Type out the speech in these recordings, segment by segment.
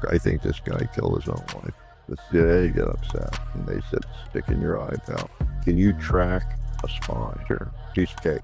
I think this guy killed his own wife. The CIA got upset and they said, stick in your eye, pal. Can you track a spy? Sure. Piece of cake.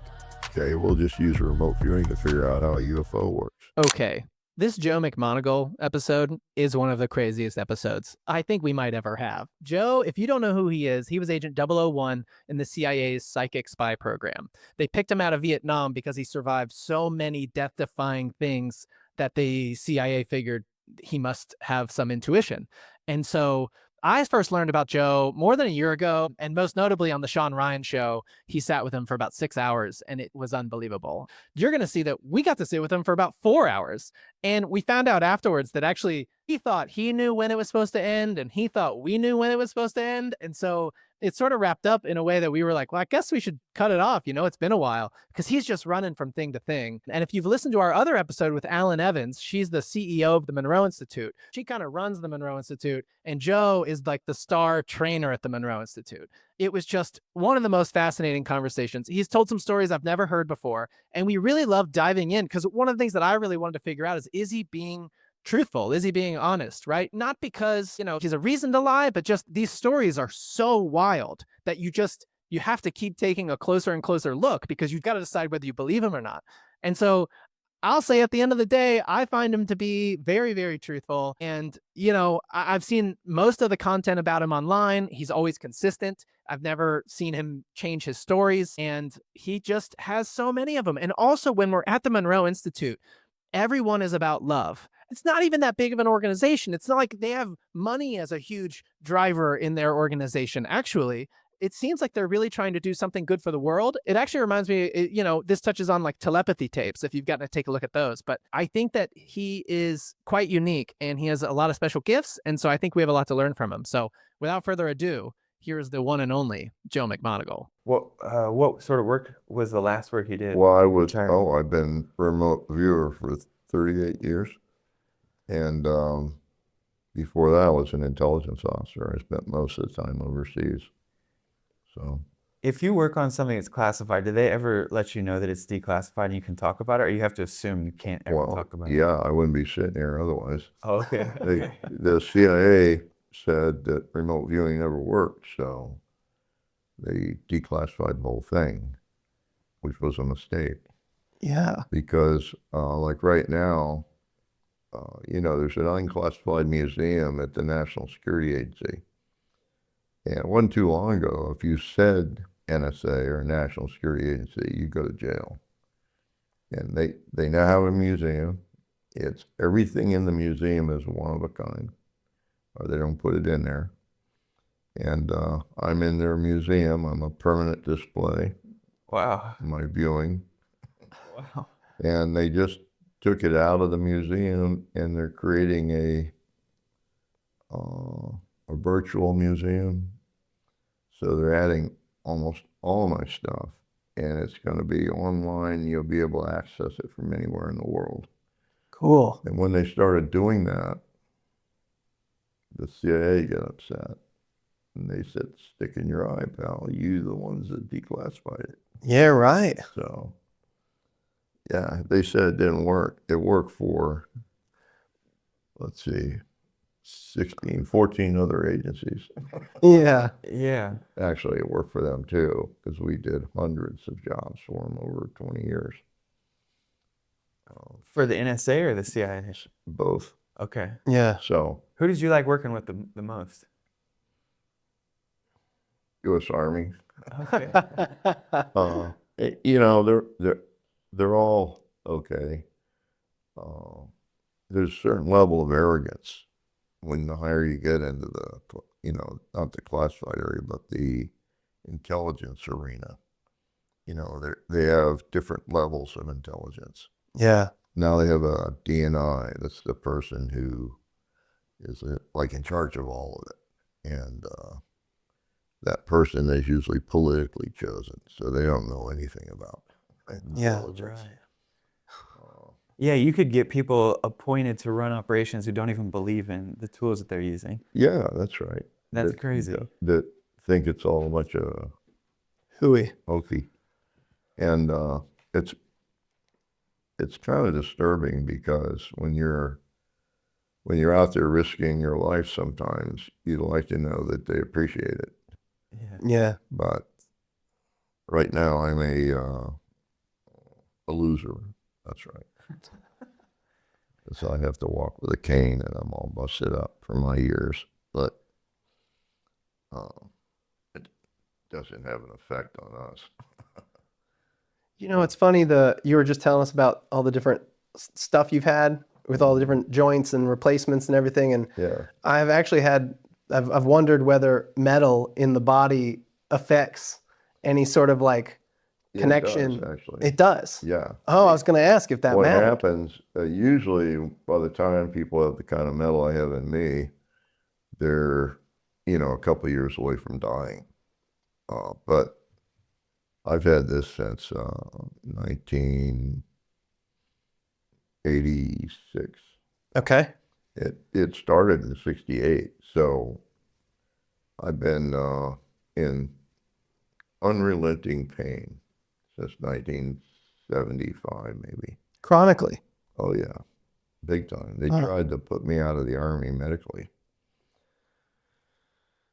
Okay, we'll just use remote viewing to figure out how a UFO works. Okay. This Joe McMoneagle episode is one of the craziest episodes I think we might ever have. Joe, if you don't know who he is, he was Agent 001 in the CIA's psychic spy program. They picked him out of Vietnam because he survived so many death-defying things that the CIA figured he must have some intuition. And so I first learned about Joe more than a year ago, and most notably on the Shawn Ryan show, he sat with him for about 6 hours, and it was unbelievable. You're going to see that we got to sit with him for about 4 hours. And we found out afterwards that actually he thought he knew when it was supposed to end, and he thought we knew when it was supposed to end. And so it sort of wrapped up in a way that we were like, well, I guess we should cut it off. It's been a while, because he's just running from thing to thing. And if you've listened to our other episode with Alan Evans, she's the CEO of the Monroe Institute. She kind of runs the Monroe Institute, and Joe is like the star trainer at the Monroe Institute. It was just one of the most fascinating conversations. He's told some stories I've never heard before, and we really love diving in, because one of the things that I really wanted to figure out is he being truthful? Is he being honest, right? Not because, he's a reason to lie, but just these stories are so wild that you have to keep taking a closer and closer look, because you've got to decide whether you believe him or not. And so I'll say at the end of the day, I find him to be very, very truthful. And, I've seen most of the content about him online. He's always consistent. I've never seen him change his stories, and he just has so many of them. And also, when we're at the Monroe Institute, everyone is about love. It's not even that big of an organization. It's not like they have money as a huge driver in their organization. Actually, it seems like they're really trying to do something good for the world. It actually reminds me, this touches on like telepathy tapes, if you've gotten to take a look at those. But I think that he is quite unique, and he has a lot of special gifts. And so I think we have a lot to learn from him. So without further ado, here's the one and only Joe McMoneagle. What sort of work was the last work he did? Well, I've been remote viewer for 38 years. And before that, I was an intelligence officer. I spent most of the time overseas. So, if you work on something that's classified, do they ever let you know that it's declassified and you can talk about it, or you have to assume you can't ever talk about it? Yeah, I wouldn't be sitting here otherwise. Oh, okay. The CIA said that remote viewing never worked, so they declassified the whole thing, which was a mistake. Yeah. Because like right now, there's an unclassified museum at the National Security Agency. And it wasn't too long ago, if you said NSA or National Security Agency, you go to jail. And they now have a museum. It's everything in the museum is one of a kind, or they don't put it in there. And I'm in their museum. I'm a permanent display. Wow. My viewing. Wow. And they just took it out of the museum, and they're creating a virtual museum. So they're adding almost all my stuff, and it's going to be online. You'll be able to access it from anywhere in the world. Cool. And when they started doing that, the CIA got upset, and they said, stick in your eye, pal. You the ones that declassified it. Yeah, right. So, yeah, they said it didn't work. It worked for, 14 other agencies. Yeah. Yeah. Actually, it worked for them too, because we did hundreds of jobs for them over 20 years. For the NSA or the CIA? Both. Okay. Yeah. So, who did you like working with the most? U.S. Army. Okay. They're all okay. There's a certain level of arrogance when the higher you get into the, not the classified area, but the intelligence arena. They have different levels of intelligence. Yeah. Now they have a DNI. That's the person who is like in charge of all of it. And that person is usually politically chosen, so they don't know anything about intelligence. Right. Yeah, you could get people appointed to run operations who don't even believe in the tools that they're using. Yeah, that's right. That's crazy. That think it's all a bunch of hooey. And it's kind of disturbing, because when you're when you're out there risking your life, sometimes you'd like to know that they appreciate it. Yeah. Yeah. But right now, I'm a loser. That's right. So I have to walk with a cane, and I'm all busted up for my years. But it doesn't have an effect on us. You know, it's funny. You were just telling us about all the different stuff you've had with all the different joints and replacements and everything. And Yeah. I've actually I've wondered whether metal in the body affects any sort of like Yeah, connection. it does, actually. It does. Yeah. Oh, I was going to ask if that What mattered. happens, usually by the time people have the kind of metal I have in me, they're, a couple of years away from dying. But I've had this since 1986. Okay. It started in 68. So I've been in unrelenting pain since 1975, maybe. Chronically. Oh, yeah. Big time. They Huh. tried to put me out of the Army medically.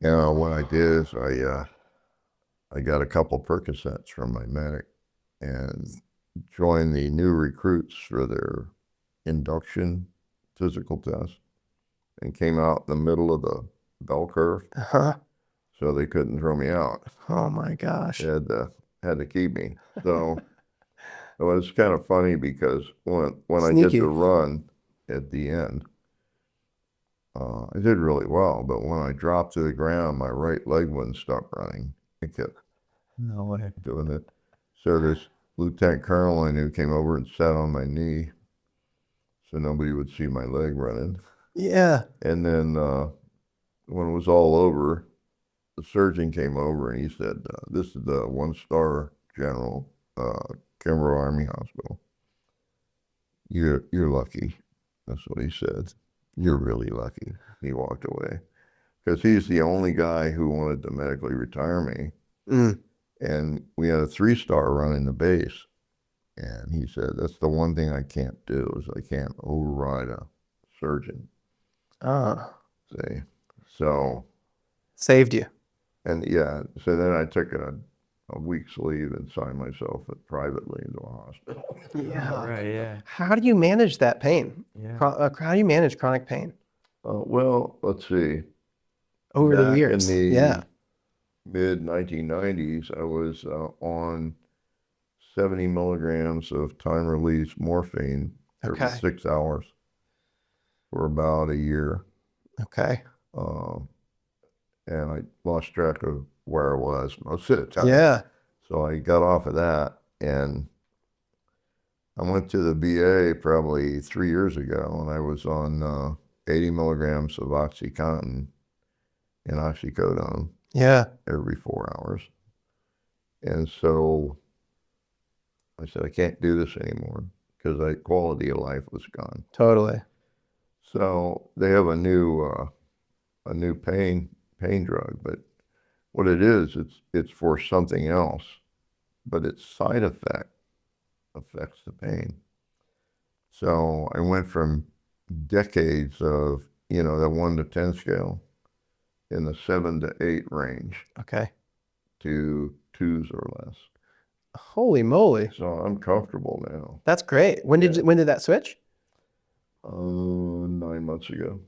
What I did is I got a couple Percocets from my medic and joined the new recruits for their induction physical test and came out in the middle of the bell curve, Uh-huh. so they couldn't throw me out. Oh my gosh. They had to keep me. So it was kind of funny because when I did Sneaky. the run at the end, I did really well, but when I dropped to the ground, my right leg wouldn't stop running. It kept No way. doing it. So this lieutenant colonel I knew came over and sat on my knee so nobody would see my leg running. Yeah. And then when it was all over, the surgeon came over and he said, "This is the 1-star general, Kimbrough Army Hospital. You're lucky." That's what he said. "You're really lucky." He walked away because he's the only guy who wanted to medically retire me. Mm. And we had a 3-star running the base. And he said, "That's the one thing I can't do is I can't override a surgeon." Ah. See? So, Saved you. and yeah, so then I took a week's leave and signed myself privately into a hospital. Yeah. Right. Yeah. How do you manage that pain? Yeah. How do you manage chronic pain Well, let's see. over the Back years? in the Yeah. mid-1990s, I was on 70 milligrams of time-release morphine every Okay. 6 hours for about a year. Okay. And I lost track of where I was most of the time. Yeah. So I got off of that, and I went to the VA probably 3 years ago, and I was on 80 milligrams of OxyContin and oxycodone Yeah. every 4 hours. And so I said, I can't do this anymore because the quality of life was gone. Totally. So they have a new pain drug, but what it is, it's for something else, but its side effect affects the pain. So I went from decades of, the 1 to 10 scale in the 7 to 8 range Okay. to 2s or less. Holy moly. So I'm comfortable now. That's great. When did that switch? 9 months ago.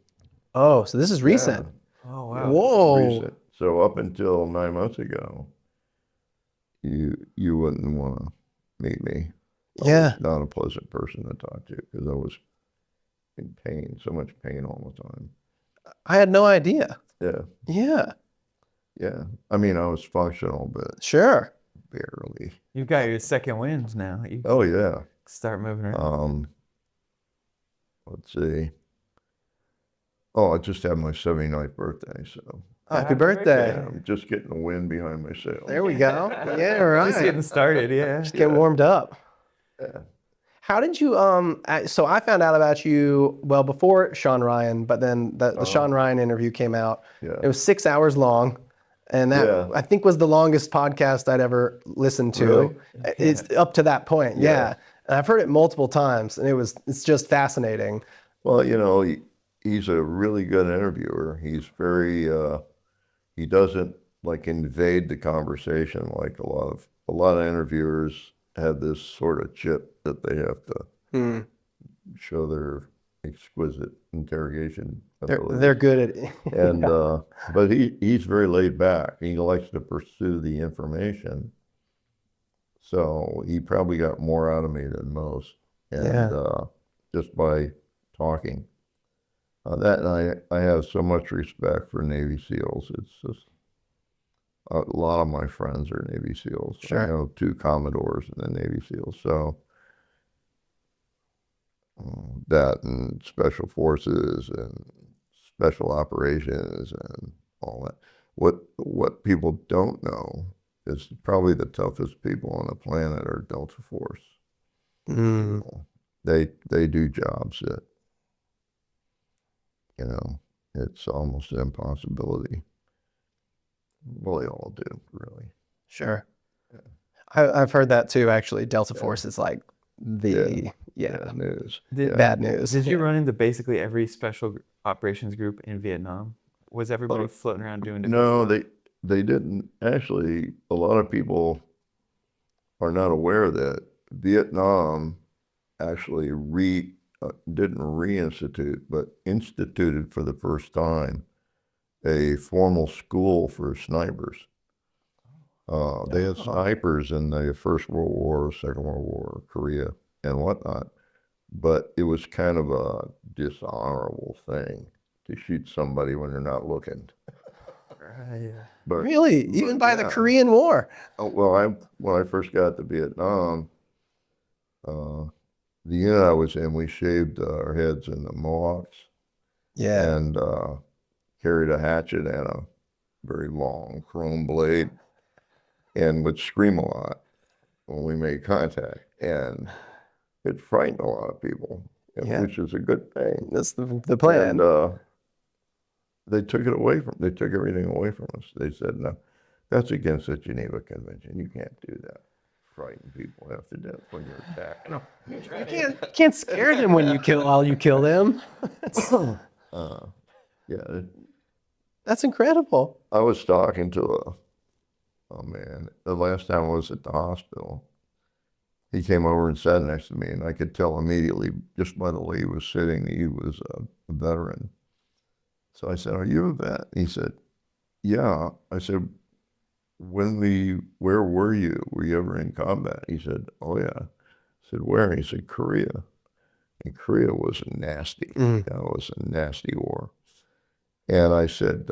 Oh, so this is recent. Oh Yeah, wow. Whoa. recent. So up until 9 months ago, you wouldn't want to meet me. I Yeah. was not a pleasant person to talk to because I was in pain, so much pain all the time. I had no idea. Yeah, Yeah. yeah. I mean, I was functional, but Sure. barely. You've got your second wind now. You Oh yeah. start moving around. Let's see. Oh, I just had my 79th birthday, so Happy Happy birthday. yeah, I'm just getting the wind behind my sails. There we go. Yeah, Just getting right. started. Yeah. Just getting warmed up. Yeah. How did you so I found out about you well before Shawn Ryan, but then the Shawn Ryan interview came out. Yeah. It was 6 hours long, and that Yeah. I think was the longest podcast I'd ever listened to. Really? It's up to that point. Yeah. Yeah. And I've heard it multiple times, and it's just fascinating. Well, he's a really good interviewer. He's very he doesn't like invade the conversation like a lot of interviewers have this sort of chip that they have to Hmm. show their exquisite interrogation They're abilities. good at it. And but he's very laid back. He likes to pursue the information. So he probably got more out of me than most. And just by talking. That and I have so much respect for Navy SEALs. It's just a lot of my friends are Navy SEALs. Sure. I know 2 Commodores in the Navy SEALs. So that and Special Forces and Special Operations and all that. What people don't know is probably the toughest people on the planet are Delta Force. Mm. They do jobs that, it's almost an impossibility. Well, they all do, really. Sure. I've heard that too, actually. Delta Force is like the News. bad news. Did you run into basically every special operations group in Vietnam? Was everybody floating around doing different No, stuff? they didn't. Actually, a lot of people are not aware that Vietnam actually didn't reinstitute, but instituted for the first time a formal school for snipers. They had snipers in the First World War, Second World War, Korea, and whatnot, but it was kind of a dishonorable thing to shoot somebody when they're not looking. But Really? Even by the yeah. Korean War? Well, when I first got to Vietnam, the unit I was in, we shaved our heads in the Mohawks Yeah. and carried a hatchet and a very long chrome blade and would scream a lot when we made contact. And it frightened a lot of people, Yeah. which is a good thing. That's the plan. And they took everything away from us. They said, no, that's against the Geneva Convention. You can't do that. Frighten people after death when you're attacked. No. You can't scare them when you kill them. Yeah, That's incredible. I was talking to a man the last time I was at the hospital. He came over and sat next to me, and I could tell immediately just by the way he was sitting that he was a veteran. So I said, "Are you a vet?" He said, "Yeah." I said, where were you? Were you ever in combat? He said, "Oh yeah." I said, "Where?" He said, "Korea." And Korea was nasty. That was a nasty war. And I said,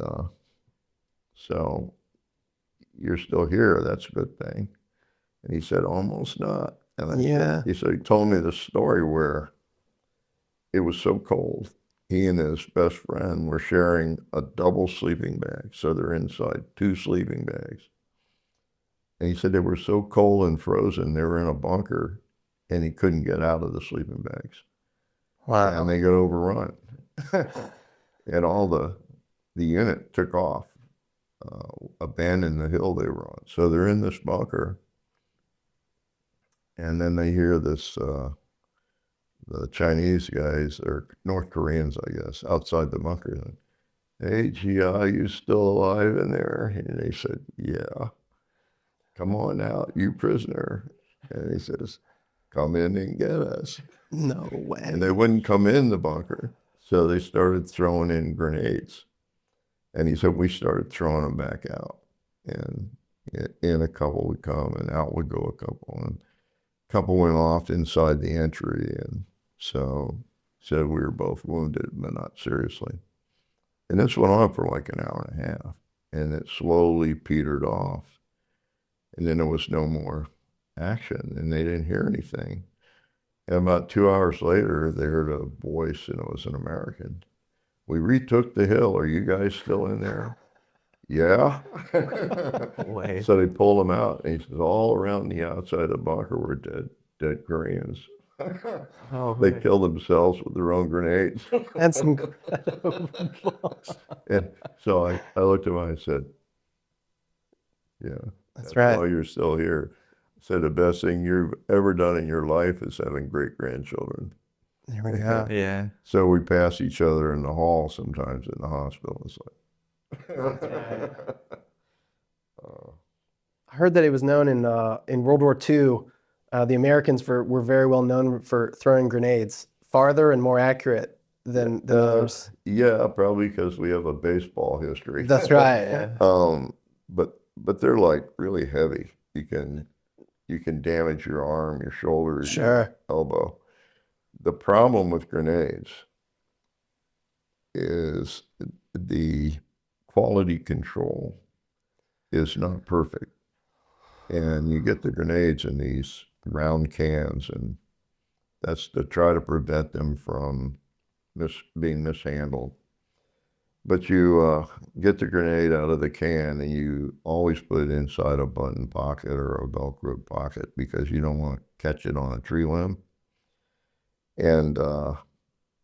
so you're still here. That's a good thing. And he said, almost not. And he said, he told me the story where it was so cold. He and his best friend were sharing a double sleeping bag. So they're inside 2 sleeping bags. And he said they were so cold and frozen, they were in a bunker and he couldn't get out of the sleeping bags. Wow. And they got overrun. And all the unit took off, abandoned the hill they were on. So they're in this bunker. And then they hear this, the Chinese guys, or North Koreans, I guess, outside the bunker. Hey, Gia, you still alive in there? And they said, yeah. Come on out, you prisoner. And he says, come in and get us. No way. And they wouldn't come in the bunker. So they started throwing in grenades. And he said, we started throwing them back out. And in a couple would come and out would go a couple. And a couple went off inside the entry. And so said we were both wounded, but not seriously. And this went on for like an hour and a half. And it slowly petered off. And then there was no more action and they didn't hear anything. And about 2 hours later, they heard a voice and it was an American. We retook the hill. Are you guys still in there? Yeah. Wait. So they pulled them out. And he says, all around the outside of the bunker were dead Koreans. Oh, They killed themselves with their own grenades. That's incredible. And so I looked at him and I said, yeah, That's right. why you're still here. I said, the best thing you've ever done in your life is having great grandchildren. There we go. Yeah. So we pass each other in the hall sometimes in the hospital. It's like, I heard that it was known in World War II. The Americans were very well known for throwing grenades farther and more accurate than others. yeah, probably because we have a baseball history. That's right. Yeah. But they're like really heavy. You can damage your arm, your shoulder, your Sure. elbow. The problem with grenades is the quality control is not perfect. And you get the grenades in these round cans, and that's to try to prevent them from being mishandled. But you get the grenade out of the can, and you always put it inside a button pocket or a Velcro pocket because you don't want to catch it on a tree limb. And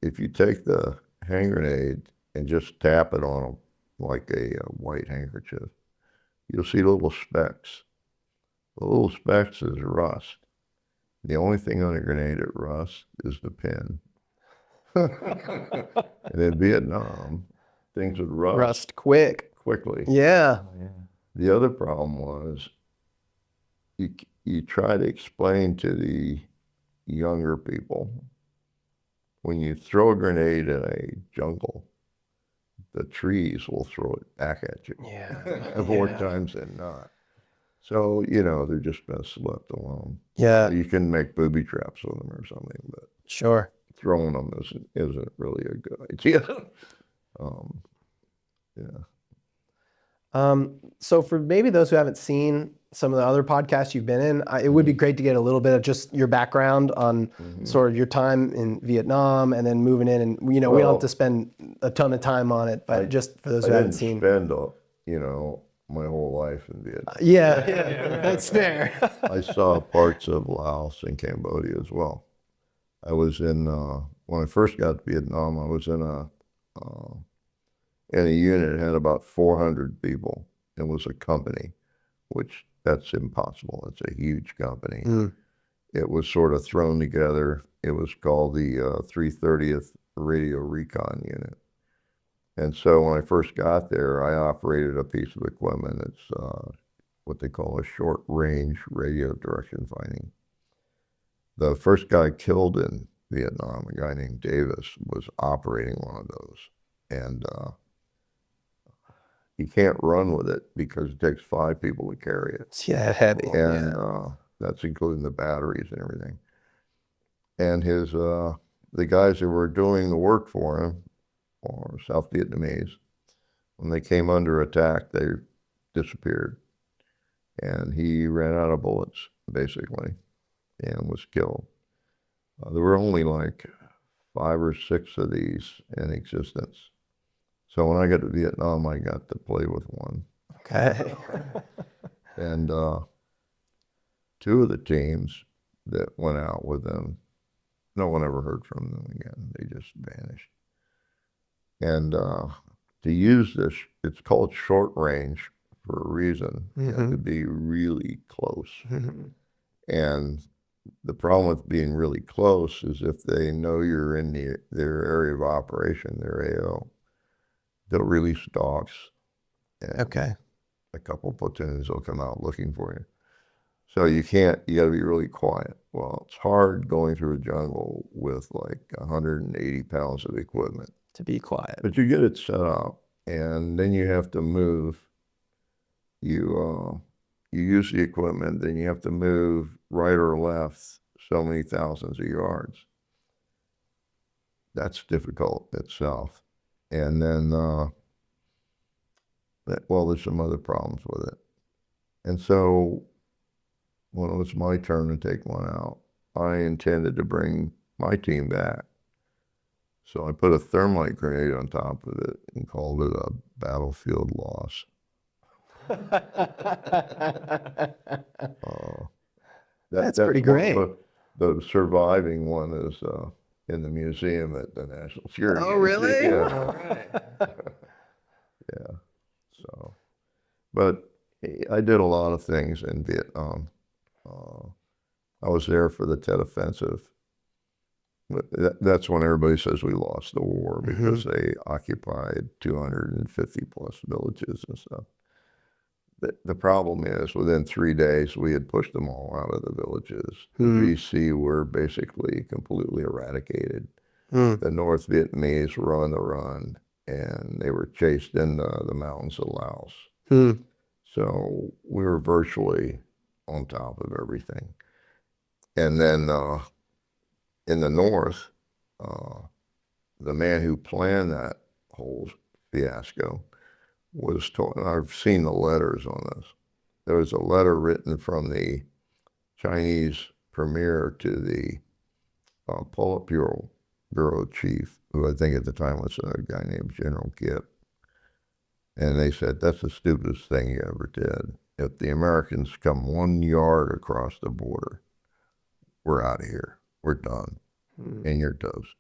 if you take the hand grenade and just tap it on like a white handkerchief, you'll see little specks. The little specks is rust. The only thing on a grenade that rusts is the pin. And in Vietnam, things would Rust quick. quickly. Yeah. Oh, yeah. The other problem was you try to explain to the younger people, when you throw a grenade in a jungle, the trees will throw it back at you. Yeah. More Yeah. times than not. So, they're just best left alone. Yeah. You can make booby traps with them or something, but Sure. throwing them isn't really a good idea. Yeah. So for maybe those who haven't seen some of the other podcasts you've been in, it would be great to get a little bit of just your background on sort of your time in Vietnam and then moving in. And, we don't have to spend a ton of time on it, but just for those who haven't seen. spend, my whole life in Vietnam. Yeah, that's fair. I saw parts of Laos and Cambodia as well. I was in, when I first got to Vietnam, I was in a unit that had about 400 people. It was a company, which that's impossible. It's a huge company. It was sort of thrown together. It was called the 330th Radio Recon Unit. And so when I first got there, I operated a piece of equipment. It's what they call a short-range radio direction finding. The first guy killed in Vietnam, a guy named Davis, was operating one of those. And you can't run with it because it takes 5 people to carry it. Yeah, heavy. And that's including the batteries and everything. And the guys that were doing the work for him, or South Vietnamese, when they came under attack, they disappeared. And he ran out of bullets, basically, and was killed. There were only like 5 or 6 of these in existence. So when I got to Vietnam, I got to play with one. Okay. And 2 of the teams that went out with them, no one ever heard from them again. They just vanished. And to use this, it's called short range for a reason. You have to be really close. And the problem with being really close is if they know you're in their area of operation, their AO, they'll release dogs. And Okay. a couple platoons will come out looking for you. So you got to be really quiet. Well, it's hard going through a jungle with like 180 pounds of equipment. To be quiet. But you get it set up, and then you have to move. You use the equipment, then you have to move right or left so many thousands of yards. That's difficult itself. And then, there's some other problems with it. And so when it was my turn to take one out, I intended to bring my team back. So I put a thermite grenade on top of it and called it a battlefield loss. That's pretty great. The surviving one is in the museum at the National Security. Oh, really? Yeah. All right. Yeah. So, but I did a lot of things in Vietnam. I was there for the Tet Offensive. That's when everybody says we lost the war because they occupied 250 plus villages and stuff. The problem is within 3 days, we had pushed them all out of the villages. The VC were basically completely eradicated. The North Vietnamese were on the run, and they were chased into the mountains of Laos. So we were virtually on top of everything. And then in the North, the man who planned that whole fiasco was told, and I've seen the letters on this. There was a letter written from the Chinese premier to the Politburo chief, who I think at the time was a guy named General Gipp. And they said, that's the stupidest thing you ever did. If the Americans come 1 yard across the border, we're out of here. We're done. And you're toast.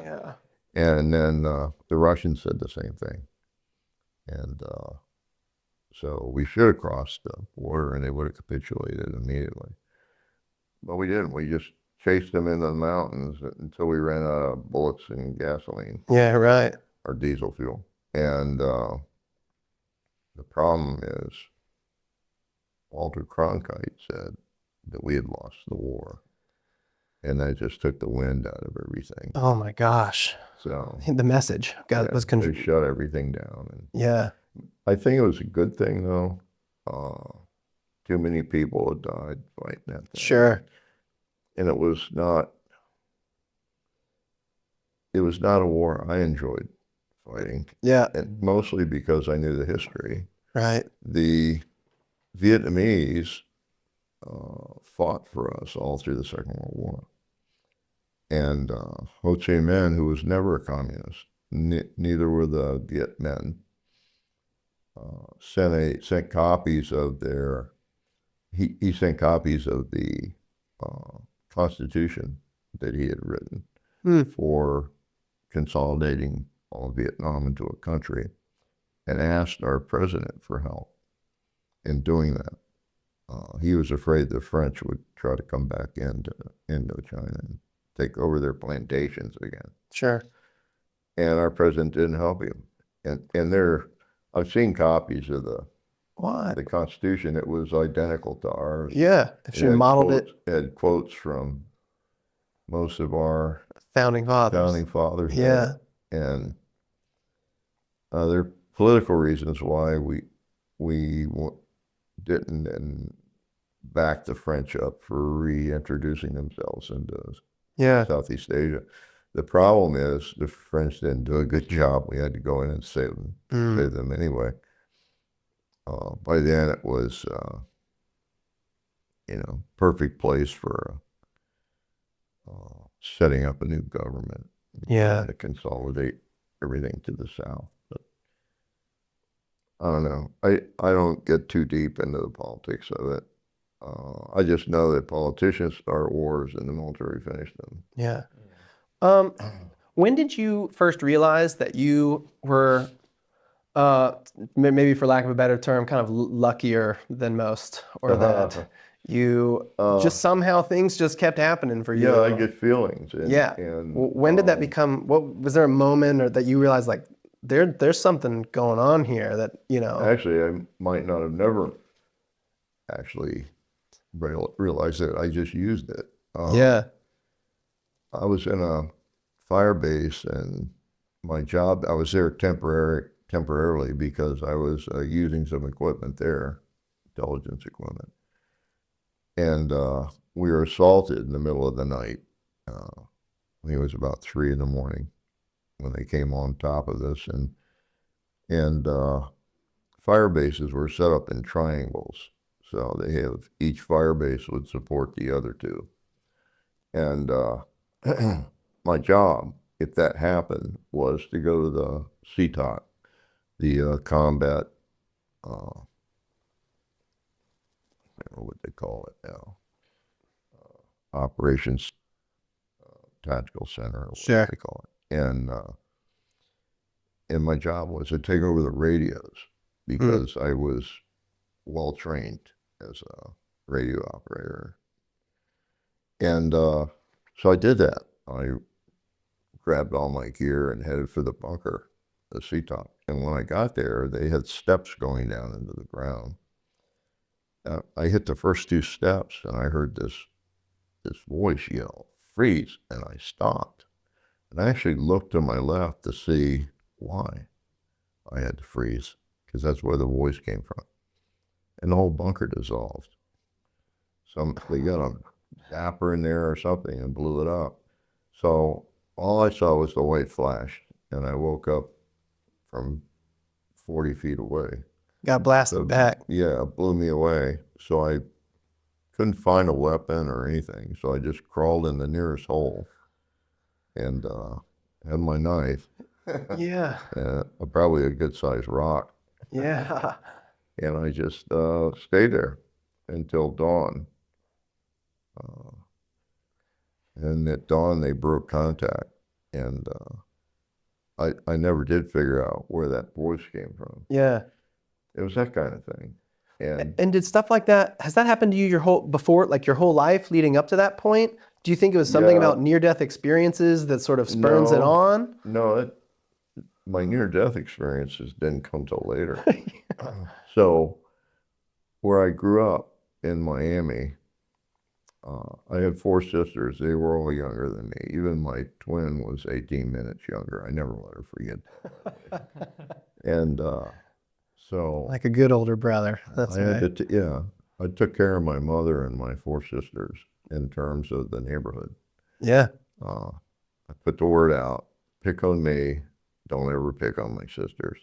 Yeah. And then the Russians said the same thing. And so we should have crossed the border and they would have capitulated immediately. But we didn't. We just chased them into the mountains until we ran out of bullets and gasoline. Yeah, right. Or diesel fuel. And the problem is Walter Cronkite said that we had lost the war. And that just took the wind out of everything. Oh my gosh. So the message was they shut everything down. And yeah. I think it was a good thing though. Too many people had died fighting that thing. Sure. And it was not a war I enjoyed fighting. Yeah. And mostly because I knew the history. Right. The Vietnamese fought for us all through the Second World War. And Ho Chi Minh, who was never a communist, neither were the Viet Minh, sent copies of their, he sent copies of the Constitution that he had written for consolidating all of Vietnam into a country, and asked our president for help in doing that. He was afraid the French would try to come back into Indochina and take over their plantations again. Sure. And our president didn't help him. And I've seen copies of the Constitution. It was identical to ours. Yeah. If she modeled it. It had quotes from most of our founding fathers. Yeah. And there are political reasons why we didn't and back the French up for reintroducing themselves into Southeast Asia. The problem is the French didn't do a good job. We had to go in and save them anyway. By then it was, perfect place for setting up a new government. Yeah. To consolidate everything to the south. But I don't know. I don't get too deep into the politics of it. I just know that politicians start wars and the military finish them. Yeah. When did you first realize that you were, maybe for lack of a better term, kind of luckier than most, or that you just somehow things just kept happening for you? Yeah, I get feelings. And when did that become? Was there a moment or that you realized like there's something going on here that Actually, I might not have never actually realized it. I just used it. Yeah. I was in a fire base, and my job, I was there temporarily because I was using some equipment there, intelligence equipment. And we were assaulted in the middle of the night. I think it was about 3 a.m. when they came on top of this. And fire bases were set up in triangles. So each fire base would support the other two. And my job, if that happened, was to go to the CTOT, the combat, I don't know what they call it now, operations tactical center, or what they call it. And my job was to take over the radios because I was well trained as a radio operator. And so I did that. I grabbed all my gear and headed for the bunker, the sea top. And when I got there, they had steps going down into the ground. I hit the first 2 steps and I heard this voice yell, "Freeze," and I stopped. And I actually looked to my left to see why I had to freeze, because that's where the voice came from. And the whole bunker dissolved. They got a zapper in there or something and blew it up. So all I saw was the white flash, and I woke up from 40 feet away. Got blasted back. Yeah, it blew me away. So I couldn't find a weapon or anything. So I just crawled in the nearest hole and had my knife, Yeah. probably a good sized rock. Yeah. And I just stayed there until dawn. And at dawn, they broke contact. And I never did figure out where that voice came from. Yeah. It was that kind of thing. And did stuff like that, has that happened to you your whole life leading up to that point? Do you think it was something Yeah. about near-death experiences that sort of spurns it No. on? No, my near-death experiences didn't come till later. So where I grew up in Miami, I had 4 sisters. They were all younger than me. Even my twin was 18 minutes younger. I never let her forget that. And so Like a good older brother. That's I right. had to, I took care of my mother and my 4 sisters in terms of the neighborhood. Yeah. I put the word out, pick on me, don't ever pick on my sisters.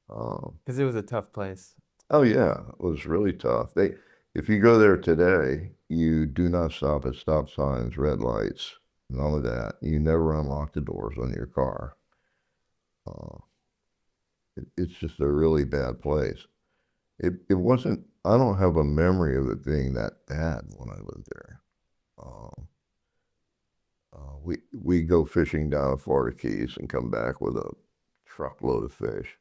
Because it was a tough place. Oh yeah, it was really tough. If you go there today, you do not stop at stop signs, red lights, none of that. You never unlock the doors on your car. It's just a really bad place. It wasn't, I don't have a memory of it being that bad when I lived there. We go fishing down at Florida Keys and come back with a truckload of fish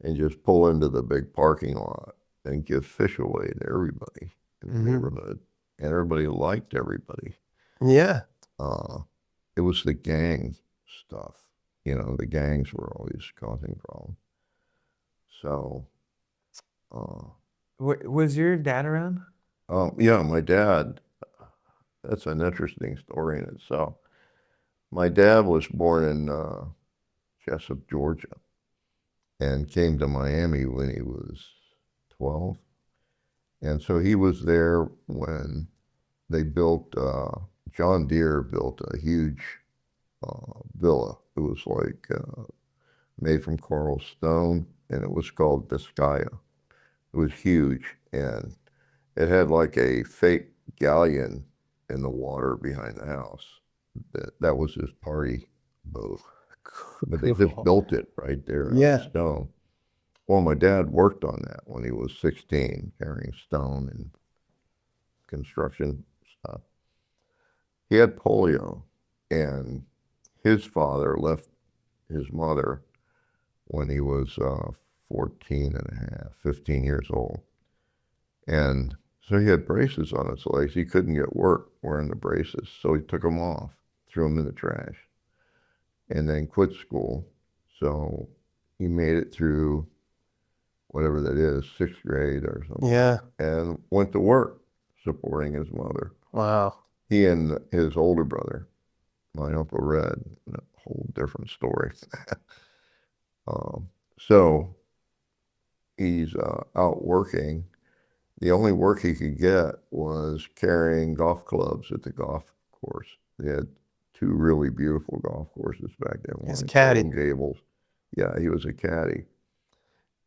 and just pull into the big parking lot and give fish away to everybody in the neighborhood. And everybody liked everybody. Yeah. It was the gang stuff. You know, the gangs were always causing problems. So, Was your dad around? yeah, my dad, that's an interesting story in itself. My dad was born in Jessup, Georgia, and came to Miami when he was 12. And so he was there when they built, John Deere built a huge villa. It was like made from coral stone, and it was called Biscaya. It was huge, and it had like a fake galleon in the water behind the house. That was his party boat. But they just built it right there Yeah. on stone. Well, my dad worked on that when he was 16, carrying stone and construction stuff. He had polio, and his father left his mother when he was 14 and a half, 15 years old. And so he had braces on his legs. He couldn't get work wearing the braces, so he took them off, threw them in the trash, and then quit school. So he made it through whatever that is, 6th grade or something. Yeah. And went to work supporting his mother. Wow. He and his older brother, my Uncle Red, a whole different story. So he's out working. The only work he could get was carrying golf clubs at the golf course. They had 2 really beautiful golf courses back then. He's a one in caddy. Coral Gables. Yeah, he was a caddy.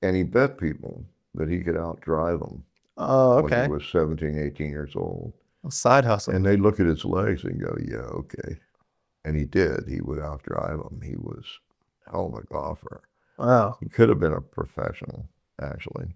And he bet people that he could outdrive them Oh, when okay. he was 17, 18 years old. Side hustle. And they'd look at his legs and go, yeah, okay. And he did. He would outdrive them. He was a hell of a golfer. Wow. He could have been a professional, actually,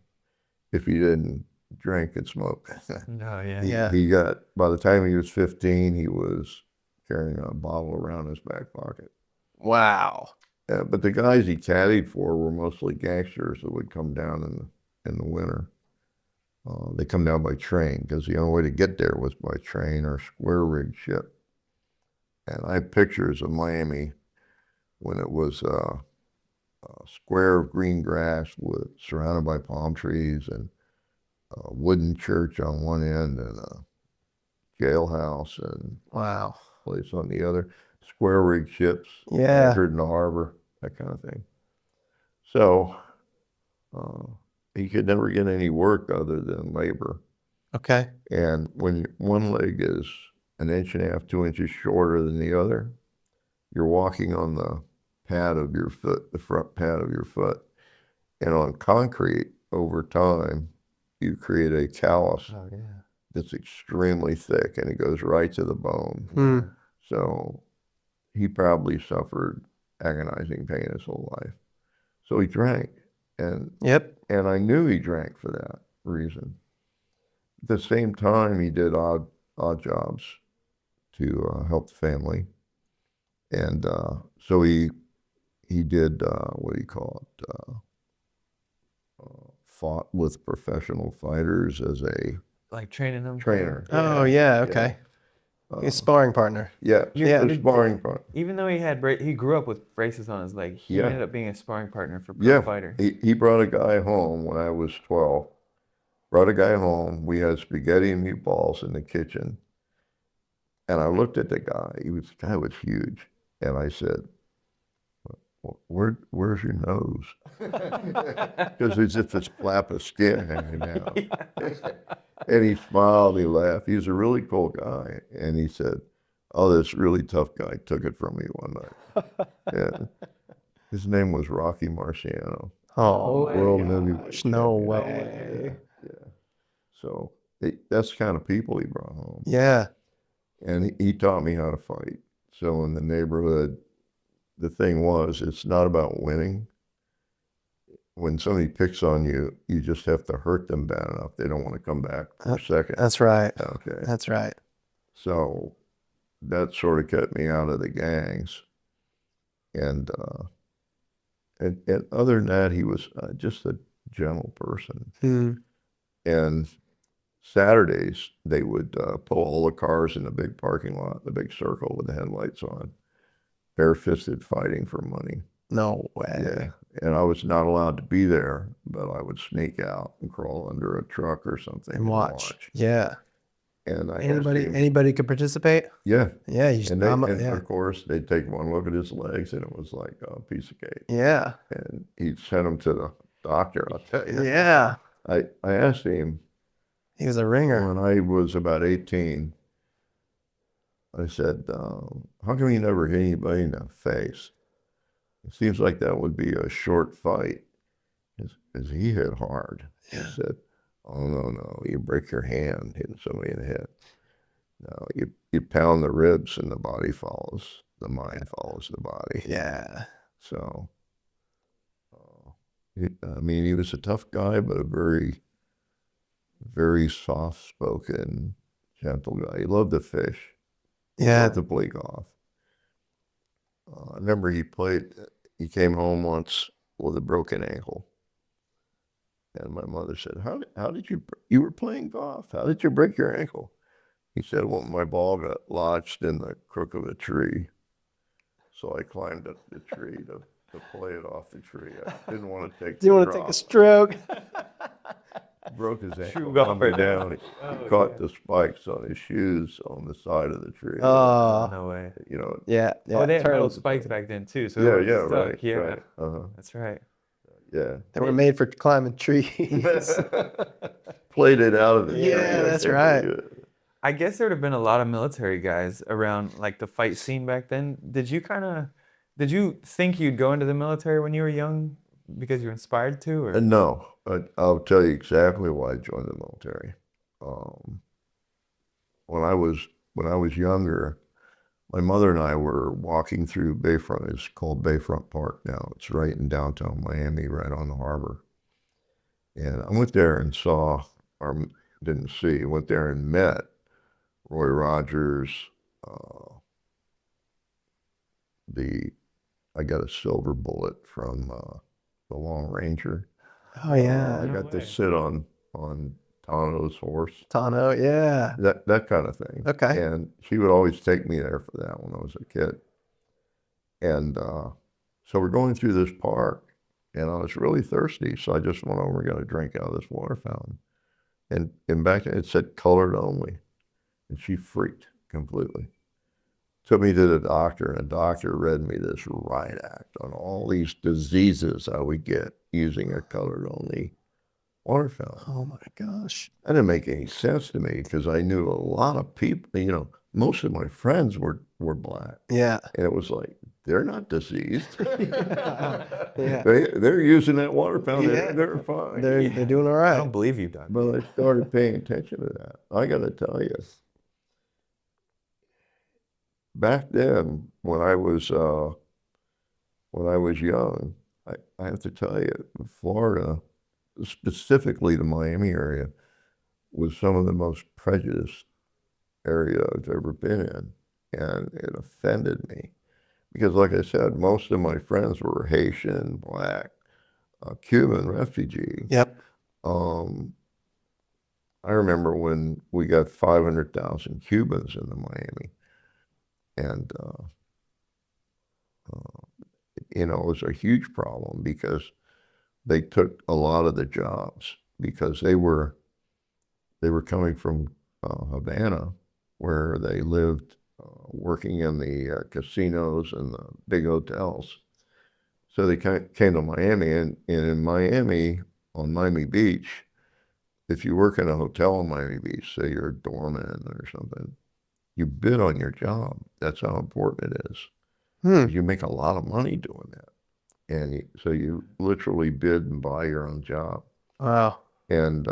if he didn't drink and smoke. No, yeah. Yeah. He got, by the time he was 15, he was carrying a bottle around his back pocket. Wow. But the guys he caddied for were mostly gangsters that would come down in the winter. They come down by train because the only way to get there was by train or square rig ship. And I have pictures of Miami when it was a square of green grass surrounded by palm trees and a wooden church on one end and a jailhouse and Wow. place on the other, square rigged ships Yeah. anchored in the harbor, that kind of thing. So he could never get any work other than labor. Okay. And when one leg is an inch and a half, 2 inches shorter than the other, you're walking on the pad of your foot, the front pad of your foot. And on concrete, over time, you create a callus Oh yeah. that's extremely thick and it goes right to the bone. Hmm. So he probably suffered agonizing pain his whole life. So he drank. And Yep. I knew he drank for that reason. At the same time, he did odd jobs to help the family. And so he did, what do you call it, fought with professional fighters as a Like training them. trainer. Oh yeah. Okay. He's a sparring partner. Yeah, Yeah. a sparring partner. Even though he grew up with braces on his leg, he Yeah. ended up being a sparring partner for pro Yeah, fighter. he brought a guy home when I was 12. Brought a guy home. We had spaghetti and meatballs in the kitchen. And I looked at the guy. The guy was huge. And I said, where's your nose? Because there's just this flap of skin hanging out. And he smiled, he laughed. He was a really cool guy. And he said, oh, this really tough guy took it from me one night. And his name was Rocky Marciano. Oh, World my heavyweight gosh, no champion. way. Yeah. So that's the kind of people he brought home. Yeah. And he taught me how to fight. So in the neighborhood, the thing was, it's not about winning. When somebody picks on you, you just have to hurt them bad enough. They don't want to come back for a second. That's right. Okay. That's right. So that sort of kept me out of the gangs. And other than that, he was just a gentle person. Hmm. And Saturdays, they would pull all the cars in the big parking lot, the big circle with the headlights on, bare-fisted fighting for money. No way. Yeah. And I was not allowed to be there, but I would sneak out and crawl under a truck or something And watch. Yeah. And I Anybody could participate? yeah. Yeah. You just, And yeah. of course, they'd take one look at his legs and it was like a piece of cake. Yeah. And he'd send him to the doctor, I'll tell you. Yeah. I asked him He was a ringer. when I was about 18, I said, how come you never hit anybody in the face? It seems like that would be a short fight. Because he hit hard. Yeah. He said, oh, no, you break your hand hitting somebody in the head. No, you pound the ribs and the body follows. The mind follows the body. Yeah. So, I mean, he was a tough guy, but a very, very soft-spoken, gentle guy. He loved to fish. He Yeah. loved to play golf. I remember he came home once with a broken ankle. And my mother said, how did you were playing golf. How did you break your ankle? He said, well, my ball got lodged in the crook of a tree. So I climbed up the tree to play it off the tree. I didn't want to take Do you want to take a stroke? broke his ankle True golfer. coming down. He caught the spikes on his shoes on the side of the tree. Oh. No way. You know. Yeah. Yeah. Oh, they had metal Turtles. spikes back then too. So Yeah, it was stuck. right. Yeah, Right. Uh-huh. that's right. Yeah. They were made for climbing trees. Played it out of the Yeah, tree. that's right. I guess there would have been a lot of military guys around like the fight scene back then. Did you think you'd go into the military when you were young because you were inspired to? Or? No, I'll tell you exactly why I joined the military. When I was younger, my mother and I were walking through Bayfront. It's called Bayfront Park now. It's right in downtown Miami, right on the harbor. And I went there and went there and met Roy Rogers. I got a silver bullet from the Long Ranger. Oh yeah. I No got to way. sit on Tano's horse, Tano, yeah. that kind of thing. Okay. And she would always take me there for that when I was a kid. And so we're going through this park, and I was really thirsty, so I just went over and got a drink out of this water fountain. And back then it said colored only, and she freaked completely. Took me to the doctor, and the doctor read me this riot act on all these diseases I would get using a colored only water fountain. Oh my gosh. That didn't make any sense to me because I knew a lot of people, you know, most of my friends were black. Yeah. And it was like, they're not diseased. Yeah. They're using that water fountain. Yeah. They're fine. They're doing all I right. don't believe you, Doc. But I started paying attention to that. I got to tell you, back then when I was young, I have to tell you, Florida, specifically the Miami area, was some of the most prejudiced area I've ever been in, and it offended me because, like I said, most of my friends were Haitian, black, Cuban refugee. Yep. I remember when we got 500,000 Cubans into Miami, and you know, it was a huge problem because they took a lot of the jobs because they were coming from Havana, where they lived working in the casinos and the big hotels. So they came to Miami, and in Miami, on Miami Beach, if you work in a hotel in Miami Beach, say you're a doorman or something, you bid on your job. That's how important it is. You make a lot of money doing that. And so you literally bid and buy your own job. Wow. And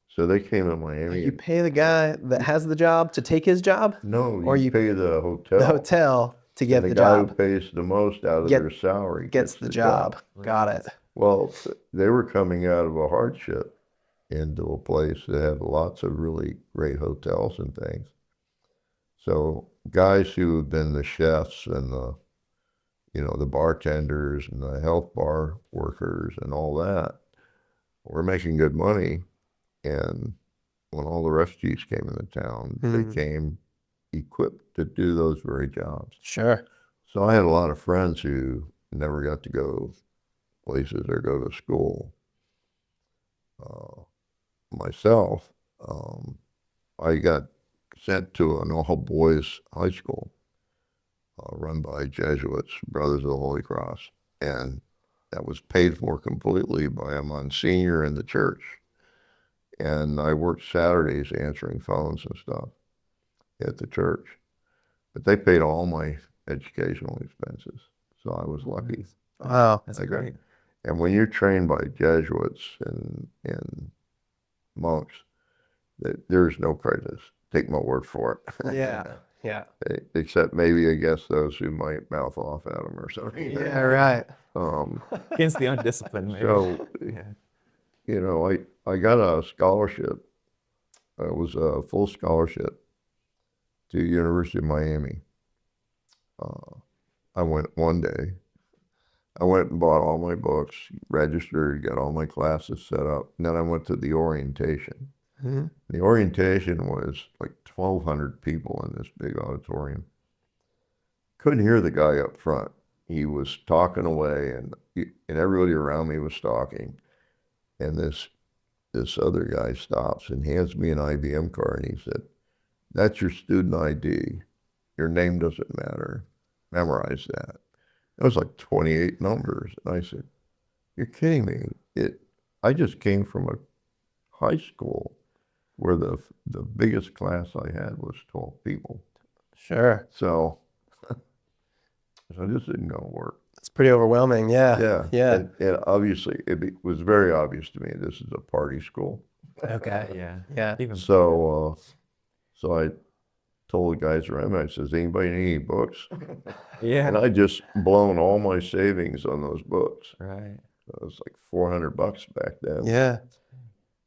so they came to Miami. You pay the guy that has the job to take his job? No, or you pay the hotel. The hotel to get And the guy job. who pays the most out of their salary Gets the job. Got it. Well, they were coming out of a hardship into a place that had lots of really great hotels and things. So guys who have been the chefs and the, you know, the bartenders and the health bar workers and all that were making good money. And when all the refugees came into town, they came equipped to do those very jobs. Sure. So I had a lot of friends who never got to go places or go to school. Myself, I got sent to an all-boys high school run by Jesuits, Brothers of the Holy Cross, and that was paid for completely by a Monsignor in the church. And I worked Saturdays answering phones and stuff at the church. But they paid all my educational expenses, so I was lucky. Wow. That's great. And when you're trained by Jesuits and monks, there's no prejudice. Take my word for it. Yeah. Yeah. Except maybe, I guess, those who might mouth off at them or something. Yeah, right. Against the undisciplined, maybe. So, you know, I got a scholarship. It was a full scholarship to University of Miami. I went one day. I went and bought all my books, registered, got all my classes set up, and then I went to the orientation. The orientation was like 1,200 people in this big auditorium. Couldn't hear the guy up front. He was talking away, and everybody around me was talking. And this other guy stops and hands me an IBM card, and he said, "That's your student ID. Your name doesn't matter. Memorize that." It was like 28 numbers. And I said, "You're kidding me. I just came from a high school where the biggest class I had was 12 people." Sure. So this isn't going to work. It's pretty overwhelming. Yeah. Yeah. And obviously, it was very obvious to me this is a party school. Okay. Yeah. Yeah. Even So I told the guys around me, I says, "Anybody need any books?" yeah. And I just blown all my savings on those books. Right. It was like $400 back then. Yeah.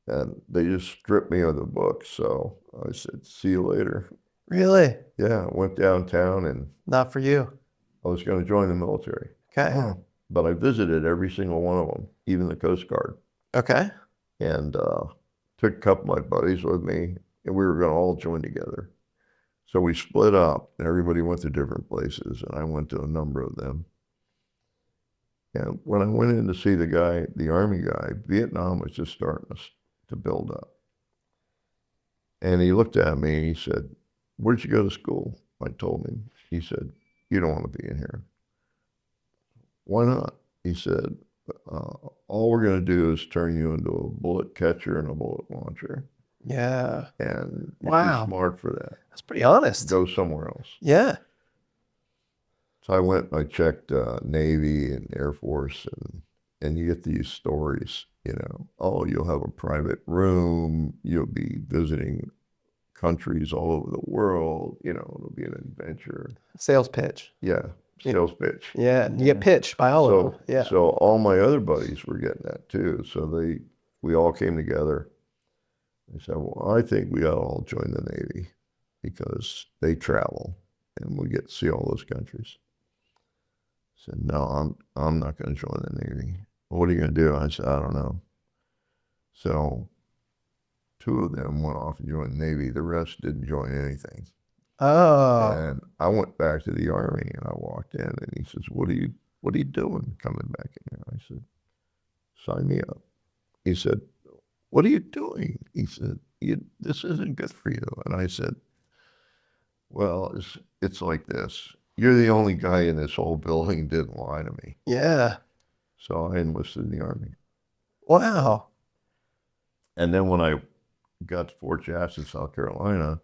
And they just stripped me of the books. So I said, "See you later." Really? Yeah, I went downtown and Not for you. I was going to join the military. Okay. But I visited every single one of them, even the Coast Guard. Okay. And took a couple of my buddies with me, and we were going to all join together. So we split up, and everybody went to different places, and I went to a number of them. And when I went in to see the Army guy, Vietnam was just starting to build up. And he looked at me and he said, "Where'd you go to school?" I told him. He said, "You don't want to be in here." "Why not?" He said, "All we're going to do is turn you into a bullet catcher and a bullet launcher. Yeah. And you're Wow. too smart for that. That's pretty honest. Go somewhere else." Yeah. So I went and I checked Navy and Air Force, and you get these stories, oh, you'll have a private room, you'll be visiting countries all over the world, it'll be an adventure. Sales pitch. Yeah, sales pitch. Yeah. You get pitched by all of them. Yeah. So all my other buddies were getting that too. So we all came together. They said, "Well, I think we ought to all join the Navy because they travel and we get to see all those countries." I said, "No, I'm not going to join the Navy." "Well, what are you going to do?" I said, "I don't know." So 2 of them went off and joined the Navy. The rest didn't join anything. Oh. And I went back to the Army and I walked in and he says, what are you doing coming back in here?" I said, "Sign me up." He said, "What are you doing?" He said, "This isn't good for you." And I said, "Well, it's like this. You're the only guy in this whole building who didn't lie to me." Yeah. So I enlisted in the Army. Wow. And then when I got to Fort Jackson, South Carolina,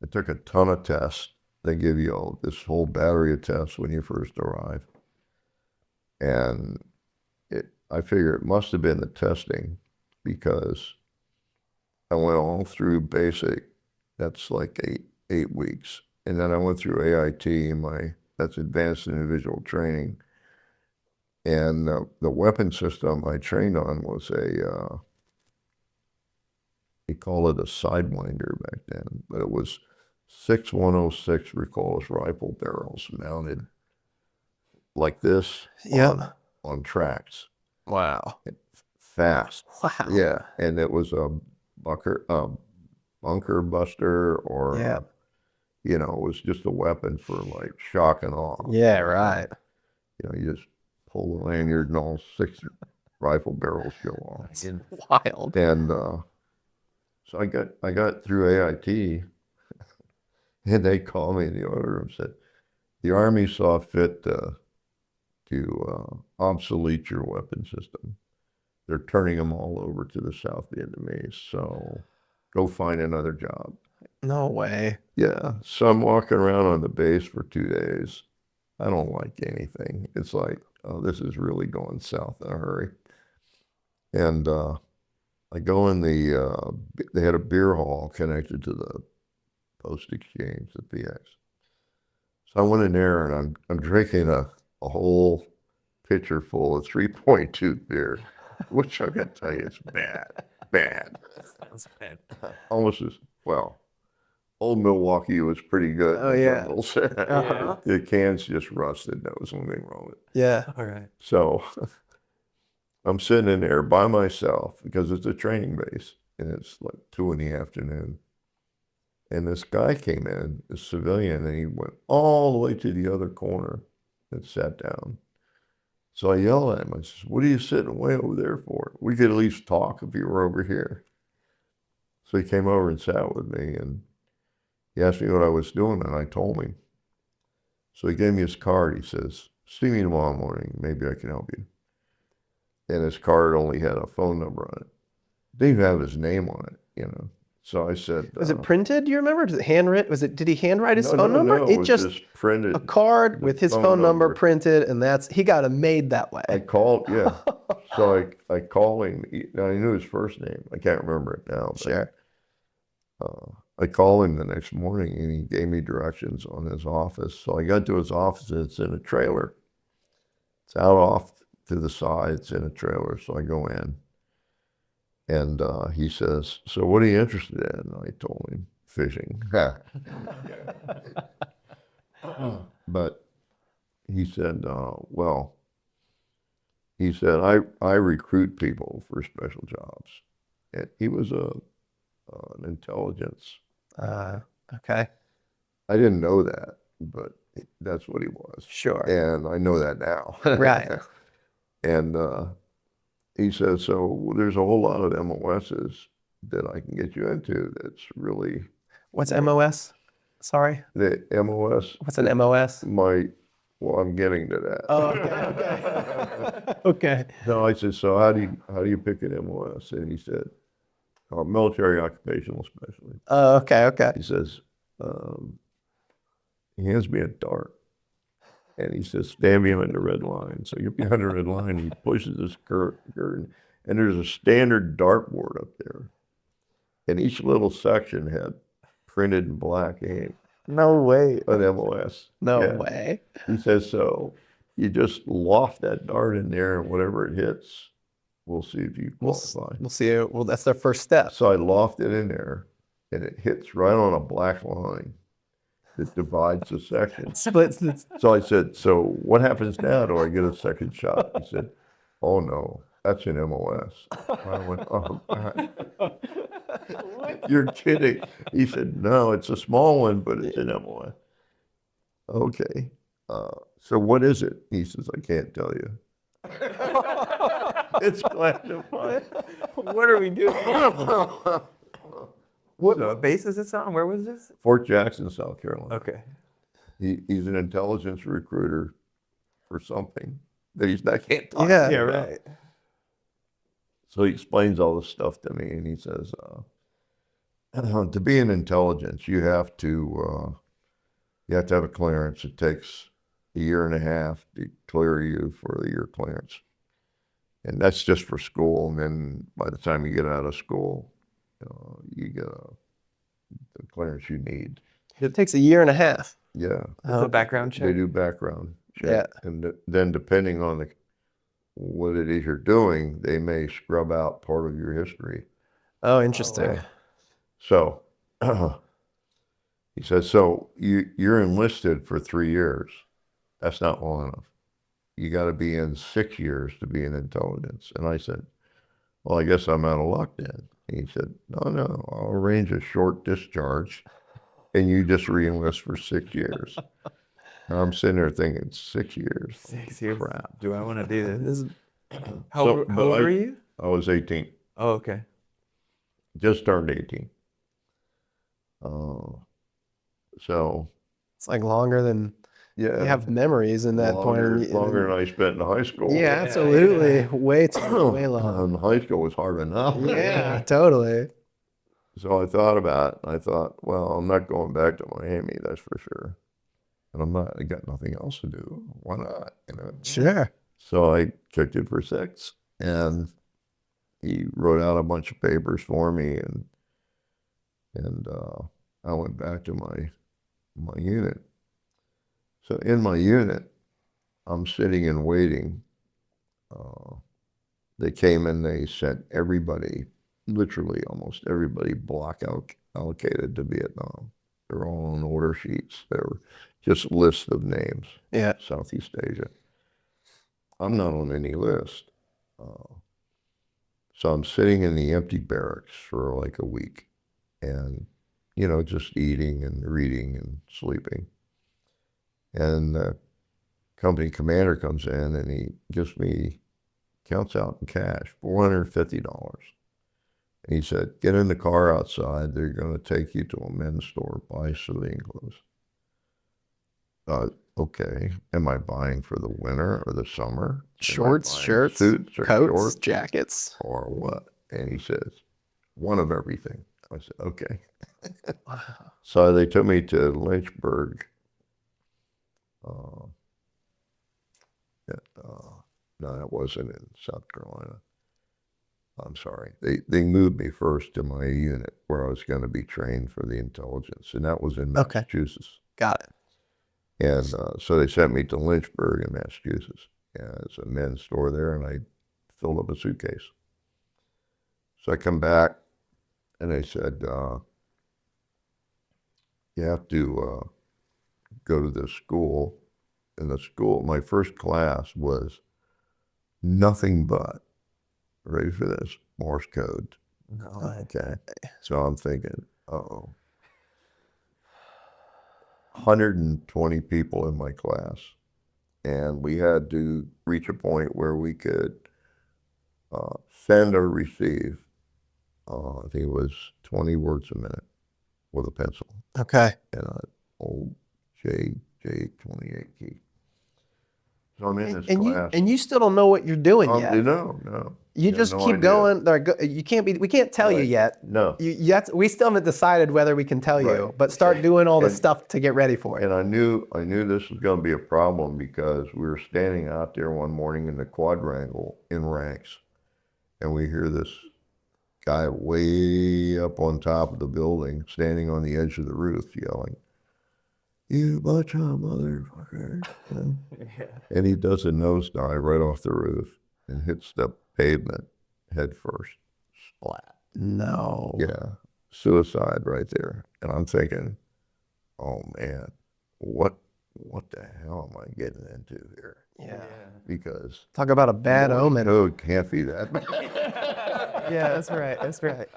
I took a ton of tests. They give you this whole battery of tests when you first arrive. And I figure it must have been the testing because I went all through basic. That's like eight weeks. And then I went through AIT, that's Advanced Individual Training. And the weapon system I trained on was they call it a Sidewinder back then, but it was 6 106 recoilless rifle barrels mounted like this on tracks. Wow. Fast. Wow. Yeah. And it was a bunker buster or, it was just a weapon for like shock and awe. Yeah, right. You just pull the lanyard and all 6 rifle barrels go off. That's wild. And so I got through AIT, and they called me in the order room and said, "The Army saw fit to obsolete your weapon system. They're turning them all over to the South Vietnamese, so go find another job." No way. Yeah, so I'm walking around on the base for 2 days. I don't like anything. It's like, oh, this is really going south in a hurry. And I go in they had a beer hall connected to the post exchange, the PX. So I went in there and I'm drinking a whole pitcher full of 3.2 beer, which I got to tell you, it's bad. That's bad. Almost as, well, Old Milwaukee was pretty good. Oh, yeah. Yeah. The cans just rusted. That was the only thing wrong with it. Yeah. All right. So I'm sitting in there by myself because it's a training base and it's like 2 in the afternoon. And this guy came in, a civilian, and he went all the way to the other corner and sat down. So I yelled at him. I said, "What are you sitting way over there for? We could at least talk if you were over here." So he came over and sat with me and he asked me what I was doing and I told him. So he gave me his card. He says, "See me tomorrow morning. Maybe I can help you." And his card only had a phone number on it. Didn't even have his name on it, So I said, Was it printed? Do you remember? Was it handwritten? Did he handwrite his phone number? No, It was just printed. a card with his phone number printed, and he got it made that way. I called, yeah. So I called him. I knew his first name. I can't remember it now. But, Sure. I called him the next morning and he gave me directions on his office. So I got to his office and it's in a trailer. It's out off to the side. It's in a trailer. So I go in and he says, "So what are you interested in?" And I told him, "Fishing." But he said, I recruit people for special jobs. And he was an intelligence. Okay. I didn't know that, but that's what he was. Sure. And I know that now. Right. And he says, so there's a whole lot of MOSs that I can get you into. That's really What's MOS? Sorry. the MOS. What's an MOS? Well, I'm getting to that. Oh, okay. Okay. No, I said, so how do you pick an MOS? And he said, military occupational specialty. Oh, okay. He says, he hands me a dart. And he says, stand behind the red line. So you're behind the red line. He pushes this curtain, and there's a standard dartboard up there. And each little section had printed in black ink No way. an MOS. No Yeah. way. He says, so you just loft that dart in there, and whatever it hits, we'll see if you qualify. We'll see. Well, that's their first step. So I loft it in there, and it hits right on a black line that divides the sections. Splits. So I said, so what happens now? Do I get a second shot? He said, oh no, that's an MOS. I went, oh God. You're kidding. He said, no, it's a small one, but it's an MOS. Okay. So what is it? He says, I can't tell you. It's classified. What are we doing? What base is this on? Where was this? Fort Jackson, South Carolina. Okay. He's an intelligence recruiter for something that I can't talk Yeah. Yeah, about. right. So he explains all this stuff to me, and he says, to be in intelligence, you have to have a clearance. It takes a year and a half to clear you for your clearance. And that's just for school. And then by the time you get out of school, you get the clearance you need. It takes a year and a half. Yeah. That's a background check. They do background check. Yeah. And then depending on what it is you're doing, they may scrub out part of your history. Oh, interesting. Okay. So he says, so you're enlisted for 3 years. That's not long enough. You got to be in 6 years to be in intelligence. And I said, well, I guess I'm out of luck then. And he said, no, I'll arrange a short discharge and you just re-enlist for 6 years. And I'm sitting there thinking, 6 years. 6 years. Crap. Do I want to do this? So, How but old were you? I was 18. Oh, okay. Just turned 18. So It's like longer than yeah, you have memories in that longer, point. longer than I spent in high school. Yeah, absolutely. Way long. High school was hard enough. Yeah, totally. So I thought about it. I thought, well, I'm not going back to Miami, that's for sure. And I got nothing else to do. Why not? Sure. So I kicked it for 6, and he wrote out a bunch of papers for me, and I went back to my unit. So in my unit, I'm sitting and waiting. They came and they sent everybody, literally almost everybody, block allocated to Vietnam. They're all on order sheets. They were just lists of names. Yeah. Southeast Asia. I'm not on any list. So I'm sitting in the empty barracks for like a week and, just eating and reading and sleeping. And the company commander comes in and he counts out in cash, $450. And he said, get in the car outside. They're going to take you to a men's store, buy civilian clothes. Okay. Am I buying for the winter or the summer? Shorts, shirts, suits, or coats, shorts, jackets. or what? And he says, one of everything. I said, okay. Wow. So they took me to Lynchburg. No, that wasn't in South Carolina. I'm sorry. They moved me first to my unit where I was going to be trained for the intelligence, and that was in Okay. Massachusetts. Got it. And so they sent me to Lynchburg in Massachusetts. And it's a men's store there, and I filled up a suitcase. So I come back, and they said, you have to go to this school. And the school, my first class was nothing but, ready for this, Morse code, No. Okay. So I'm thinking, oh, 120 people in my class. And we had to reach a point where we could send or receive, I think it was 20 words a minute with a pencil. Okay. And old J28 key. So I'm in this class. You still don't know what you're doing yet. No. You have just no keep idea. going. You can't be. We can't tell you Right. yet. No. We still haven't decided whether we can tell you. Right. But start doing all the And- stuff to get ready for it. And I knew this was going to be a problem because we were standing out there one morning in the quadrangle in ranks, and we hear this guy way up on top of the building, standing on the edge of the roof, yelling, "You bunch of motherfuckers!" Yeah. And he does a nosedive right off the roof and hits the pavement head first. Splat. No. Yeah, suicide right there. And I'm thinking, oh man, what the hell am I getting into here? Yeah. Because Talk about a bad Morse omen. code can't be that bad. Yeah, that's right. That's right.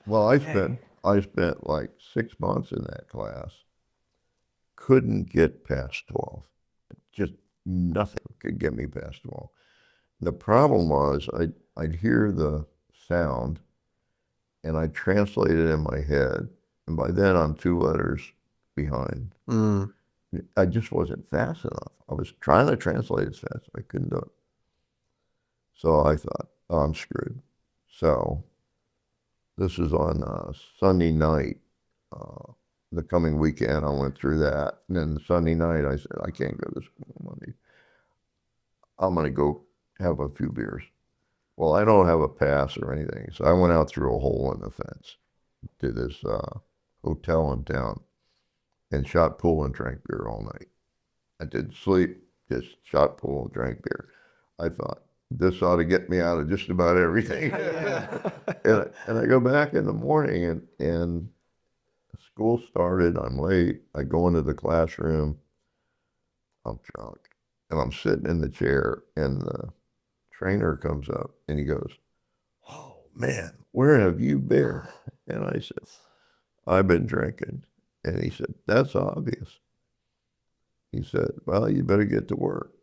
Well, I spent like 6 months in that class. Couldn't get past 12. Just nothing could get me past 12. The problem was I'd hear the sound and I'd translate it in my head. And by then I'm 2 letters behind. Mm. I just wasn't fast enough. I was trying to translate as fast. I couldn't do it. So I thought, oh, I'm screwed. So this is on Sunday night. The coming weekend, I went through that. And then Sunday night, I said, I can't go to school Monday. I'm going to go have a few beers. Well, I don't have a pass or anything. So I went out through a hole in the fence to this hotel in town and shot pool and drank beer all night. I didn't sleep, just shot pool and drank beer. I thought, this ought to get me out of just about everything. and I go back in the morning and school started. I'm late. I go into the classroom. I'm drunk. And I'm sitting in the chair and the trainer comes up and he goes, "Oh man, where have you been?" And I said, "I've been drinking." And he said, "That's obvious." He said, "Well, you better get to work."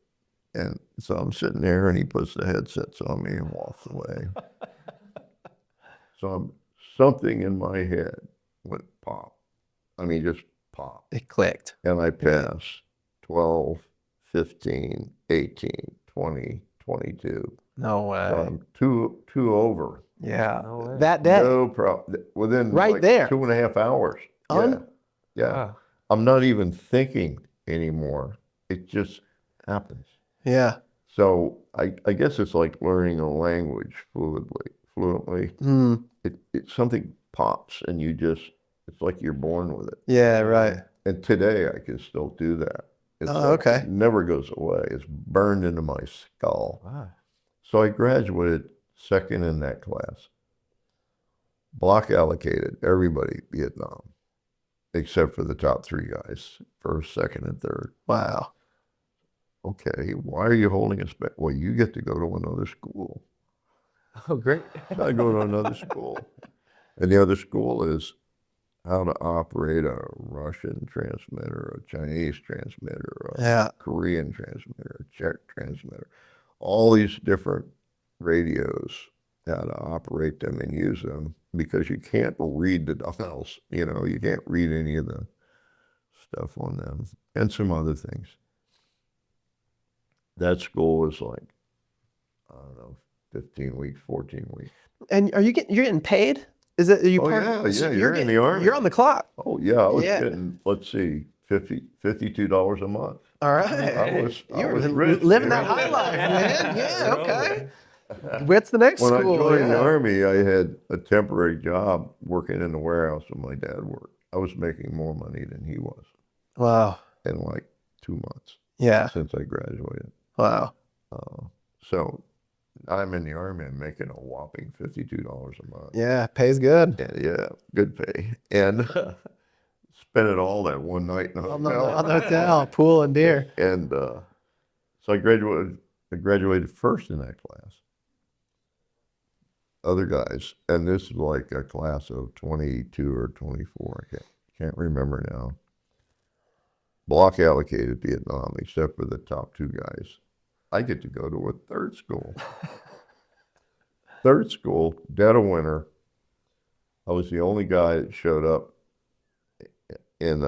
And so I'm sitting there and he puts the headsets on me and walks away. So something in my head went pop. I mean, just pop. It clicked. And I passed 12, 15, 18, 20, 22. No way. So I'm two over. Yeah. No way. That day. No problem. Within Right like there. 2.5 hours. Yeah. Wow. I'm not even thinking anymore. It just happens. Yeah. So I guess it's like learning a language fluently. Mm. It something pops and it's like you're born with it. Yeah, right. And today I can still do that. It's Oh, okay. It never goes away. It's burned into my skull. Wow. So I graduated second in that class. Block allocated, everybody Vietnam, except for the top 3 guys, first, second, and third. Wow. Okay, why are you holding us back? Well, you get to go to another school. Oh, great. I go to another school. And the other school is how to operate a Russian transmitter, a Chinese transmitter, a Korean transmitter, a Czech transmitter, all these different radios, how to operate them and use them, because you can't read the dials, you can't read any of the stuff on them, and some other things. That school was like, I don't know, 15 weeks, 14 weeks. And you're getting paid? Is it? Are you Oh, part? yeah, you're in the Army. You're on the clock. Oh, yeah, I was Yeah. getting, let's see, $52 a month. All right. I was You're living that high life, man. Yeah. Okay. What's the next When I school? joined the Army, I had a temporary job working in the warehouse when my dad worked. I was making more money than he was Wow. in like 2 months Yeah. since I graduated. Wow. So I'm in the Army and making a whopping $52 a month. Yeah. Pays good. Yeah, good pay. And spent it all that one night in a On hotel. the hotel, pool and beer. And so I graduated first in that class. other guys, and this is like a class of 22 or 24. I can't remember now. Block allocated Vietnam, except for the top 2 guys. I get to go to a third school. Third school, dead of winter. I was the only guy that showed up in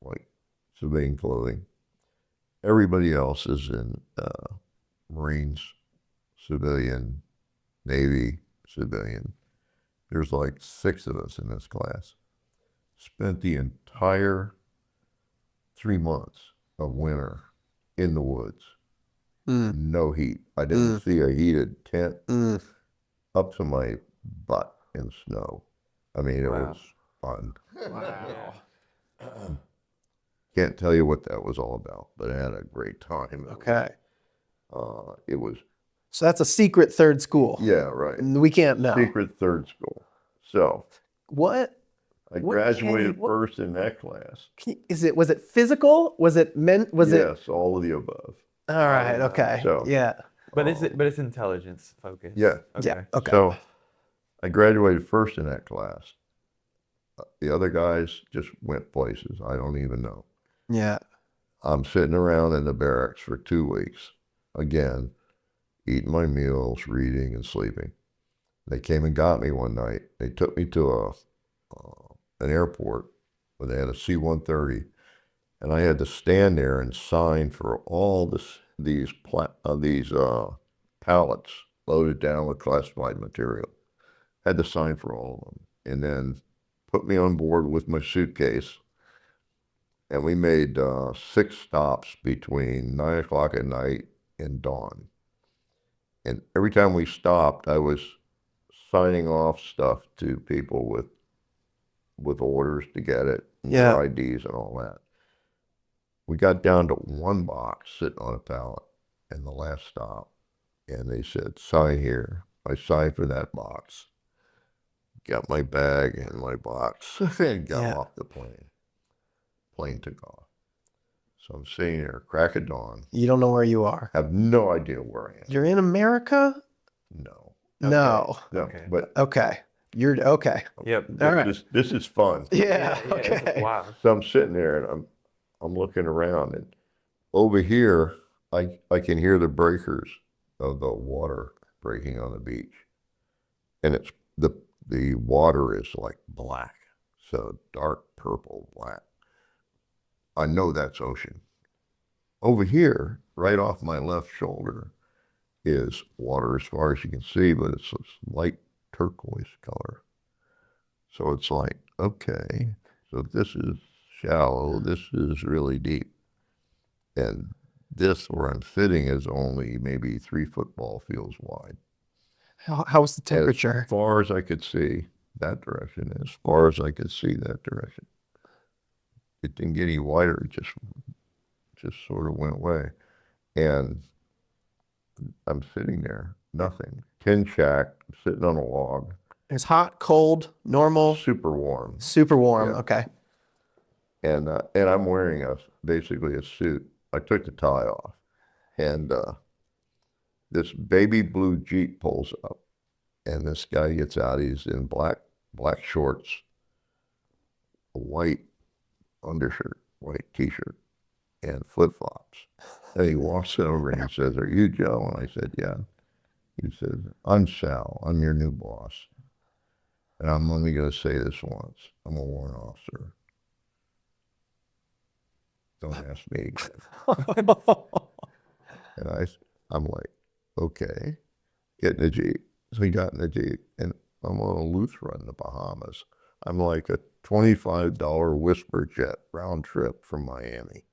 like civilian clothing. Everybody else is in Marines, civilian, Navy, civilian. There's like 6 of us in this class. Spent the entire 3 months of winter in the woods. No heat. I didn't see a heated tent up to my butt in snow. I mean, it was fun. Wow. Can't tell you what that was all about, but I had a great time. Okay. It was, So that's a secret third school. yeah, right. We can't know. Secret third school. So What? I What graduated what- first in that class. Was it physical? Was it meant? Was it? Yes, all of the above. All right. Okay. So- yeah. But it's intelligence focused. Yeah. Okay. Yeah. Okay. So I graduated first in that class. The other guys just went places I don't even know. Yeah. I'm sitting around in the barracks for 2 weeks, again, eating my meals, reading, and sleeping. They came and got me one night. They took me to an airport where they had a C-130, and I had to stand there and sign for all these pallets loaded down with classified material. Had to sign for all of them, and then put me on board with my suitcase. And we made 6 stops between 9 o'clock at night and dawn. And every time we stopped, I was signing off stuff to people with orders to get it, and Yeah. their IDs and all that. We got down to 1 box sitting on a pallet in the last stop, and they said, sign here. I signed for that box. Got my bag and my box and got Yeah. off the plane. Plane took off. So I'm sitting there, crack of dawn, You don't know where you are. have no idea where I am. You're in America? No, No. no, Okay. but Okay. You're okay. Yep. All right. this is fun. Yeah. This is Okay. wild. So I'm sitting there and I'm looking around, and over here I can hear the breakers of the water breaking on the beach, and it's the water is like black, so dark purple black. I know that's ocean. Over here, right off my left shoulder, is water as far as you can see, but it's this light turquoise color. So it's like, okay, so this is shallow, this is really deep. And this where I'm sitting is only maybe 3 football fields wide. How's the temperature? As far as I could see that direction, as far as I could see that direction. It didn't get any wider, it just sort of went away. And I'm sitting there, nothing. Tin shack, sitting on a log, It's hot, cold, normal, super warm. super warm. Yeah. Okay. And I'm wearing basically a suit. I took the tie off, and this baby blue Jeep pulls up, and this guy gets out. He's in black shorts, a white undershirt, white T-shirt, and flip flops. And he walks over and he says, "Are you Joe?" And I said, "Yeah." He says, "I'm Sal. I'm your new boss. And I'm only going to say this once. I'm a warrant officer. Don't ask me again." And I'm like, okay, get in the Jeep. So he got in the Jeep, and I'm on a Lutheran in the Bahamas. I'm like a $25 Whisper jet round trip from Miami.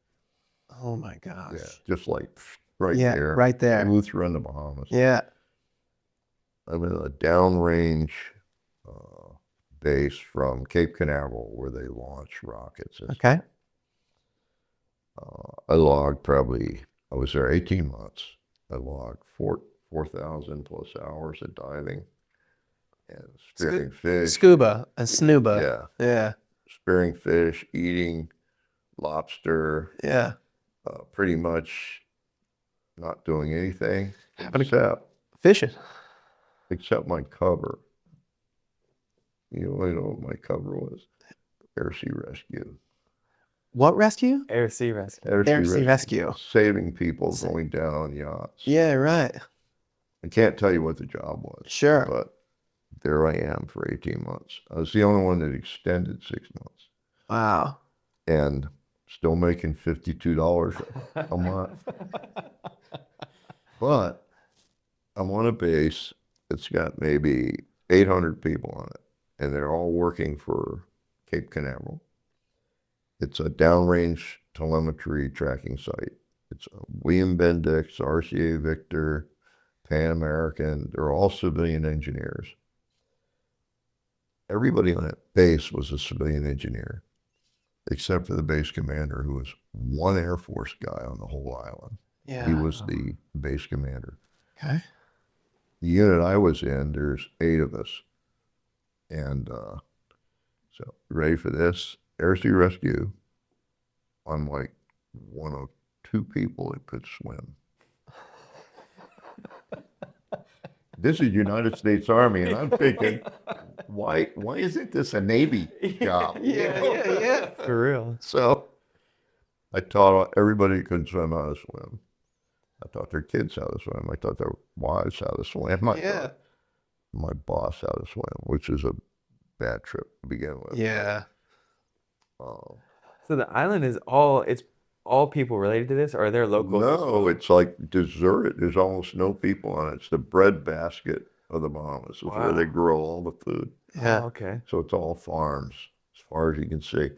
Oh my gosh. Yeah, just like right Yeah, there. right there. Lutheran in the Bahamas. Yeah. I'm in a downrange base from Cape Canaveral where they launch rockets. And Okay. I logged I was there 18 months. I logged 4,000 plus hours of diving and spearing fish. Scuba and snooba. Yeah, Yeah. spearing fish, eating lobster, Yeah. pretty much not doing anything Having a- except Fishing. except my cover. You know what my cover was? Air Sea Rescue. What rescue? Air Sea Rescue. Air Sea Rescue. Saving people going down on yachts. Yeah, right. I can't tell you what the job was. Sure. But there I am for 18 months. I was the only one that extended 6 months. Wow. And still making $52 a month. But I'm on a base that's got maybe 800 people on it, and they're all working for Cape Canaveral. It's a downrange telemetry tracking site. It's a William Bendix, RCA Victor, Pan American. They're all civilian engineers. Everybody on that base was a civilian engineer, except for the base commander, who was one Air Force guy on the whole island. Yeah. He was the base commander. Okay. The unit I was in, there's 8 of us. And so, ready for this? Air Sea Rescue, I'm like one of 2 people that could swim. This is United States Army, and I'm thinking, why isn't this a Navy job? Yeah. For real. So I taught everybody who couldn't swim how to swim. I taught their kids how to swim. I taught their wives how to swim. I taught my boss how to swim, which is a bad trip to begin with. Yeah. So the island is it's all people related to this, or are there locals? No, it's like deserted. There's almost no people on it. It's the bread basket of the Bahamas. It's where they grow all the food. Yeah. Oh, okay. So it's all farms, as far as you can see.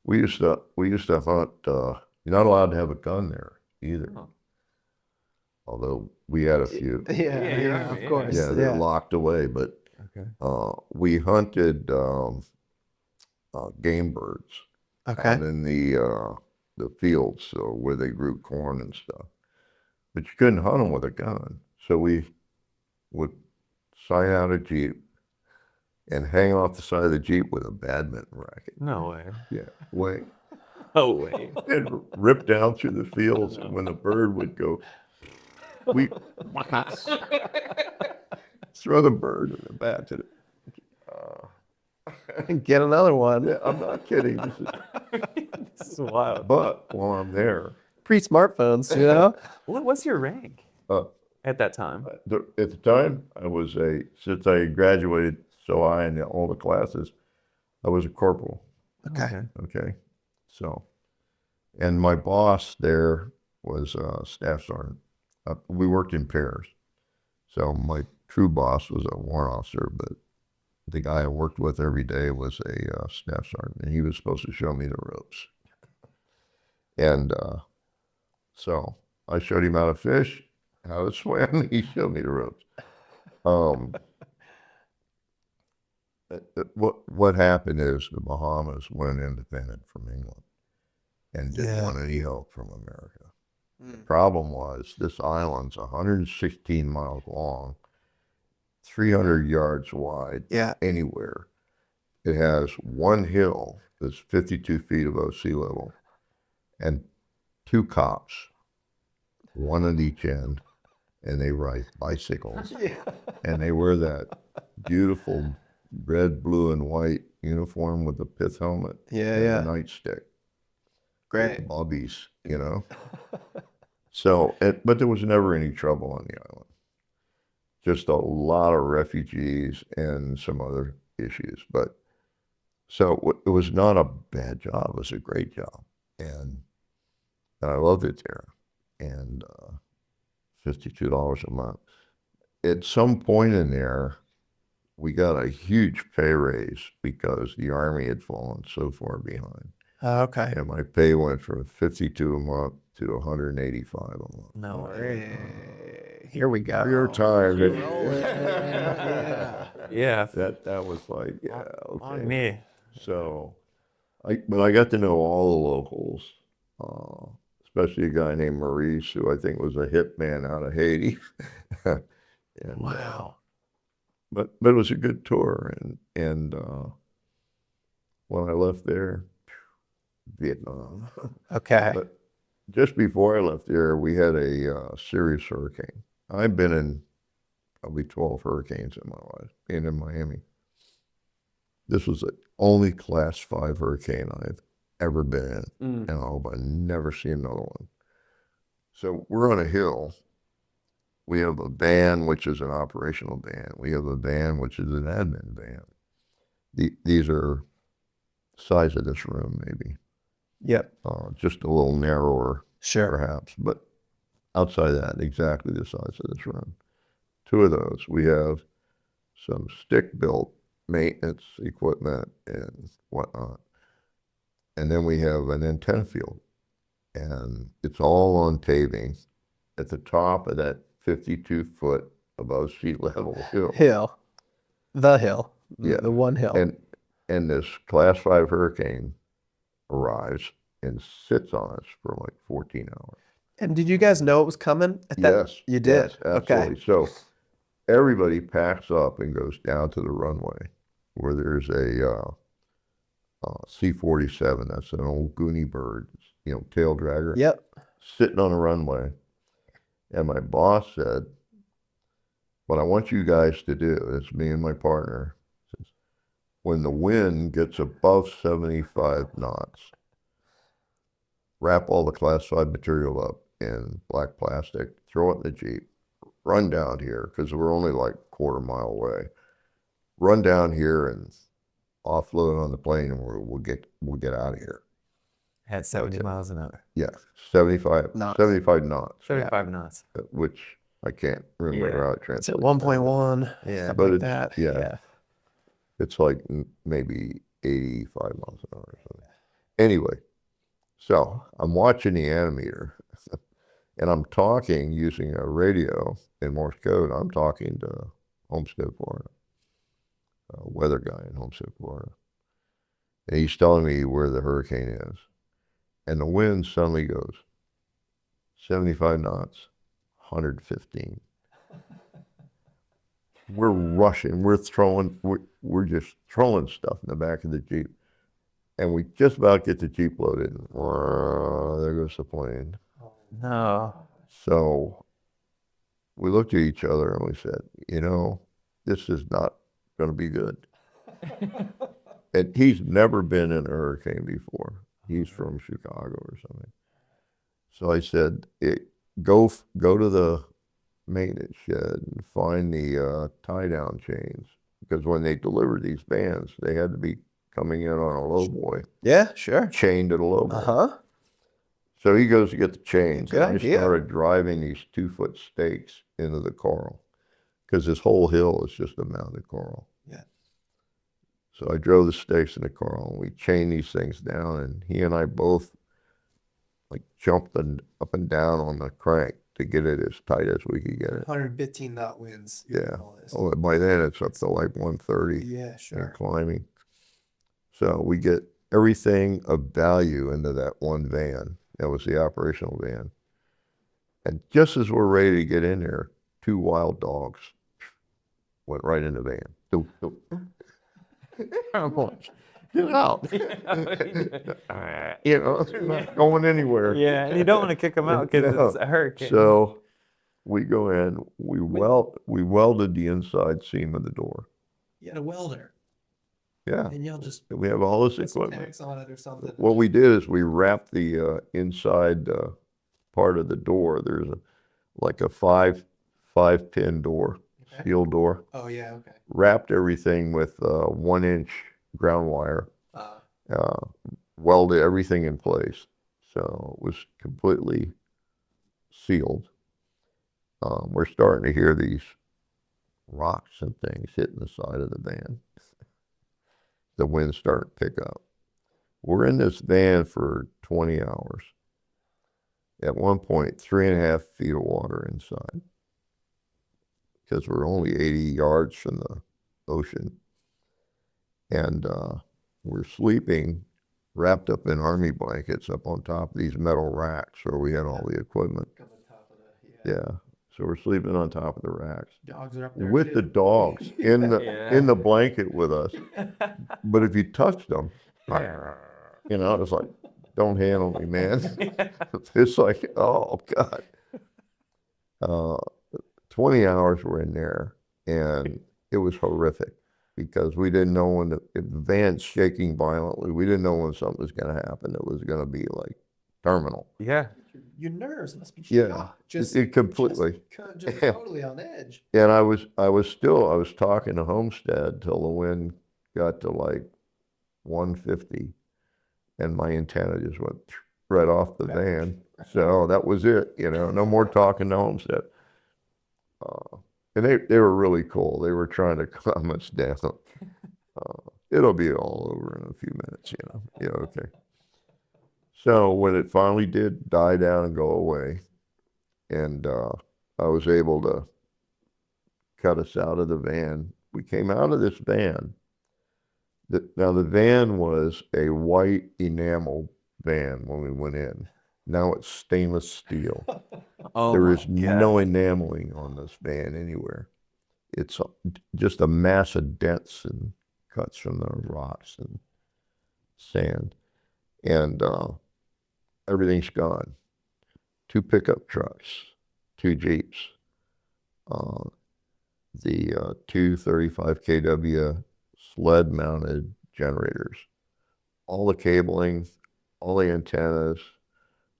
We used to hunt. You're not allowed to have a gun there either. Oh. Although we had a few. Yeah, of course. Yeah, they're locked away. But Okay. we hunted game birds Okay. out in the fields, so where they grew corn and stuff. But you couldn't hunt them with a gun. So we would sight out a Jeep and hang off the side of the Jeep with a badminton racket. No way. Yeah, wait. No way. And rip down through the fields, and when the bird would go, we throw the bird in the back to Get another one. Yeah, I'm not kidding. This is wild. But while I'm there, Pre-smartphones, you know? What's your rank at that time? at the time, since I graduated so high in all the classes, I was a corporal. Okay. Okay. So, and my boss there was a staff sergeant. We worked in pairs. So my true boss was a warrant officer, but the guy I worked with every day was a staff sergeant, and he was supposed to show me the ropes. And so I showed him how to fish, how to swim. He showed me the ropes. What happened is the Bahamas went independent from England and didn't want any help from America. The problem was this island's 116 miles long, 300 yards wide, anywhere. It has one hill that's 52 feet above sea level and 2 cops, one at each end, and they ride bicycles. And they wear that beautiful red, blue, and white uniform with the pith helmet and the nightstick. Great. Bobbies, you know. So, but there was never any trouble on the island. Just a lot of refugees and some other issues. But so it was not a bad job. It was a great job. And I loved it there. And $52 a month. At some point in there, we got a huge pay raise because the Army had fallen so far behind. Okay. And my pay went from 52 a month to 185 a month. No way. Here we go. Your time. Yeah. That was like, On okay. me. So, but I got to know all the locals, especially a guy named Maurice, who I think was a hitman out of Haiti. And, Wow. But it was a good tour, and when I left there, Vietnam. Okay. But just before I left there, we had a serious hurricane. I've been in probably 12 hurricanes in my life, being in Miami. This was the only Class 5 hurricane I've ever been in, and I hope I never see another one. So we're on a hill. We have a van, which is an operational van. We have a van, which is an admin van. These are size of this room, maybe. Yep. Just a little narrower, Sure. perhaps, but outside that, exactly the size of this room. 2 of those. We have some stick-built maintenance equipment and whatnot. And then we have an antenna field, and it's all on paving at the top of that 52-foot above sea level hill. The hill. Yeah. The one hill. And this Class 5 hurricane arrives and sits on us for like 14 hours. And did you guys know it was coming? Yes. You did? Yes, absolutely. Okay. So everybody packs up and goes down to the runway where there's a C-47. That's an old Goonie bird, tail dragger. Yep. Sitting on the runway. And my boss said, what I want you guys to do, it's me and my partner, when the wind gets above 75 knots, wrap all the Class 5 material up in black plastic, throw it in the Jeep, run down here, because we're only like a quarter mile away. Run down here and offload on the plane, and we'll get out of here. At 70 miles an hour. Yeah, 75 knots. 75 knots. 75 knots. Which I can't remember how it It's translates. at 1.1. Yeah. Something But like that. yeah. It's like maybe 85 miles an hour or something. Anyway, so I'm watching the animator, and I'm talking using a radio in Morse code. I'm talking to Homestead, Florida, a weather guy in Homestead, Florida. And he's telling me where the hurricane is. And the wind suddenly goes 75 knots, 115. We're rushing. We're just throwing stuff in the back of the Jeep. And we just about get the Jeep loaded. There goes the plane. No. So we looked at each other and we said, this is not going to be good. And he's never been in a hurricane before. He's from Chicago or something. So I said, go to the maintenance shed and find the tie-down chains. Because when they delivered these vans, they had to be coming in on a lowboy. Yeah, sure. Chained to the lowboy. Uh-huh. So he goes to get the chains. Good and idea. I started driving these 2-foot stakes into the coral. Because this whole hill is just a mountain of coral. Yeah. So I drove the stakes in the coral, and we chained these things down, and he and I both jumped up and down on the crank to get it as tight as we could get it. 115 knot winds. Yeah. Oh, by then it's up to like 130. Yeah, And sure. climbing. So we get everything of value into that one van. That was the operational van. And just as we're ready to get in there, 2 wild dogs went right in the van. Doop, doop. I'm going, get out. It's not going anywhere. Yeah, and you don't want to kick them out because No. it's a hurricane. So we go in, we welded the inside seam of the door. You had a welder, Yeah. and you'll just We have all this put some equipment. tacks on it or something. What we did is we wrapped the inside part of the door. There's a 5-pin door, Okay. steel door. Oh, yeah, okay. Wrapped everything with 1-inch ground wire. Welded everything in place. So it was completely sealed. We're starting to hear these rocks and things hitting the side of the van. The wind's starting to pick up. We're in this van for 20 hours. At one point, 3.5 feet of water inside. Because we're only 80 yards from the ocean. And we're sleeping wrapped up in army blankets up on top of these metal racks where we had all the equipment. Yeah. So we're sleeping on top of the racks. Dogs are up there. With the dogs in the Yeah. in the blanket with us. But if you touched them, it's like, don't handle me, man. It's like, oh God. 20 hours we're in there, and it was horrific because we didn't know when if the van's shaking violently. We didn't know when something was going to happen. It was going to be like terminal. Yeah. Your nerves must be Yeah, it completely. just totally on edge. And I was talking to Homestead till the wind got to like 150, and my antenna just went right off the van. So that was it, no more talking to Homestead. And they were really cool. They were trying to calm us down. It'll be all over in a few minutes, Yeah, okay. So when it finally did die down and go away, and I was able to cut us out of the van, we came out of this van. Now the van was a white enamel van when we went in. Now it's stainless steel. Oh, There my is God. no enameling on this van anywhere. It's just a mass of dents and cuts from the rocks and sand. And everything's gone. 2 pickup trucks, 2 Jeeps, the 2 35 kW sled mounted generators, all the cabling, all the antennas,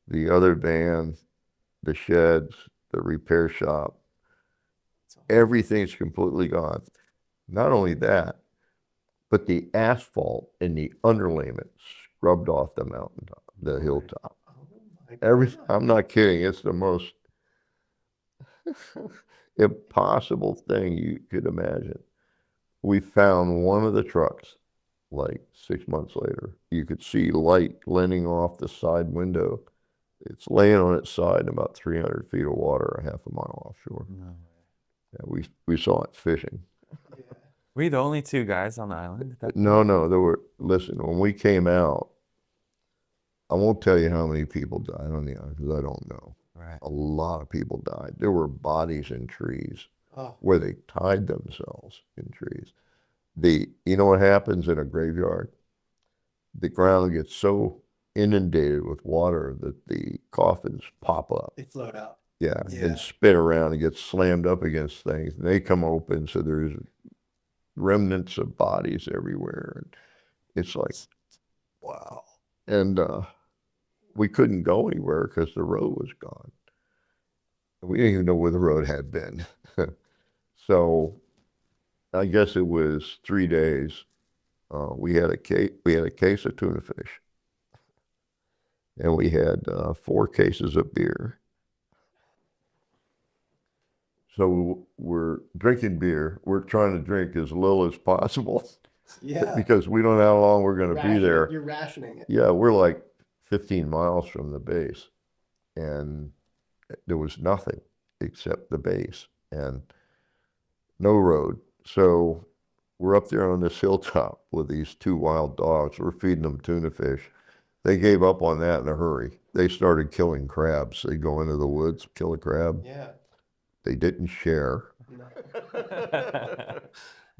the other van, the sheds, the repair shop, everything's completely gone. Not only that, but the asphalt and the underlayment scrubbed off the mountaintop, the hilltop. I'm not kidding. It's the most impossible thing you could imagine. We found one of the trucks like 6 months later. You could see light glinting off the side window. It's laying on its side in about 300 feet of water, a half a mile offshore. No. Yeah, we saw it fishing. Were you the only 2 guys on the island? No, listen, when we came out, I won't tell you how many people died on the island because I don't know. Right. A lot of people died. There were bodies in trees Oh. where they tied themselves in trees. You know what happens in a graveyard? The ground gets so inundated with water that the coffins pop up. They float out. Yeah, Yeah. and spin around and get slammed up against things. And they come open, so there's remnants of bodies everywhere. And it's like, wow. And we couldn't go anywhere because the road was gone. We didn't even know where the road had been. So I guess it was 3 days. We had a case of tuna fish, and we had 4 cases of beer. So we're drinking beer. We're trying to drink as little as possible. Yeah. Because we don't know how long we're going to be there. You're rationing it. Yeah, we're like 15 miles from the base, and there was nothing except the base and no road. So we're up there on this hilltop with these 2 wild dogs. We're feeding them tuna fish. They gave up on that in a hurry. They started killing crabs. They go into the woods, kill a crab. Yeah. They didn't share. No.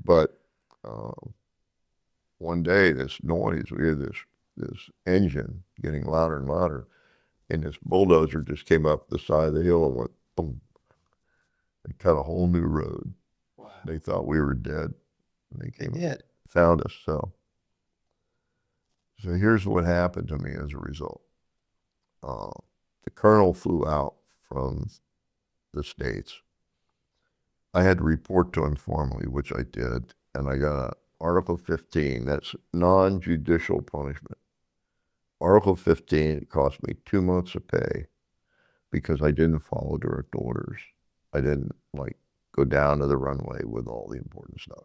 But one day, this noise, we hear this engine getting louder and louder, and this bulldozer just came up the side of the hill and went boom. They cut a whole new road. Wow. They thought we were dead. And they came Yeah. and found us. So here's what happened to me as a result. The colonel flew out from the States. I had to report to him formally, which I did, and I got Article 15, that's non-judicial punishment. Article 15, it cost me 2 months of pay because I didn't follow direct orders. I didn't go down to the runway with all the important stuff.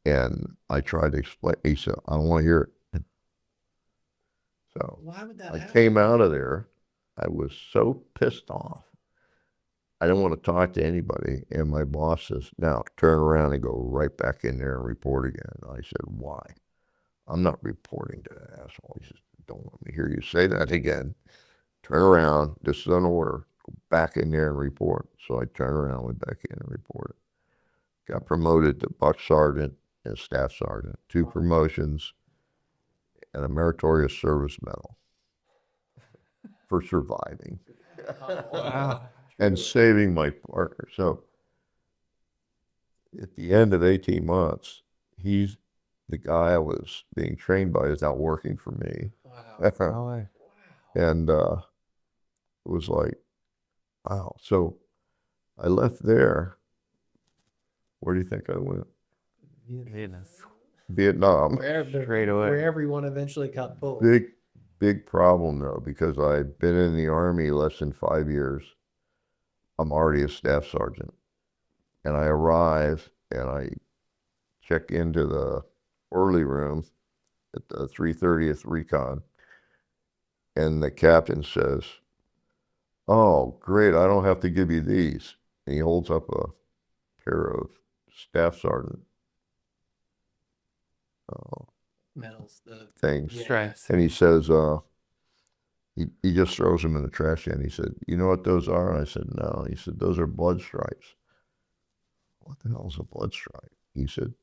And I tried to explain, he said, I don't want to hear it. So Why would that I happen? came out of there. I was so pissed off. I didn't want to talk to anybody. And my boss says, now turn around and go right back in there and report again. I said, why? I'm not reporting to that asshole. He says, don't let me hear you say that again. Turn around. This is an order. Go back in there and report. So I turned around, went back in and reported. Got promoted to buck sergeant and staff sergeant. 2 promotions and a meritorious service medal for surviving. Wow. and saving my partner. So at the end of 18 months, he's the guy I was being trained by is now working for me. Wow. No way. And it was like, wow. So I left there. Where do you think I went? Vietnam. Straight away. Where everyone eventually got pulled. Big problem though, because I've been in the Army less than 5 years. I'm already a staff sergeant. And I arrive and I check into the early room at the 330th Recon. And the captain says, "Oh, great, I don't have to give you these." And he holds up a pair of staff sergeant Medals. The things. Stripes. And he says, he just throws them in the trash can. He said, "You know what those are?" And I said, "No." He said, "Those are blood stripes." What the hell is a blood stripe? He said,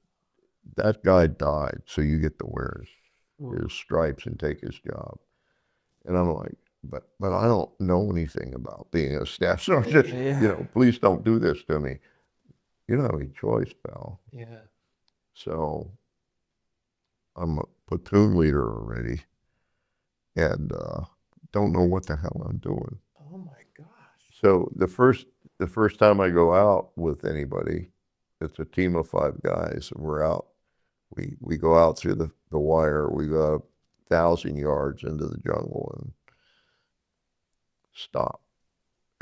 "That guy died, so you get to wear his stripes and take his job." And I'm like, but I don't know anything about being a staff sergeant. Yeah. You know, please don't do this to me. You don't have any choice, pal. Yeah. So I'm a platoon leader already and don't know what the hell I'm doing. Oh my gosh. So the first time I go out with anybody, it's a team of 5 guys and we're out. We go out through the wire. We go 1,000 yards into the jungle and stop.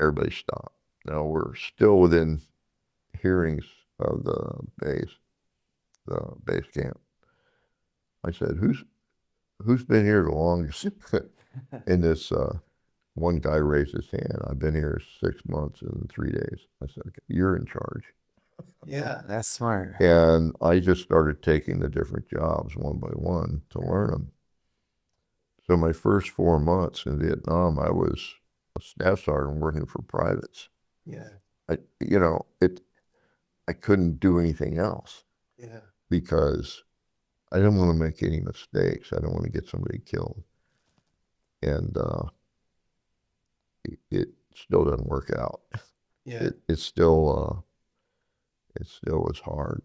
Everybody stop. Now we're still within hearings of the base camp. I said, who's been here the longest? And this one guy raised his hand. I've been here 6 months and 3 days. I said, okay, you're in charge. Yeah. That's smart. And I just started taking the different jobs one by one to learn them. So my first 4 months in Vietnam, I was a staff sergeant working for privates. Yeah. I couldn't do anything else Yeah. because I didn't want to make any mistakes. I didn't want to get somebody killed. And it still doesn't work out. Yeah. It still was hard.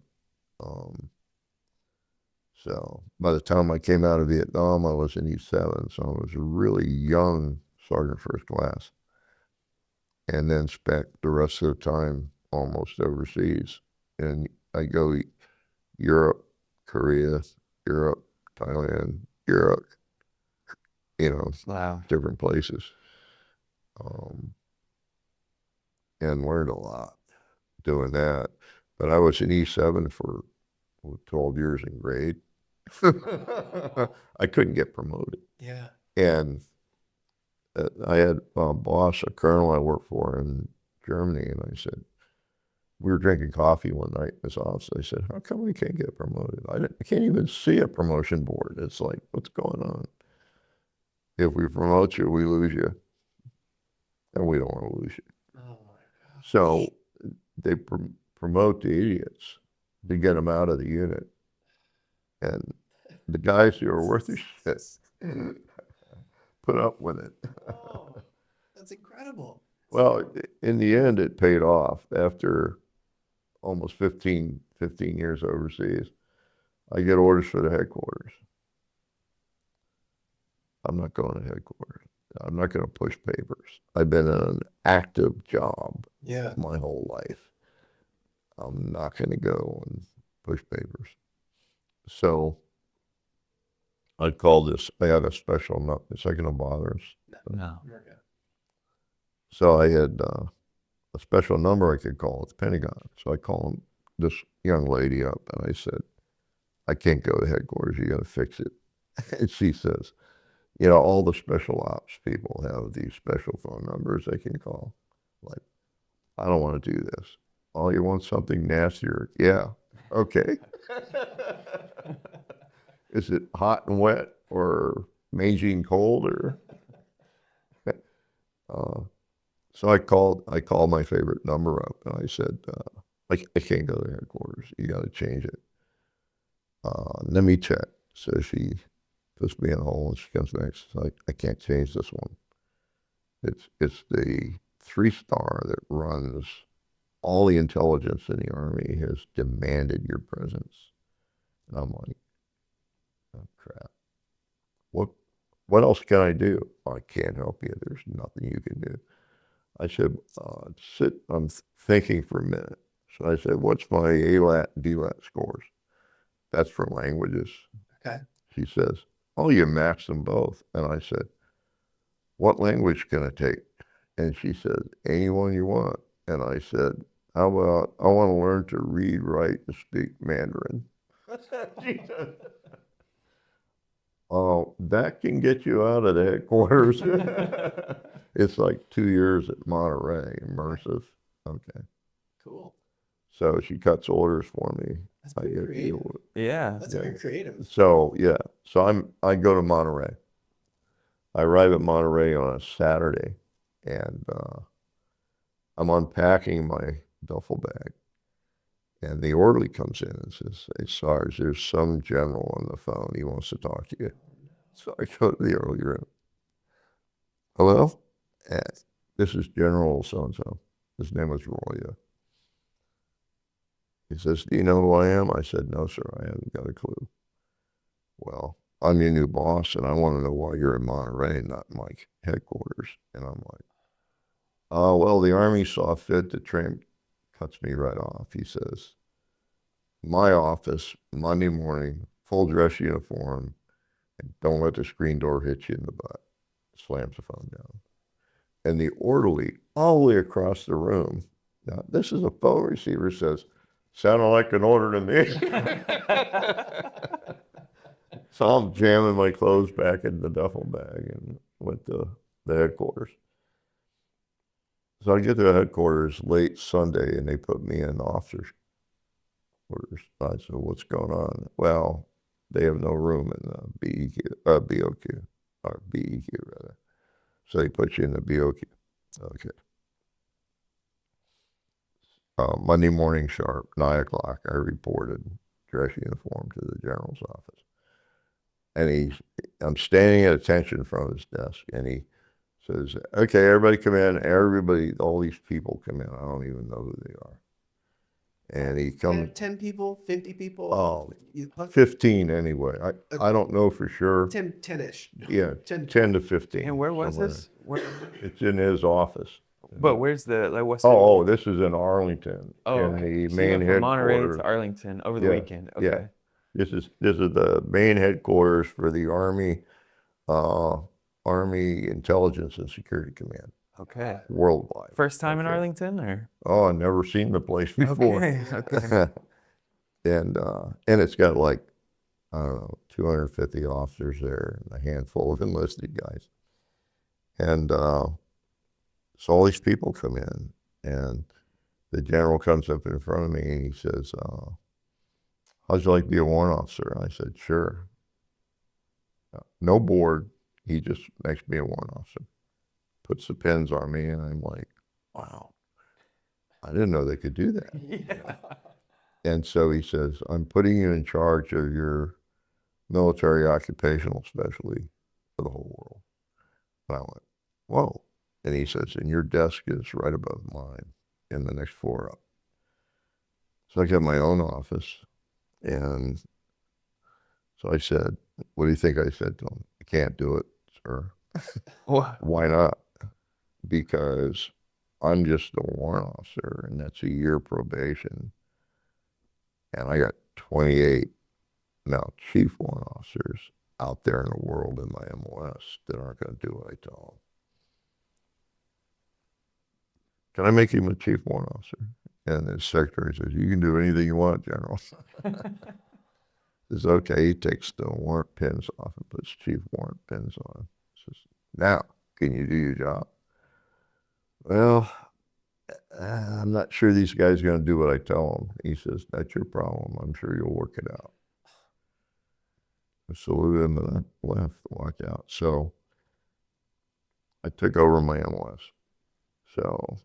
So by the time I came out of Vietnam, I was in E7, so I was a really young sergeant first class, and then spent the rest of the time almost overseas. And I go Europe, Korea, Europe, Thailand, Europe, Wow. different places, and learned a lot doing that. But I was in E7 for 12 years in grade. I couldn't get promoted. Yeah. And I had a boss, a colonel I worked for in Germany, and I said, we were drinking coffee one night in his office. I said, how come we can't get promoted? I can't even see a promotion board. It's like, what's going on? If we promote you, we lose you. And we don't want to lose you. Oh my gosh. So they promote the idiots to get them out of the unit. And the guys who are worth their shit put up with it. Oh, that's incredible. Well, in the end, it paid off. After almost 15 years overseas, I get orders for the headquarters. I'm not going to headquarters. I'm not going to push papers. I've been in an active job Yeah. my whole life. I'm not going to go and push papers. So I called this, I had a special number. Is that going to bother us? No. Okay. So I had a special number I could call at the Pentagon. So I called this young lady up and I said, I can't go to headquarters. You got to fix it. And she says, all the special ops people have these special phone numbers they can call. Like, I don't want to do this. Oh, you want something nastier? Yeah. Okay. Is it hot and wet or mangy and cold or? So I called my favorite number up and I said, I can't go to headquarters. You got to change it. Let me check. So she puts me in a hole and she comes back. She's like, I can't change this one. It's the 3-star that runs all the intelligence in the Army has demanded your presence. And I'm like, oh crap. What else can I do? I can't help you. There's nothing you can do. I said, I'm thinking for a minute. So I said, what's my ALAT and DLAT scores? That's for languages. Okay. She says, oh, you matched them both. And I said, what language can I take? And she said, any one you want. And I said, how about, I want to learn to read, write, and speak Mandarin. She said, oh, that can get you out of the headquarters. It's like 2 years at Monterey, immersive. Okay. Cool. So she cuts orders for me. That's I pretty get creative. the- Yeah. That's very creative. So yeah, so I go to Monterey. I arrive at Monterey on a Saturday, and I'm unpacking my duffel bag, and the orderly comes in and says, "Hey, Sarge, there's some general on the phone. He wants to talk to you." So I go to the orderly room. Hello, this is General so and so. His name was Roy. He says, "Do you know who I am?" I said, "No, sir, I haven't got a clue." Well, I'm your new boss, and I want to know why you're in Monterey, not my headquarters. And I'm like, oh, well, the Army saw fit to train, cuts me right off. He says, my office, Monday morning, full dress uniform, and don't let the screen door hit you in the butt. Slams the phone down. And the orderly, all the way across the room, now this is a phone receiver, says, sounded like an order to me. So I'm jamming my clothes back in the duffel bag and went to the headquarters. So I get to the headquarters late Sunday, and they put me in officers' quarters. I said, what's going on? Well, they have no room in the BOQ, or BEQ rather. So they put you in the BOQ. Okay. Monday morning sharp, 9 o'clock, I reported dress uniform to the general's office. And I'm standing at attention from his desk, and he says, okay, everybody come in. All these people come in. I don't even know who they are. And he comes. 10 people, 50 people? Oh, 15 anyway. I don't know for sure. 10-ish. Yeah, 10 to 15. And where was somewhere. this? Where, It's in his office. but where's the, like, what's the, Oh, this is in Arlington. oh, in the so you main went from Monterey headquarters. to Arlington over the Yeah, weekend. Okay. yeah. This is the main headquarters for the Army Intelligence and Security Command Okay. worldwide. First time in Okay. Arlington, or? Oh, I've never seen the place before. Okay. Okay. And it's got like, I don't know, 250 officers there and a handful of enlisted guys. And so all these people come in, and the general comes up in front of me and he says, how'd you like to be a warrant officer? I said, sure. No board. He just makes me a warrant officer. Puts the pins on me, and I'm like, wow, I didn't know they could do that. Yeah. And so he says, I'm putting you in charge of your military occupational specialty for the whole world. And I went, whoa. And he says, and your desk is right above mine in the next floor up. So I got my own office. And so I said, what do you think I said to him? I can't do it, sir. What? Why not? Because I'm just a warrant officer, and that's a year probation. And I got 28 now chief warrant officers out there in the world in my MOS that aren't going to do what I tell them. Can I make him a chief warrant officer? And his secretary says, you can do anything you want, General. Says, okay. He takes the warrant pins off and puts chief warrant pins on. Says, now, can you do your job? Well, I'm not sure these guys are going to do what I tell them. He says, that's your problem. I'm sure you'll work it out. I saluted him and I left, walked out. So I took over my MOS. So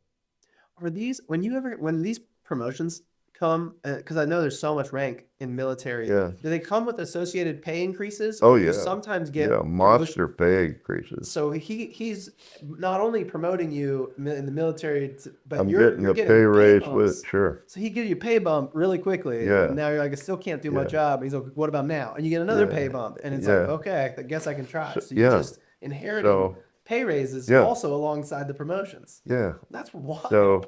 Are these, when these promotions come, because I know there's so much rank in military. Yeah. Do they come with associated pay increases? Oh, Or do you yeah. sometimes get Yeah, promotion- monster pay increases. So he's not only promoting you in the military, but I'm you're getting a getting pay raise bumps. with, sure. So he gives you a pay bump really quickly. Yeah. And now you're like, I still can't do my Yeah. job. He's like, what about now? And you get another Yeah. pay bump. And it's Yeah. like, okay, I guess I can try. So- So you're yeah. just inheriting So, pay raises yeah. also alongside the promotions. yeah. That's wild. So,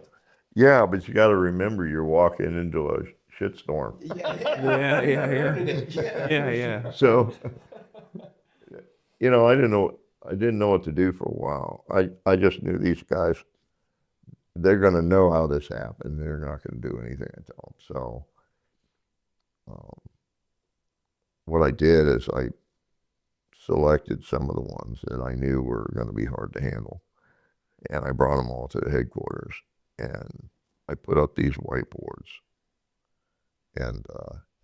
yeah, but you got to remember you're walking into a shitstorm. Yeah. Yeah. So, you know, I didn't know what to do for a while. I just knew these guys, they're going to know how this happened. They're not going to do anything I tell them. So, what I did is I selected some of the ones that I knew were going to be hard to handle. And I brought them all to the headquarters. And I put up these whiteboards and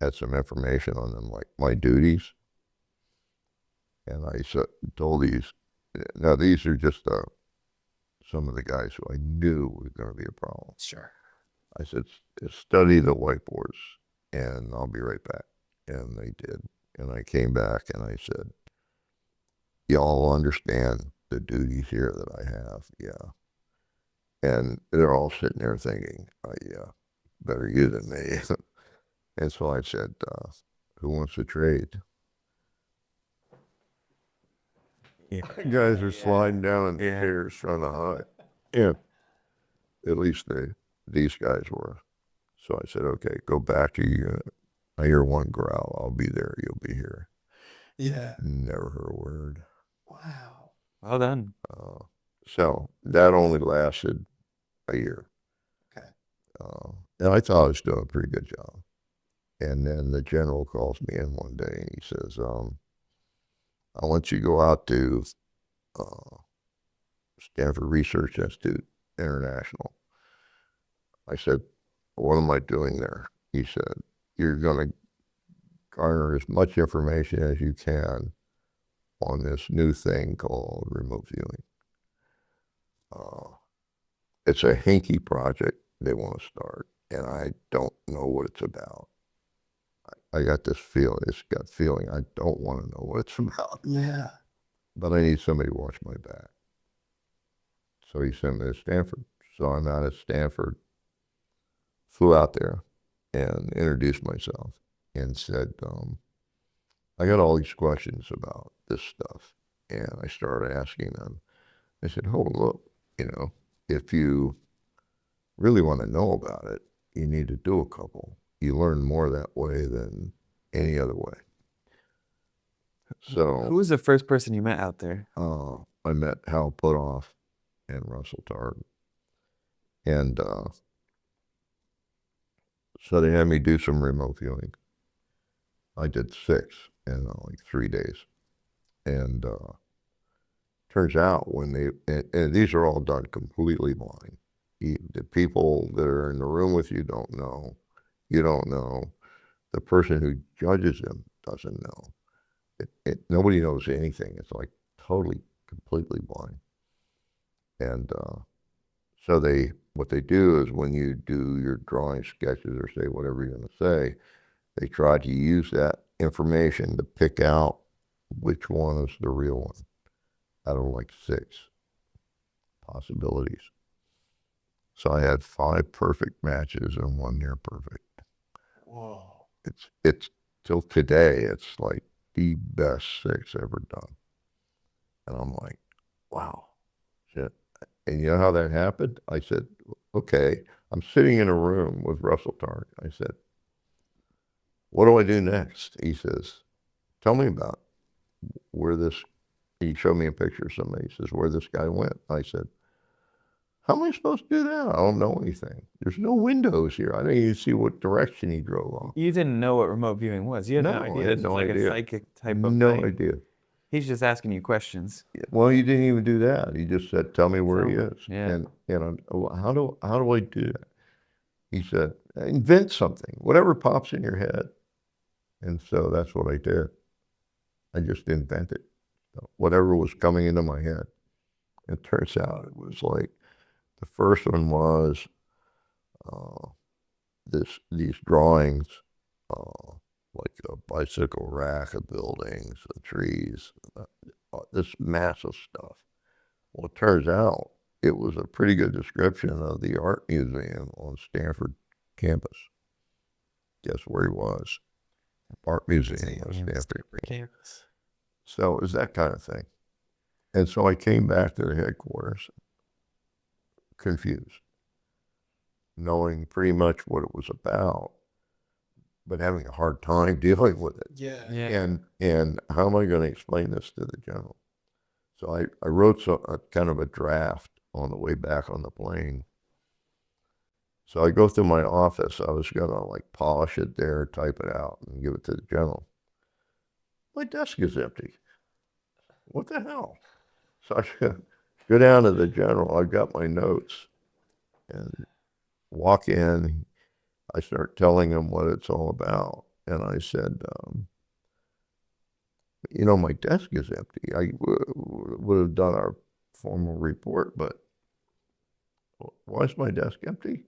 had some information on them, like my duties. And I told these, now these are just some of the guys who I knew was going to be a problem. Sure. I said, study the whiteboards and I'll be right back. And they did. And I came back and I said, y'all understand the duties here that I have? Yeah. And they're all sitting there thinking, yeah, better you than me. And so I said, who wants to trade? Yeah. Guys are sliding down in the Yeah. stairs trying to hide. Yeah. At least these guys were. So I said, okay, go back to you. I hear one growl. I'll be there. You'll be here. Yeah. Never heard a word. Wow. Well done. So that only lasted a year. Okay. And I thought I was doing a pretty good job. And then the general calls me in one day and he says, I want you to go out to Stanford Research Institute International. I said, what am I doing there? He said, you're going to garner as much information as you can on this new thing called remote viewing. It's a Hinky Project they want to start, and I don't know what it's about. I got this gut feeling I don't want to know what it's about. Yeah. But I need somebody to watch my back. So he sent me to Stanford. So I'm out at Stanford, flew out there and introduced myself and said, I got all these questions about this stuff. And I started asking them. I said, hold up, if you really want to know about it, you need to do a couple. You learn more that way than any other way. So Who was the first person you met out there? I met Hal Putoff and Russell Targ. And so they had me do some remote viewing. I did 6 in like 3 days. And turns out and these are all done completely blind. The people that are in the room with you don't know. You don't know. The person who judges them doesn't know. Nobody knows anything. It's like totally, completely blind. And so what they do is when you do your drawing sketches or say whatever you're going to say, they try to use that information to pick out which one is the real one out of like 6 possibilities. So I had 5 perfect matches and 1 near perfect. Whoa. It's till today, it's like the best 6 ever done. And I'm like, wow, shit. And you know how that happened? I said, okay, I'm sitting in a room with Russell Targ. I said, what do I do next? He says, tell me about where he showed me a picture of somebody. He says, where this guy went. I said, how am I supposed to do that? I don't know anything. There's no windows here. I didn't even see what direction he drove on. You didn't know what remote viewing was. You had no idea. I had This no was like idea. a psychic type of No thing. idea. He's just asking you questions. Well, he didn't even do that. He just said, tell me where he is. Yeah. And how do I do that? He said, invent something, whatever pops in your head. And so that's what I did. I just invented whatever was coming into my head. It turns out it was like, the first one was these drawings, like a bicycle rack of buildings, trees, this massive stuff. Well, it turns out it was a pretty good description of the art museum on Stanford campus. Guess where he was? Art museum on Stanford campus. So it was that kind of thing. And so I came back to the headquarters, confused, knowing pretty much what it was about, but having a hard time dealing with it. Yeah. And how am I going to explain this to the general? So I wrote a kind of a draft on the way back on the plane. So I go through my office. I was going to like polish it there, type it out, and give it to the general. My desk is empty. What the hell? So I go down to the general. I got my notes and walk in. I start telling him what it's all about. And I said, my desk is empty. I would have done our formal report, but why is my desk empty?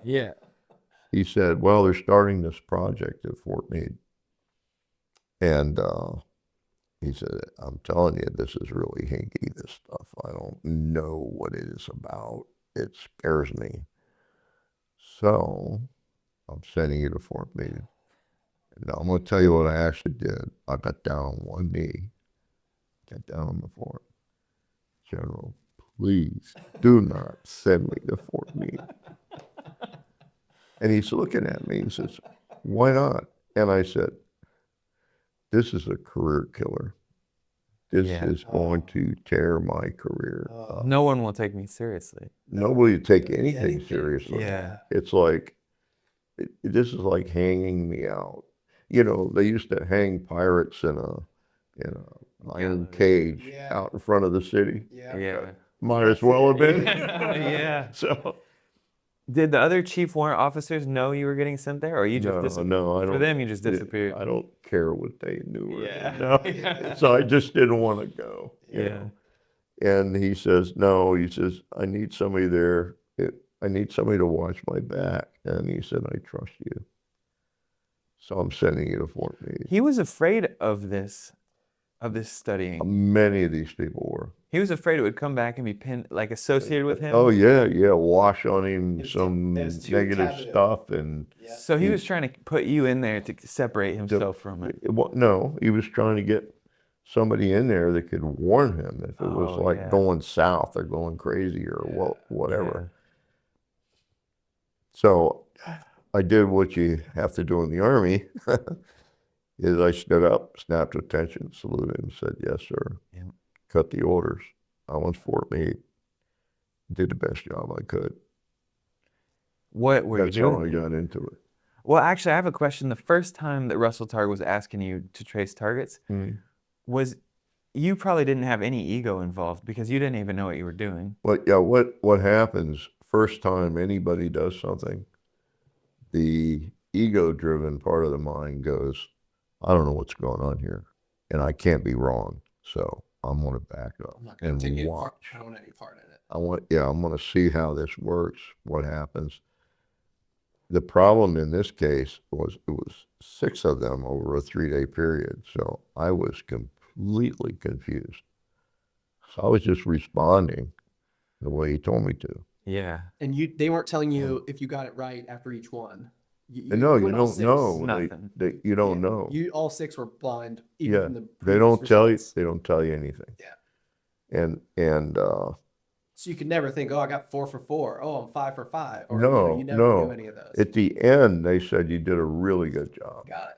Yeah. He said, well, they're starting this project at Fort Meade. And he said, I'm telling you, this is really hinky, this stuff. I don't know what it is about. It scares me. So I'm sending you to Fort Meade. Now I'm going to tell you what I actually did. I got down on one knee, got down on the floor. General, please do not send me to Fort Meade. And he's looking at me and says, why not? And I said, this is a career killer. This is going to tear my career up. No one will take me seriously. Nobody will take anything seriously. Yeah. It's like, this is like hanging me out. They used to hang pirates in a iron cage out in front of the city. Yeah. Might as well have been. Yeah. So Did the other chief warrant officers know you were getting sent there, or you just disappeared? no, I don't. For them, you just disappeared. I don't care what they knew or Yeah. didn't know. So I just didn't want to go. you know. And he says, no, he says, I need somebody there. I need somebody to watch my back. And he said, I trust you. So I'm sending you to Fort Meade. He was afraid of this studying. Many of these people were. He was afraid it would come back and be associated with him. Oh yeah, wash on him some negative stuff, and So he was trying to put you in there to separate himself from it. no, he was trying to get somebody in there that could warn him if it was going south or going crazy or whatever. So I did what you have to do in the Army. Is I stood up, snapped attention, saluted, and said, yes, sir. Yep. Cut the orders. I went to Fort Meade. Did the best job I could. What were That's you how doing? I got into it. Well, actually, I have a question. The first time that Russell Targ was asking you to trace targets, was you probably didn't have any ego involved because you didn't even know what you were doing. Well, what happens first time anybody does something, the ego-driven part of the mind goes, I don't know what's going on here, and I can't be wrong, so I'm going to back up and watch. I don't want any part in it. I'm going to see how this works, what happens. The problem in this case was it was 6 of them over a 3-day period, so I was completely confused. So I was just responding the way he told me to. Yeah. And they weren't telling you if you got it right after each one. No, you went all don't 6. know. Nothing. You don't know. You all 6 were blind. Even from the They don't previous tell you. results. They don't tell you anything. Yeah. And So you could never think, oh, I got 4 for 4. Oh, I'm 5 for 5. Or, no, you never no. knew any of those. At the end, they said you did a really good job. Got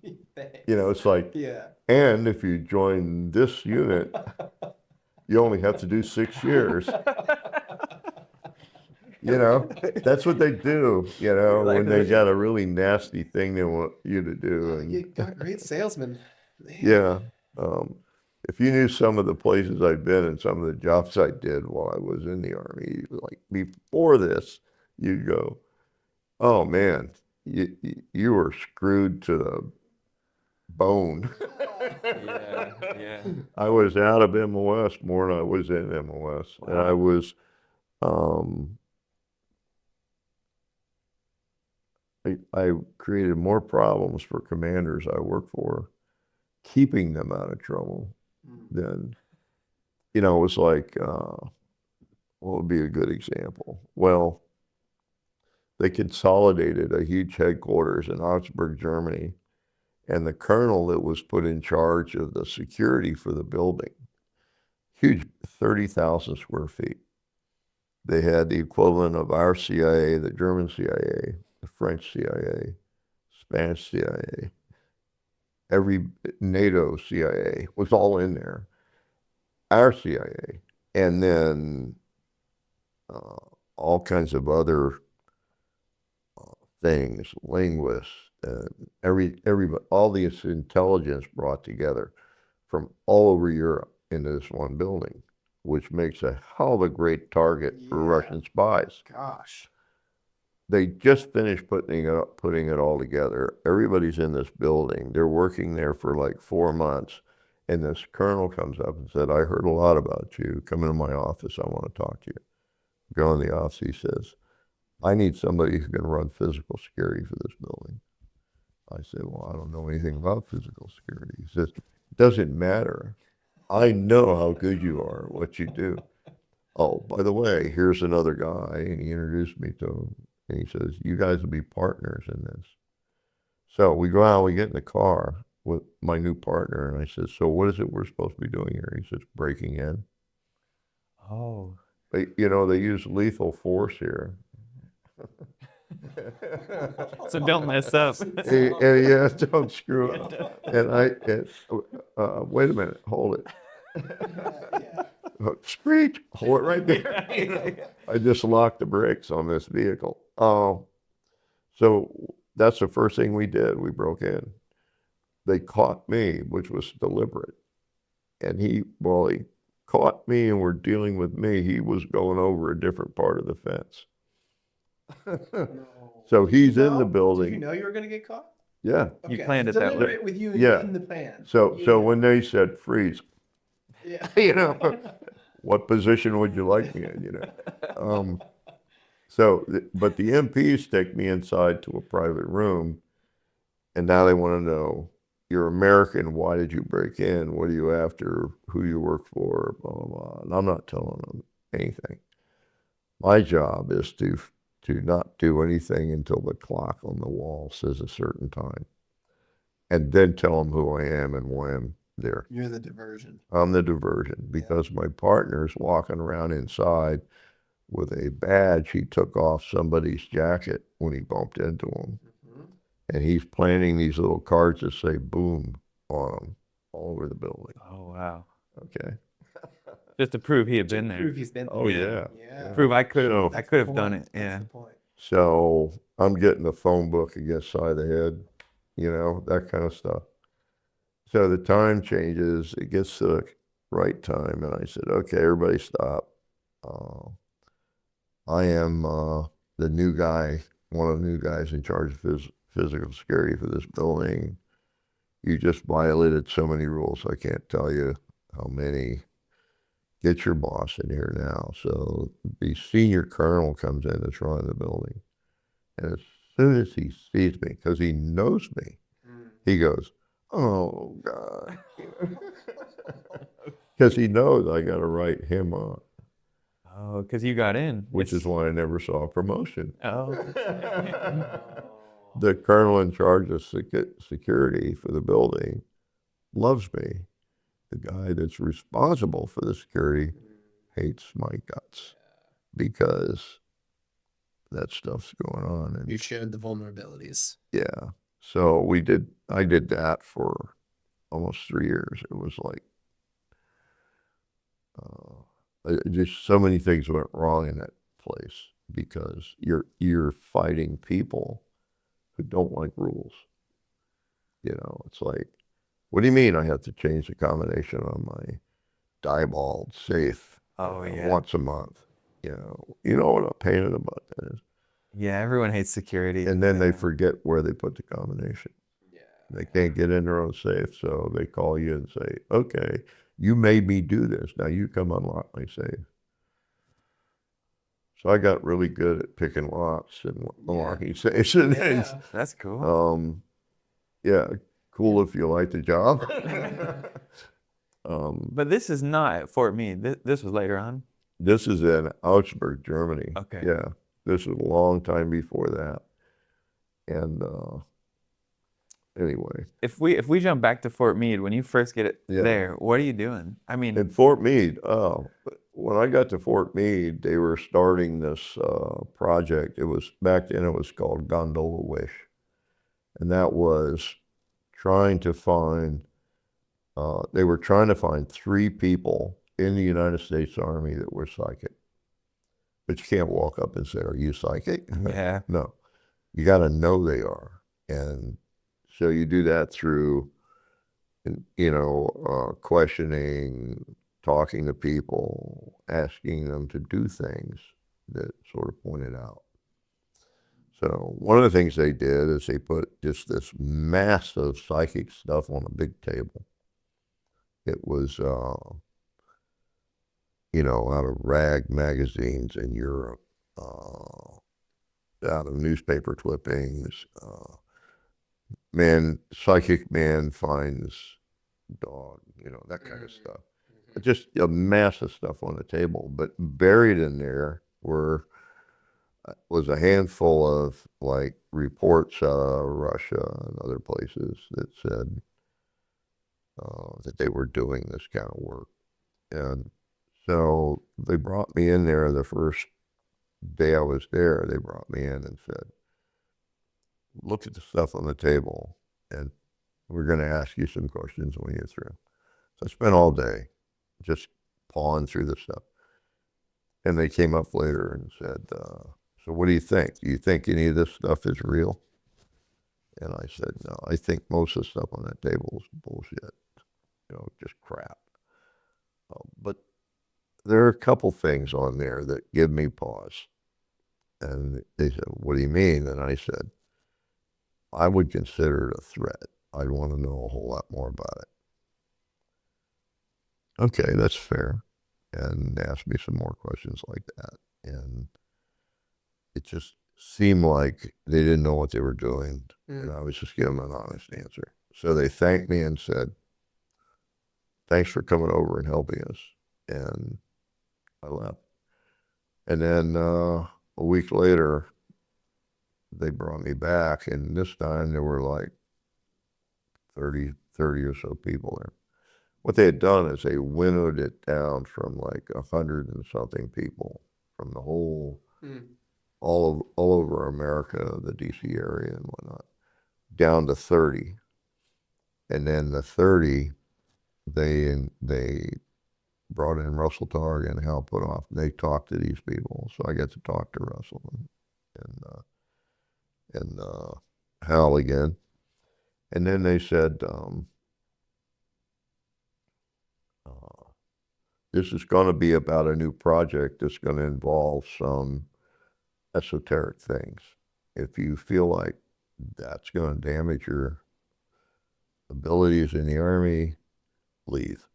it. Thanks. It's like, Yeah. and if you join this unit, you only have to do 6 years. That's what they do, when they got a really nasty thing they want you to do. And You got a great salesman. Man. yeah, if you knew some of the places I've been and some of the jobs I did while I was in the Army, like before this, you'd go, oh man, you were screwed to the bone. Yeah. I was out of MOS more than I was in MOS. Wow. And I was, I created more problems for commanders I worked for, keeping them out of trouble than, it was like, what would be a good example? Well, they consolidated a huge headquarters in Augsburg, Germany, and the colonel that was put in charge of the security for the building, huge, 30,000 square feet. They had the equivalent of our CIA, the German CIA, the French CIA, Spanish CIA, every NATO CIA was all in there, our CIA, and then all kinds of other things, linguists, everybody, all this intelligence brought together from all over Europe into this one building, which makes a hell of a great target for Russian spies. Gosh. They just finished putting it all together. Everybody's in this building. They're working there for like 4 months. And this colonel comes up and said, I heard a lot about you. Come into my office. I want to talk to you. Go in the office. He says, I need somebody who can run physical security for this building. I said, well, I don't know anything about physical security. He says, it doesn't matter. I know how good you are at what you do. Oh, by the way, here's another guy. And he introduced me to him. And he says, you guys will be partners in this. So we go out, we get in the car with my new partner. And I said, so what is it we're supposed to be doing here? He says, breaking in. Oh. They use lethal force here. So don't mess up. And yeah, don't screw up. And wait a minute, hold it. Screech, hold it right there. I just locked the brakes on this vehicle. So that's the first thing we did. We broke in. They caught me, which was deliberate. And he caught me and were dealing with me. He was going over a different part of the fence. So he's in the building. Did you know you were going to get caught? Yeah. You Okay. planned it that way. Deliberate with you Yeah. in the pan. So when they said freeze, Yeah. what position would you like me in? But the MPs take me inside to a private room, and now they want to know, you're American, why did you break in? What are you after? Who you work for? Blah, blah, blah. And I'm not telling them anything. My job is to not do anything until the clock on the wall says a certain time, and then tell them who I am and why I'm there. You're the diversion. I'm the diversion because my partner's walking around inside with a badge he took off somebody's jacket when he bumped into him. And he's planting these little cards that say boom on them all over the building. Oh, wow. Okay. Just to prove he had been there. Prove he's been there. Oh, yeah. Yeah. Prove I could So- have done it. That's Yeah. the point. So I'm getting the phone book against side of the head, that kind of stuff. So the time changes, it gets to the right time, and I said, okay, everybody stop. I am the new guy, one of the new guys in charge of physical security for this building. You just violated so many rules, I can't tell you how many. Get your boss in here now. So the senior colonel comes in that's running the building. And as soon as he sees me, because he knows me, he goes, oh, God. Because he knows I got to write him on, Oh, because you got in. which is why I never saw a promotion. Oh. The colonel in charge of security for the building loves me. The guy that's responsible for the security hates my guts because that stuff's going on. And You showed the vulnerabilities. yeah, so I did that for almost 3 years. It was like, just so many things went wrong in that place because you're fighting people who don't like rules. It's like, what do you mean I have to change the combination on my diebald safe once a month? You know what a pain in the butt that is. Yeah, everyone hates security. And then they forget where they put the combination. Yeah. They can't get in their own safe, so they call you and say, okay, you made me do this. Now you come unlock my safe. So I got really good at picking locks and unlocking stations. That's cool. Yeah, cool if you like the job. But this is not at Fort Meade. This was later on. This is in Augsburg, Germany. Okay. Yeah, this is a long time before that. And anyway, If we jump back to Fort Meade, when you first get it Yeah. there, what are you doing? I mean, in Fort Meade, when I got to Fort Meade, they were starting this project. It was back then. It was called Gondola Wish, and that was trying to find. They were trying to find 3 people in the United States Army that were psychic. But you can't walk up and say, "Are you psychic?" yeah. No, you got to know they are, and so you do that through, questioning, talking to people, asking them to do things that sort of pointed out. So one of the things they did is they put just this massive psychic stuff on a big table. It was, out of rag magazines in Europe, out of newspaper clippings. Psychic man finds dog, that kind of stuff. Just a mass of stuff on the table, but buried in there was a handful of like reports out of Russia and other places that said that they were doing this kind of work. And so they brought me in there the first day I was there. They brought me in and said, "Look at the stuff on the table, and we're going to ask you some questions when you're through." So I spent all day just pawing through the stuff. And they came up later and said, "So what do you think? Do you think any of this stuff is real?" And I said, "No, I think most of the stuff on that table is bullshit, just crap." But there are a couple things on there that give me pause. And they said, "What do you mean?" And I said, "I would consider it a threat. I'd want to know a whole lot more about it." Okay, that's fair. And they asked me some more questions like that. And it just seemed like they didn't know what they were doing. And I was just giving them an honest answer. So they thanked me and said, "Thanks for coming over and helping us." And I left. And then a week later, they brought me back. And this time there were like 30 or so people there. What they had done is they winnowed it down from like 100 and something people from the whole, all over America, the DC area and whatnot, down to 30. And then the 30, they brought in Russell Targ and Hal Putoff. They talked to these people, so I got to talk to Russell and Hal again. And then they said, "This is going to be about a new project that's going to involve some esoteric things. If you feel like that's going to damage your abilities in the Army, leave.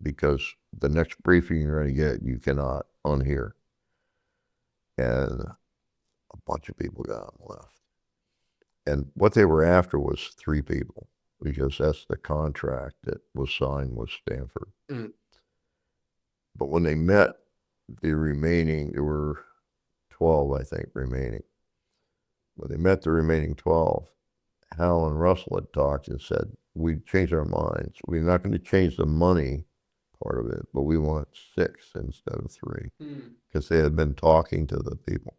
Because the next briefing you're going to get, you cannot unhear." And a bunch of people got up and left. And what they were after was 3 people, because that's the contract that was signed with Stanford. But when they met the remaining, there were 12, I think, remaining. When they met the remaining 12, Hal and Russell had talked and said, "We changed our minds. We're not going to change the money part of it, but we want 6 instead of 3. Because they had been talking to the people.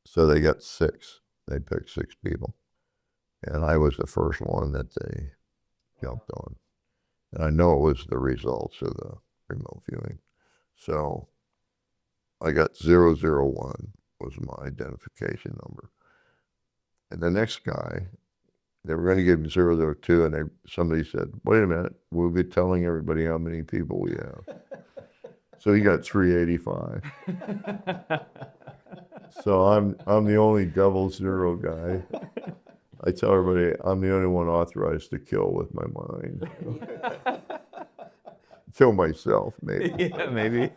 So they got 6. They picked 6 people. And I was the first one that they jumped on. And I know it was the results of the remote viewing. So I got 001 was my identification number. And the next guy, they were going to give him 002, and somebody said, "Wait a minute, we'll be telling everybody how many people we have." So he got 385. So I'm the only 00 guy. I tell everybody I'm the only one authorized to kill with my mind. Kill myself, maybe. Yeah, maybe.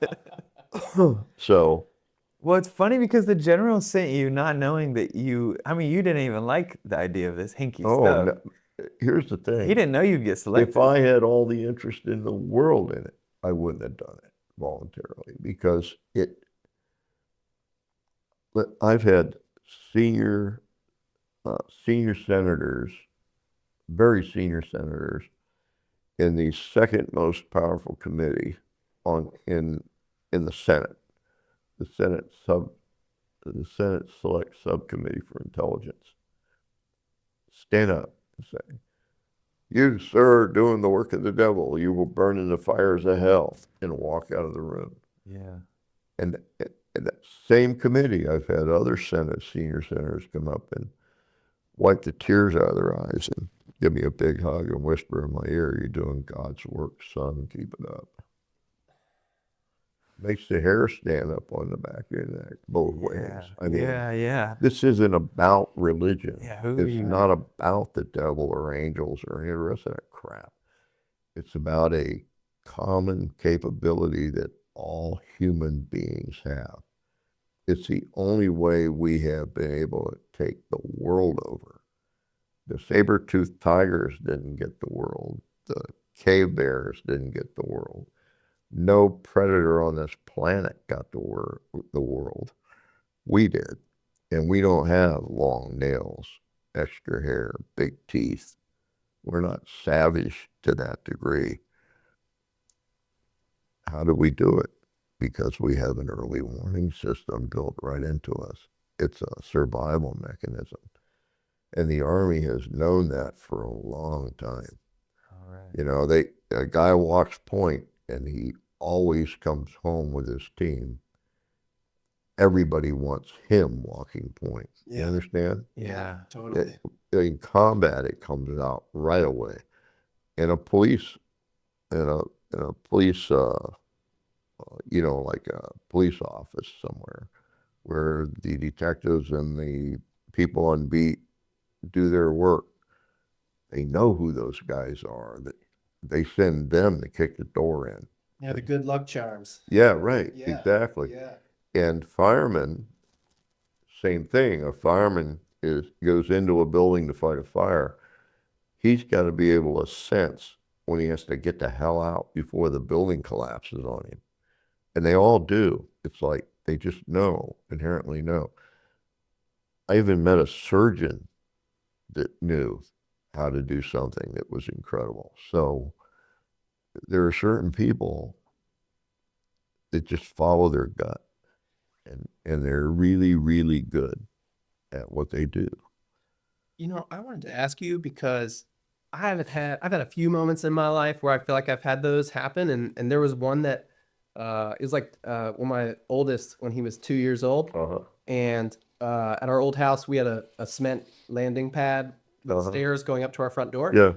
So Well, it's funny because the general sent you not knowing that you didn't even like the idea of this Hinky Oh, stuff. no, here's the thing. He didn't know you'd get selected. If I had all the interest in the world in it, I wouldn't have done it voluntarily because I've had senior senators, very senior senators, in the second most powerful committee in the Senate, the Senate Select Subcommittee for Intelligence, stand up and say, "You, sir, are doing the work of the devil. You will burn in the fires of hell," and walk out of the room. Yeah. And in that same committee, I've had other senior senators come up and wipe the tears out of their eyes and give me a big hug and whisper in my ear, "You're doing God's work, son. Keep it up." Makes the hair stand up on the back of your neck both ways. I mean, yeah. this isn't about religion. Yeah, who are It's you? not about the devil or angels or any of the rest of that crap. It's about a common capability that all human beings have. It's the only way we have been able to take the world over. The saber-toothed tigers didn't get the world. The cave bears didn't get the world. No predator on this planet got the world. We did. And we don't have long nails, extra hair, big teeth. We're not savage to that degree. How do we do it? Because we have an early warning system built right into us. It's a survival mechanism. And the Army has known that for a long time. All right. You know, a guy walks point and he always comes home with his team. Everybody wants him walking point. You understand? Yeah. Totally. In combat, it comes out right away. In a police, like a police office somewhere, where the detectives and the people on beat do their work, they know who those guys are. That they send them to kick the door in. Yeah, the good luck charms. Yeah, right. Yeah, Exactly. Yeah. And firemen, same thing. A fireman goes into a building to fight a fire. He's got to be able to sense when he has to get the hell out before the building collapses on him. And they all do. It's like they just inherently know. I even met a surgeon that knew how to do something that was incredible. So there are certain people that just follow their gut, and they're really, really good at what they do. You know, I wanted to ask you because I've had a few moments in my life where I feel like I've had those happen, and there was one that it was like when my oldest, when he was 2 years old, and at our old house we had a cement landing pad with stairs going up to our front door. Yeah.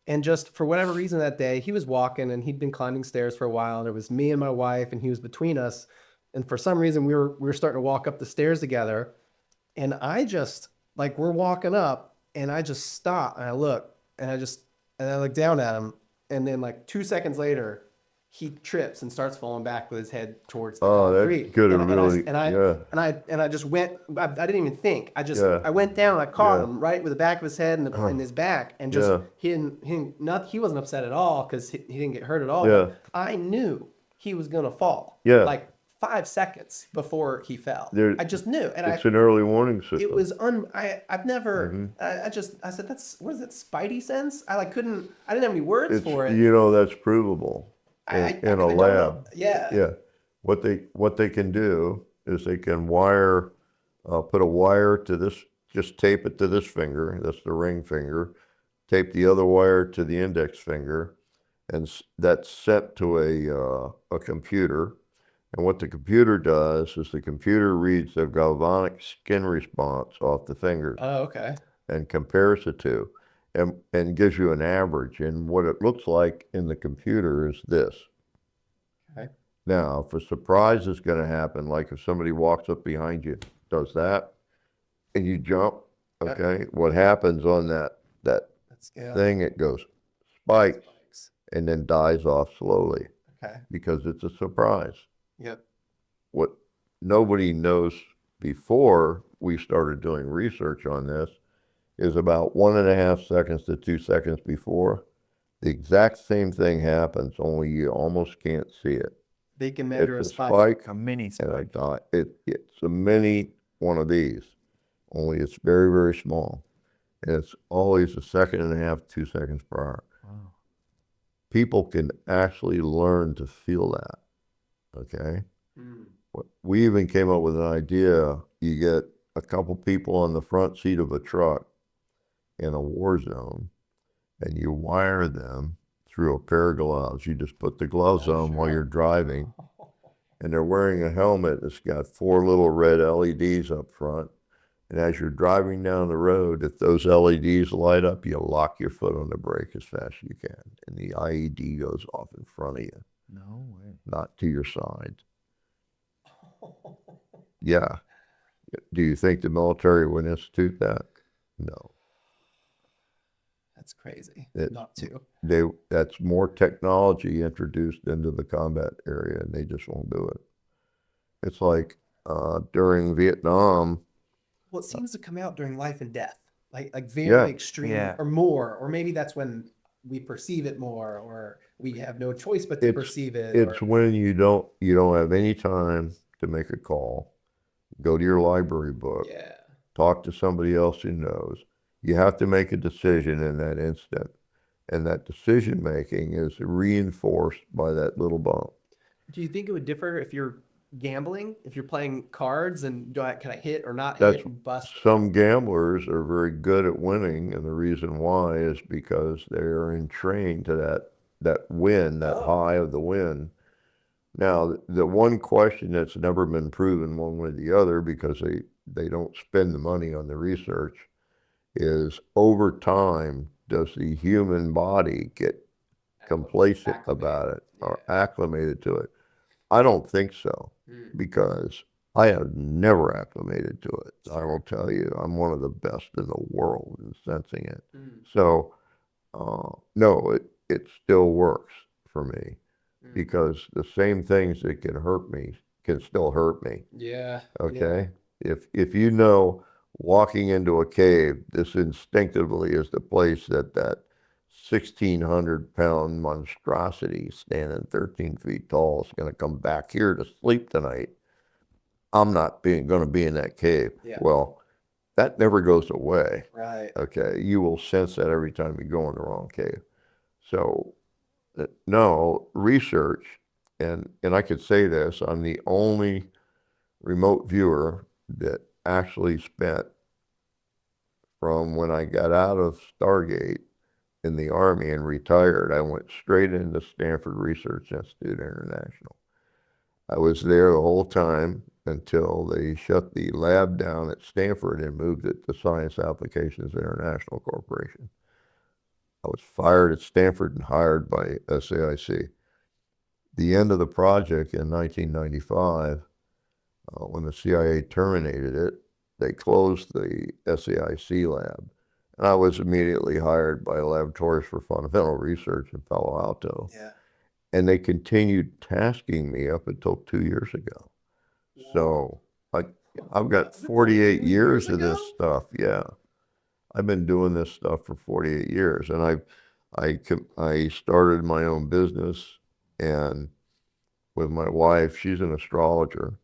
And just for whatever reason that day, he was walking and he'd been climbing stairs for a while, and it was me and my wife, and he was between us. And for some reason, we were starting to walk up the stairs together, and I just like we're walking up, and I just stop and I look, and I look down at him, and then like 2 seconds later, he trips and starts falling back with his head towards the concrete. That's good. And I just went. I didn't even think. I went down. And I caught him right with the back of his head and his back, and just he wasn't upset at all because he didn't get hurt at all. Yeah. But I knew he was gonna fall. Yeah. Like 5 seconds before he fell. I just knew, and it's an early warning system. it was I've never. I said what is it? Spidey sense? I didn't have any words for it. You know, that's provable. In a don't lab. know. Yeah. Yeah. What they can do is they can put a wire to this, just tape it to this finger, that's the ring finger, tape the other wire to the index finger, and that's set to a computer. And what the computer does is the computer reads the galvanic skin response off the fingers Oh, okay. and compares the two. And gives you an average. And what it looks like in the computer is this. Okay. Now, if a surprise is going to happen, like if somebody walks up behind you, does that, and you jump, okay, what happens on that thing, it goes spikes and then dies off slowly Okay. because it's a surprise. Yep. What nobody knows before we started doing research on this is about 1.5 seconds to 2 seconds before, the exact same thing happens, only you almost can't see it. They can measure It's a spike. Like a mini and I spike. thought it's a mini one of these, only it's very, very small. And it's always 1.5 seconds, 2 seconds per hour. Wow. People can actually learn to feel that, okay? We even came up with an idea. You get a couple people on the front seat of a truck in a war zone, and you wire them through a pair of gloves. You just put the gloves on while you're driving, and they're wearing a helmet that's got 4 little red LEDs up front. And as you're driving down the road, if those LEDs light up, you lock your foot on the brake as fast as you can, and the IED goes off in front of you, No way. not to your side. Yeah. Do you think the military would institute that? No. That's crazy. It- Not to. That's more technology introduced into the combat area, and they just won't do it. It's like during Vietnam. Well, it seems to come out during life and death, like very Yeah. extreme Yeah. or more, or maybe that's when we perceive it more, or we have no choice but to perceive it. It's when you don't have any time to make a call, go to your library book, yeah. talk to somebody else who knows. You have to make a decision in that instant, and that decision making is reinforced by that little bump. Do you think it would differ if you're gambling, if you're playing cards, and can I hit or not That's hit and bust? Some gamblers are very good at winning, and the reason why is because they are entrained to that win, that high of the win. Now, the one question that's never been proven one way or the other, because they don't spend the money on the research, is over time, does the human body get complacent about it or acclimated to it? I don't think so, because I have never acclimated to it. I will tell you, I'm one of the best in the world in sensing it. So, no, it still works for me, because the same things that can hurt me can still hurt me. Yeah. Okay? If you know, walking into a cave, this instinctively is the place that 1,600-pound monstrosity standing 13 feet tall is going to come back here to sleep tonight. I'm not going to be in that cave. Yeah. Well, that never goes away. Right. Okay? You will sense that every time you go in the wrong cave. So, no, research, and I could say this, I'm the only remote viewer that actually spent, from when I got out of Stargate in the Army and retired, I went straight into Stanford Research Institute International. I was there the whole time until they shut the lab down at Stanford and moved it to Science Applications International Corporation. I was fired at Stanford and hired by SAIC. The end of the project in 1995, when the CIA terminated it, they closed the SAIC lab. And I was immediately hired by Laboratories for Fundamental Research in Palo Alto. Yeah. And they continued tasking me up until 2 years ago. So I've got 48 years of this stuff. Yeah. I've been doing this stuff for 48 years. And I started my own business, and with my wife, she's an astrologer.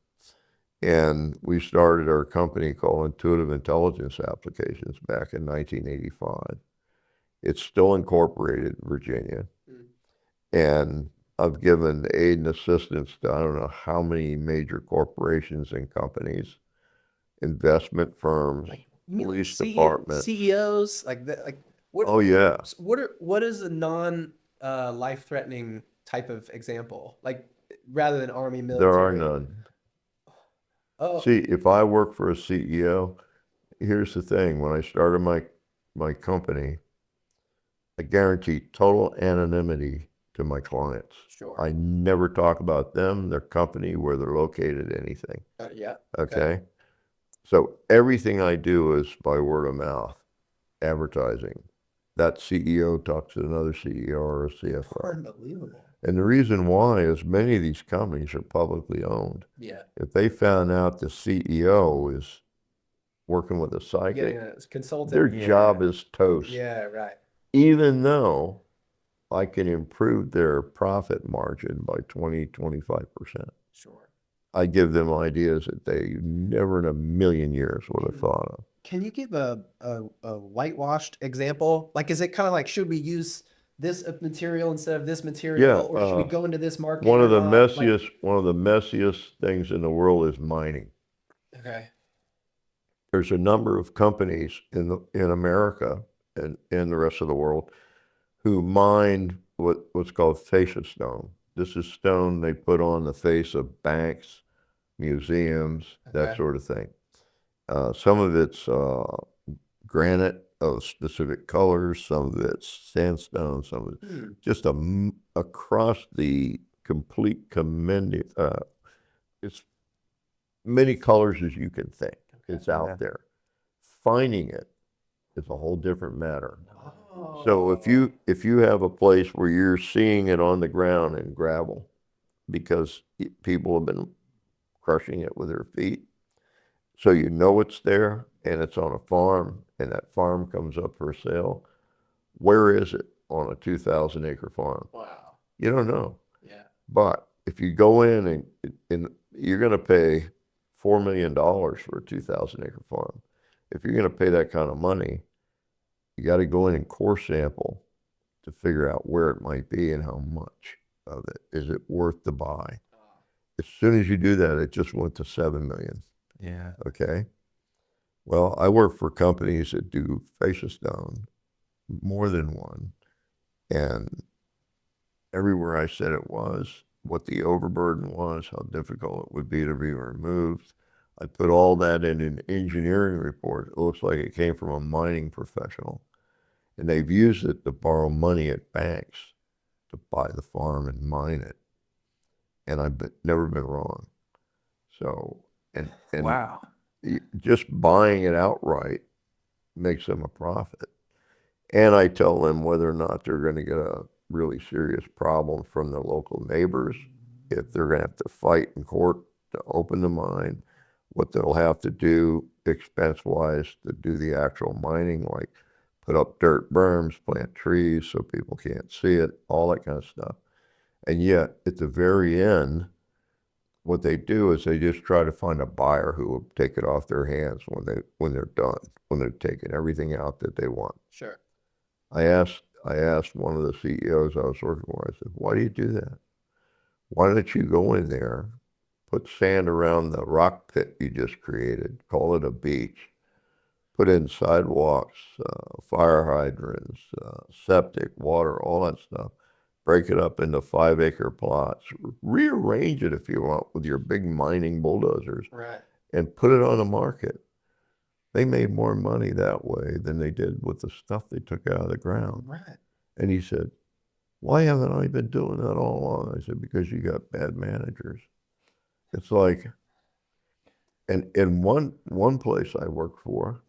And we started our company called Intuitive Intelligence Applications back in 1985. It's still incorporated in Virginia. And I've given aid and assistance to I don't know how many major corporations and companies, investment firms, police department. CEOs, like that, like what? Oh yeah. What is a non life-threatening type of example? Like rather than Army, military. There are none. Oh. See, if I work for a CEO, here's the thing. When I started my company, I guarantee total anonymity to my clients. Sure. I never talk about them, their company, where they're located, anything. Yeah. Okay? So everything I do is by word of mouth, advertising. That CEO talks to another CEO or a CFO. Unbelievable. And the reason why is many of these companies are publicly owned. Yeah. If they found out the CEO is working with a psychic, Getting a consultant. their Yeah. job is toast. Yeah, right. Even though I can improve their profit margin by 20-25%. Sure. I give them ideas that they never in a million years would have thought of. Can you give a whitewashed example? Like, is it kind of like, should we use this material instead of this material, or should we go into this market? One of the or not? messiest things in the world is mining. Okay. There's a number of companies in America and in the rest of the world who mine what's called fascia stone. This is stone they put on the face of banks, museums, that Okay. sort of thing. Some of it's granite of specific colors, some of it's sandstone, some of it just across the complete it's many colors as you can think. It's out Yeah. there. Finding it is a whole different matter. So if you have a place where you're seeing it on the ground in gravel because people have been crushing it with their feet, so you know it's there and it's on a farm and that farm comes up for sale, where is it on a 2,000 acre farm? Wow. You don't know. Yeah. But if you go in and you're going to pay $4 million for a 2,000 acre farm, if you're going to pay that kind of money, you got to go in and core sample to figure out where it might be and how much of it is it worth to buy. As soon as you do that, it just went to 7 million. Yeah. Okay. Well, I work for companies that do fascia stone, more than one, and everywhere I said it was, what the overburden was, how difficult it would be to be removed. I put all that in an engineering report. It looks like it came from a mining professional. And they've used it to borrow money at banks to buy the farm and mine it. And I've never been wrong. So, and Wow. just buying it outright makes them a profit. And I tell them whether or not they're going to get a really serious problem from the local neighbors, if they're going to have to fight in court to open the mine, what they'll have to do expense-wise to do the actual mining, like put up dirt berms, plant trees so people can't see it, all that kind of stuff. And yet, at the very end, what they do is they just try to find a buyer who will take it off their hands when they're done, when they've taken everything out that they want. Sure. I asked one of the CEOs I was working with, I said, why do you do that? Why don't you go in there, put sand around the rock pit you just created, call it a beach, put in sidewalks, fire hydrants, septic, water, all that stuff, break it up into 5-acre plots, rearrange it if you want with your big mining bulldozers, Right. and put it on the market. They made more money that way than they did with the stuff they took out of the ground. Right. And he said, why haven't I been doing that all along? I said, because you got bad managers. It's like, and in one place I worked for,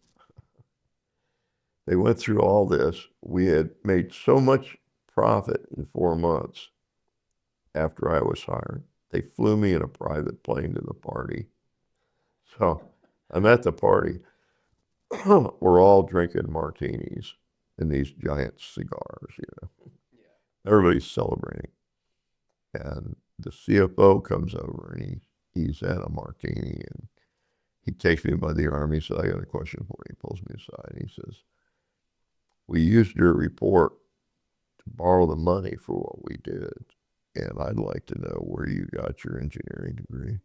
they went through all this. We had made so much profit in 4 months after I was hired. They flew me in a private plane to the party. So I'm at the party. We're all drinking martinis and these giant cigars, you know. Everybody's celebrating. And the CFO comes over and he's at a martini and he takes me by the arm. He said, I got a question for you. He pulls me aside and he says, we used your report to borrow the money for what we did. And I'd like to know where you got your engineering degree.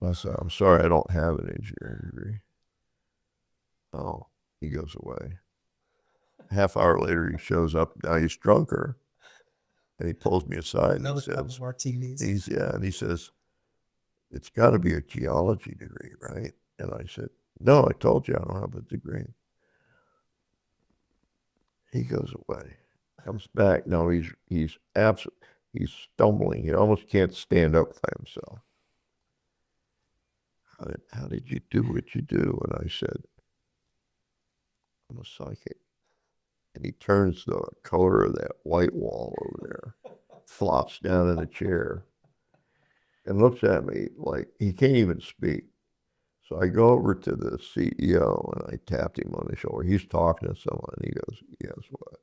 I said, I'm sorry, I don't have an engineering degree. Oh, he goes away. Half hour later, he shows up. Now he's drunker. And he pulls me aside and he says, martinis. and he says, it's got to be a geology degree, right? And I said, no, I told you I don't have a degree. He goes away, comes back. No, he's absent. He's stumbling. He almost can't stand up by himself. How did you do what you do? And I said, I'm a psychic. And he turns the color of that white wall over there. flops down in a chair and looks at me like he can't even speak. So I go over to the CEO and I tapped him on the shoulder. He's talking to someone. And he goes, "Guess what?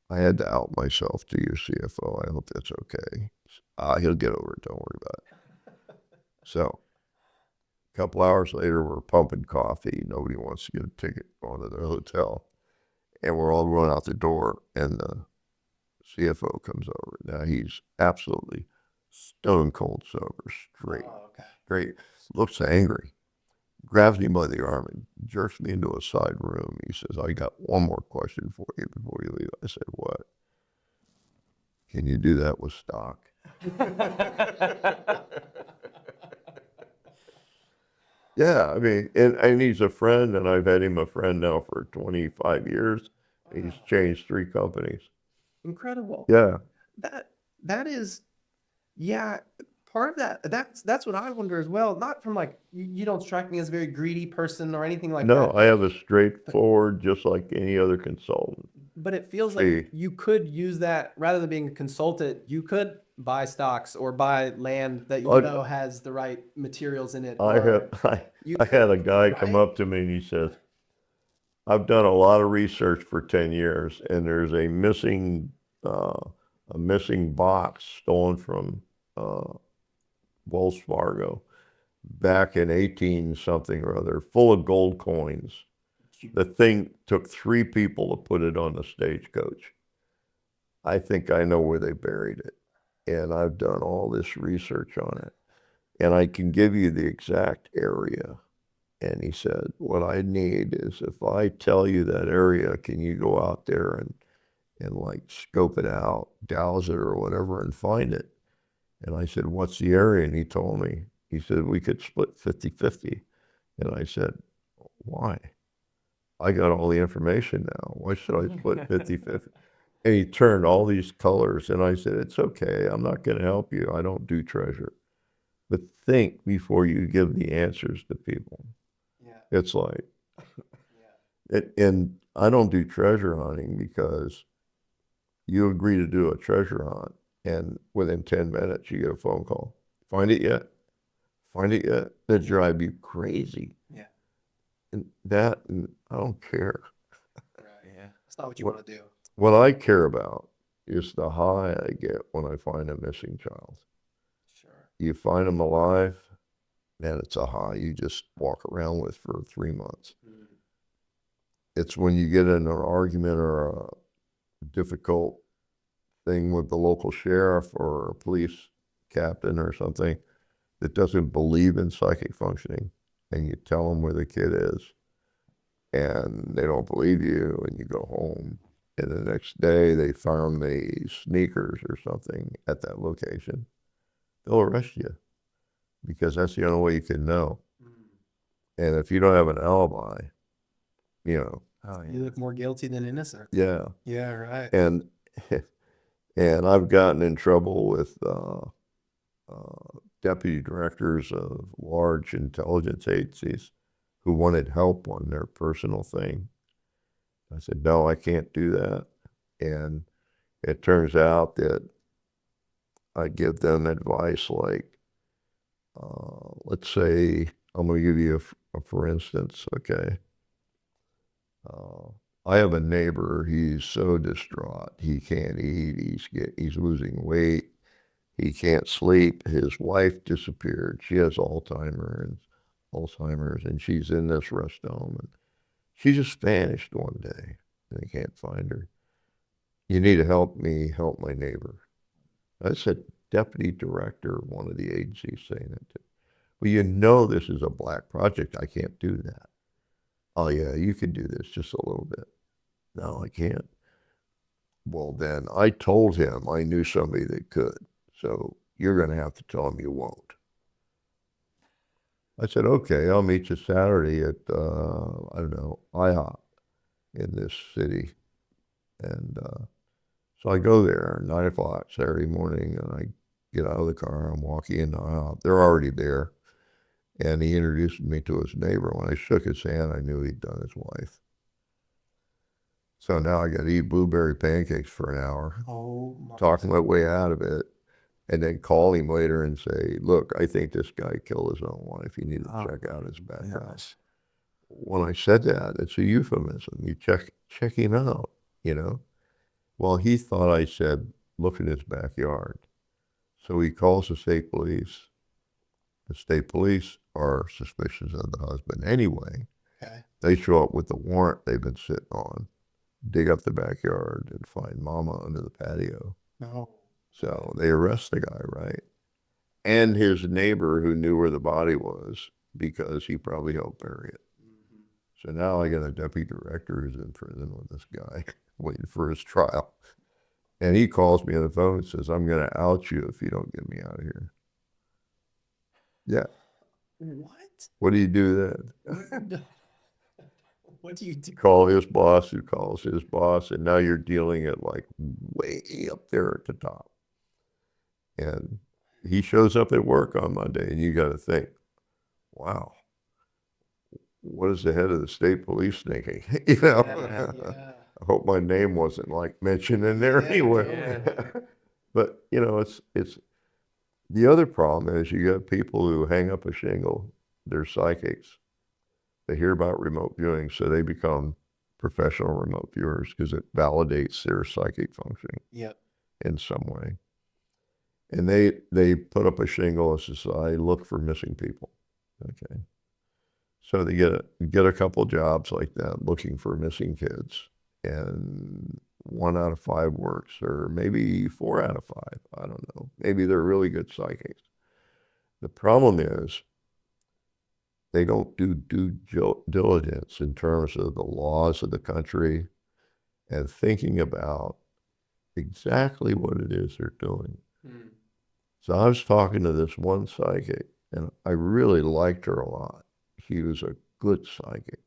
I had to out myself to your CFO. I hope that's okay. He'll get over it. Don't worry about it." So a couple hours later, we're pumping coffee. Nobody wants to get a ticket going to their hotel. And we're all running out the door. And the CFO comes over. Now he's absolutely stone cold sober, straight, straight, looks angry, grabs me by the arm and jerks me into a side room. He says, "I got one more question for you before you leave." I said, "What?" "Can you do that with stock?" Yeah, I mean, and he's a friend, and I've had him a friend now for 25 years. He's changed 3 companies. Incredible. Yeah. That is, yeah. Part of that's what I wonder as well. Not from like you don't strike me as a very greedy person or anything like No, that. I have a straightforward, just like any other consultant. But it feels See. like you could use that rather than being a consultant. You could buy stocks or buy land that you know has the right materials in it. I or had a guy come right? up to me and he says, "I've done a lot of research for 10 years and there's a missing box stolen from Wells Fargo back in 18 something or other, full of gold coins. The thing took 3 people to put it on the stagecoach. I think I know where they buried it. And I've done all this research on it. And I can give you the exact area." And he said, "What I need is if I tell you that area, can you go out there and like scope it out, douse it or whatever and find it?" And I said, "What's the area?" And he told me. He said, "We could split 50-50. And I said, "Why? I got all the information now. Why should I split 50-50? And he turned all these colors and I said, "It's okay. I'm not going to help you. I don't do treasure. But think before you give the answers to people." Yeah. It's like, and I don't do treasure hunting because you agree to do a treasure hunt and within 10 minutes you get a phone call. "Find it yet? Find it yet?" That drive you crazy. Yeah. And I don't care. Right. Yeah. That's not what you want to do. What I care about is the high I get when I find a missing child. Sure. You find them alive, man, it's a high you just walk around with for 3 months. Mm. It's when you get in an argument or a difficult thing with the local sheriff or a police captain or something that doesn't believe in psychic functioning, and you tell them where the kid is, and they don't believe you, and you go home, and the next day they found the sneakers or something at that location, they'll arrest you because that's the only way you can know. And if you don't have an alibi, you know. Oh, yeah. You look more guilty than innocent. Yeah. Yeah, right. And I've gotten in trouble with deputy directors of large intelligence agencies who wanted help on their personal thing. I said, "No, I can't do that." And it turns out that I give them advice like, let's say, I'm going to give you a for instance, okay? I have a neighbor, he's so distraught, he can't eat, he's losing weight, he can't sleep, his wife disappeared, she has Alzheimer's, and she's in this rest home, and she just vanished one day, and they can't find her. "You need to help me help my neighbor." I said, deputy director of one of the agencies saying that to me. "Well, you know this is a black project, I can't do that." "Oh yeah, you can do this just a little bit." "No, I can't." "Well, then I told him I knew somebody that could. So you're going to have to tell him you won't." I said, "Okay, I'll meet you Saturday at, I don't know, IHOP in this city." And so I go there, 9 o'clock Saturday morning, and I get out of the car, I'm walking into IHOP. They're already there. And he introduced me to his neighbor. When I shook his hand, I knew he'd done his wife. So now I got to eat blueberry pancakes for an hour, Oh my. talking my way out of it, and then call him later and say, look, I think this guy killed his own wife. You need to Oh, check out his background. Gosh. When I said that, it's a euphemism. You check him out, you know? Well, he thought I said, look in his backyard. So he calls the state police. The state police are suspicious of the husband anyway. Okay. They show up with the warrant they've been sitting on, dig up the backyard, and find mama under the patio. No. So they arrest the guy, right? And his neighbor who knew where the body was because he probably helped bury it. So now I got a deputy director who's in prison with this guy waiting for his trial. And he calls me on the phone and says, I'm going to out you if you don't get me out of here. Yeah. What do you do then? What do you do? Call his boss who calls his boss, and now you're dealing at like way up there at the top. And he shows up at work on Monday, and you got to think, wow, what is the head of the state police thinking? You know, Yeah. I hope my name wasn't like mentioned in there anyway. Yeah. But you know, it's the other problem is you got people who hang up a shingle. They're psychics. They hear about remote viewing, so they become professional remote viewers because it validates their psychic functioning Yep. in some way. And they put up a shingle and says, I look for missing people. Okay. So they get a couple jobs like that, looking for missing kids, and 1 out of 5 works, or maybe 4 out of 5. I don't know. Maybe they're really good psychics. The problem is they don't do due diligence in terms of the laws of the country and thinking about exactly what it is they're doing. So I was talking to this one psychic, and I really liked her a lot. She was a good psychic.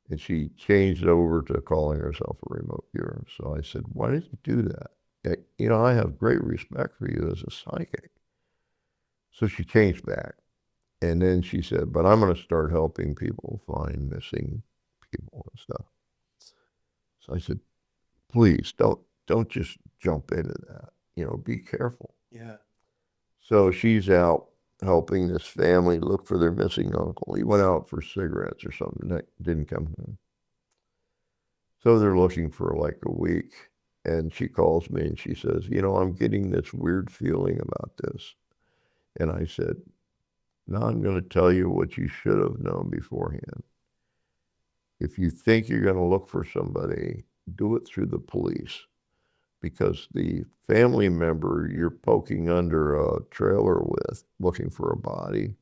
And she changed over to calling herself a remote viewer. So I said, why did you do that? You know, I have great respect for you as a psychic. So she changed back. And then she said, but I'm going to start helping people find missing people and stuff. So I said, please don't just jump into that. You know, be careful. Yeah. So she's out helping this family look for their missing uncle. He went out for cigarettes or something that didn't come home. So they're looking for like a week. And she calls me and she says, you know, I'm getting this weird feeling about this. And I said, now I'm going to tell you what you should have known beforehand. If you think you're going to look for somebody, do it through the police, because the family member you're poking under a trailer with, looking for a body,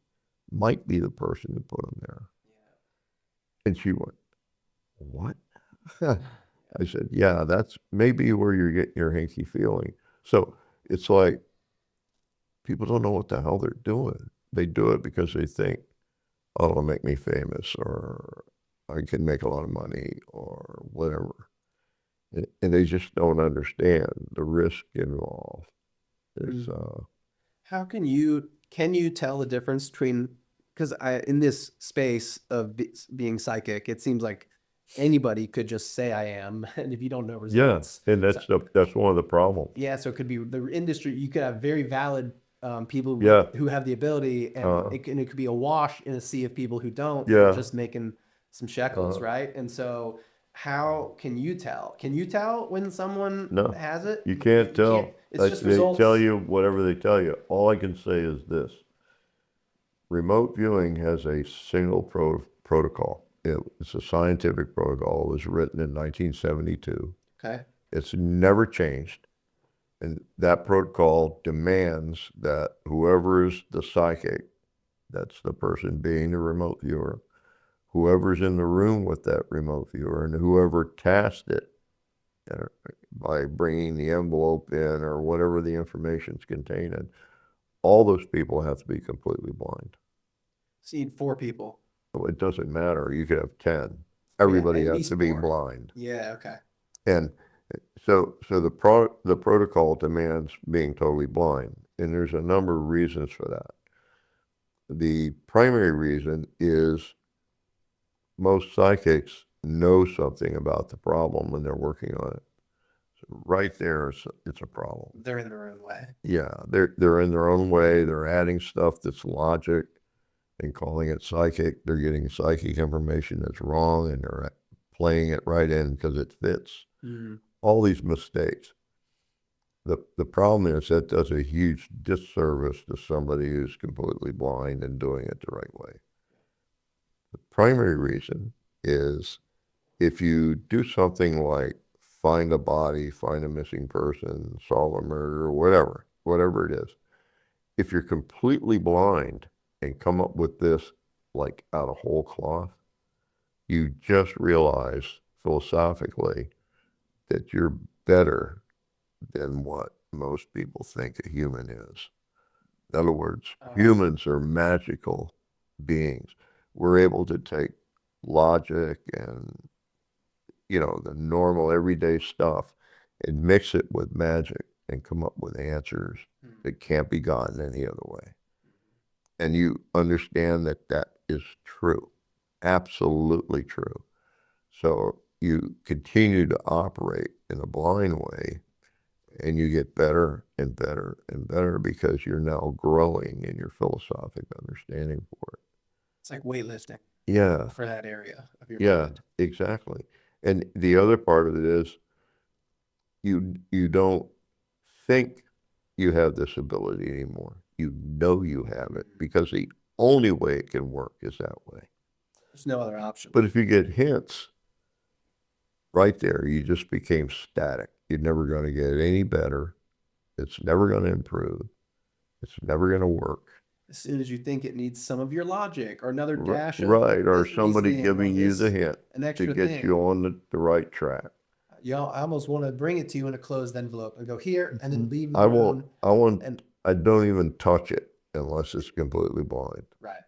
might be the person who put them there. And she went, what? I said, yeah, that's maybe where you're getting your hinky feeling. So it's like people don't know what the hell they're doing. They do it because they think, oh, it'll make me famous, or I can make a lot of money, or whatever. And they just don't understand the risk involved. There's, How can you tell the difference between, because in this space of being psychic, it seems like anybody could just say I am, and if you don't know results. and that's one of the problems. Yeah, so it could be the industry. You could have very valid people who have the ability, and it could be a wash in a sea of people who don't. Yeah. Just making some shekels, right? And so, how can you tell? Can you tell when someone has it? You can't tell. It's just they results. tell you whatever they tell you. All I can say is this: remote viewing has a single protocol. It's a scientific protocol. It was written in 1972. Okay. It's never changed. And that protocol demands that whoever is the psychic, that's the person being the remote viewer, whoever's in the room with that remote viewer, and whoever tasked it by bringing the envelope in or whatever the information's contained in, all those people have to be completely blind. So you need 4 people. So it doesn't matter. You could have 10. Everybody has to be blind. Yeah. Okay. And so the protocol demands being totally blind, and there's a number of reasons for that. The primary reason is most psychics know something about the problem and they're working on it. So right there, it's a problem. They're in their own way. Yeah, they're in their own way. They're adding stuff that's logic and calling it psychic. They're getting psychic information that's wrong, and they're playing it right in because it fits. All these mistakes. The problem is that does a huge disservice to somebody who's completely blind and doing it the right way. The primary reason is if you do something like find a body, find a missing person, solve a murder, whatever it is, if you're completely blind and come up with this like out of whole cloth, you just realize philosophically that you're better than what most people think a human is. In other words, humans are magical beings. We're able to take logic and, you know, the normal everyday stuff and mix it with magic and come up with answers that can't be gotten any other way. And you understand that that is true, absolutely true. So you continue to operate in a blind way, and you get better and better and better because you're now growing in your philosophic understanding for it. It's like weightlifting. Yeah. For that area of your Yeah, mind. exactly. And the other part of it is you don't think you have this ability anymore. You know you have it because the only way it can work is that way. There's no other option. But if you get hints right there, you just became static. You're never going to get any better. It's never going to improve. It's never going to work. As soon as you think it needs some of your logic or another dash of Right, or this somebody reasoning giving or you this- the hint an to extra get thing. you on the right track. Y'all, I almost want to bring it to you in a closed envelope and go here and then leave I your won't. own- and I don't even touch it unless it's completely blind. right.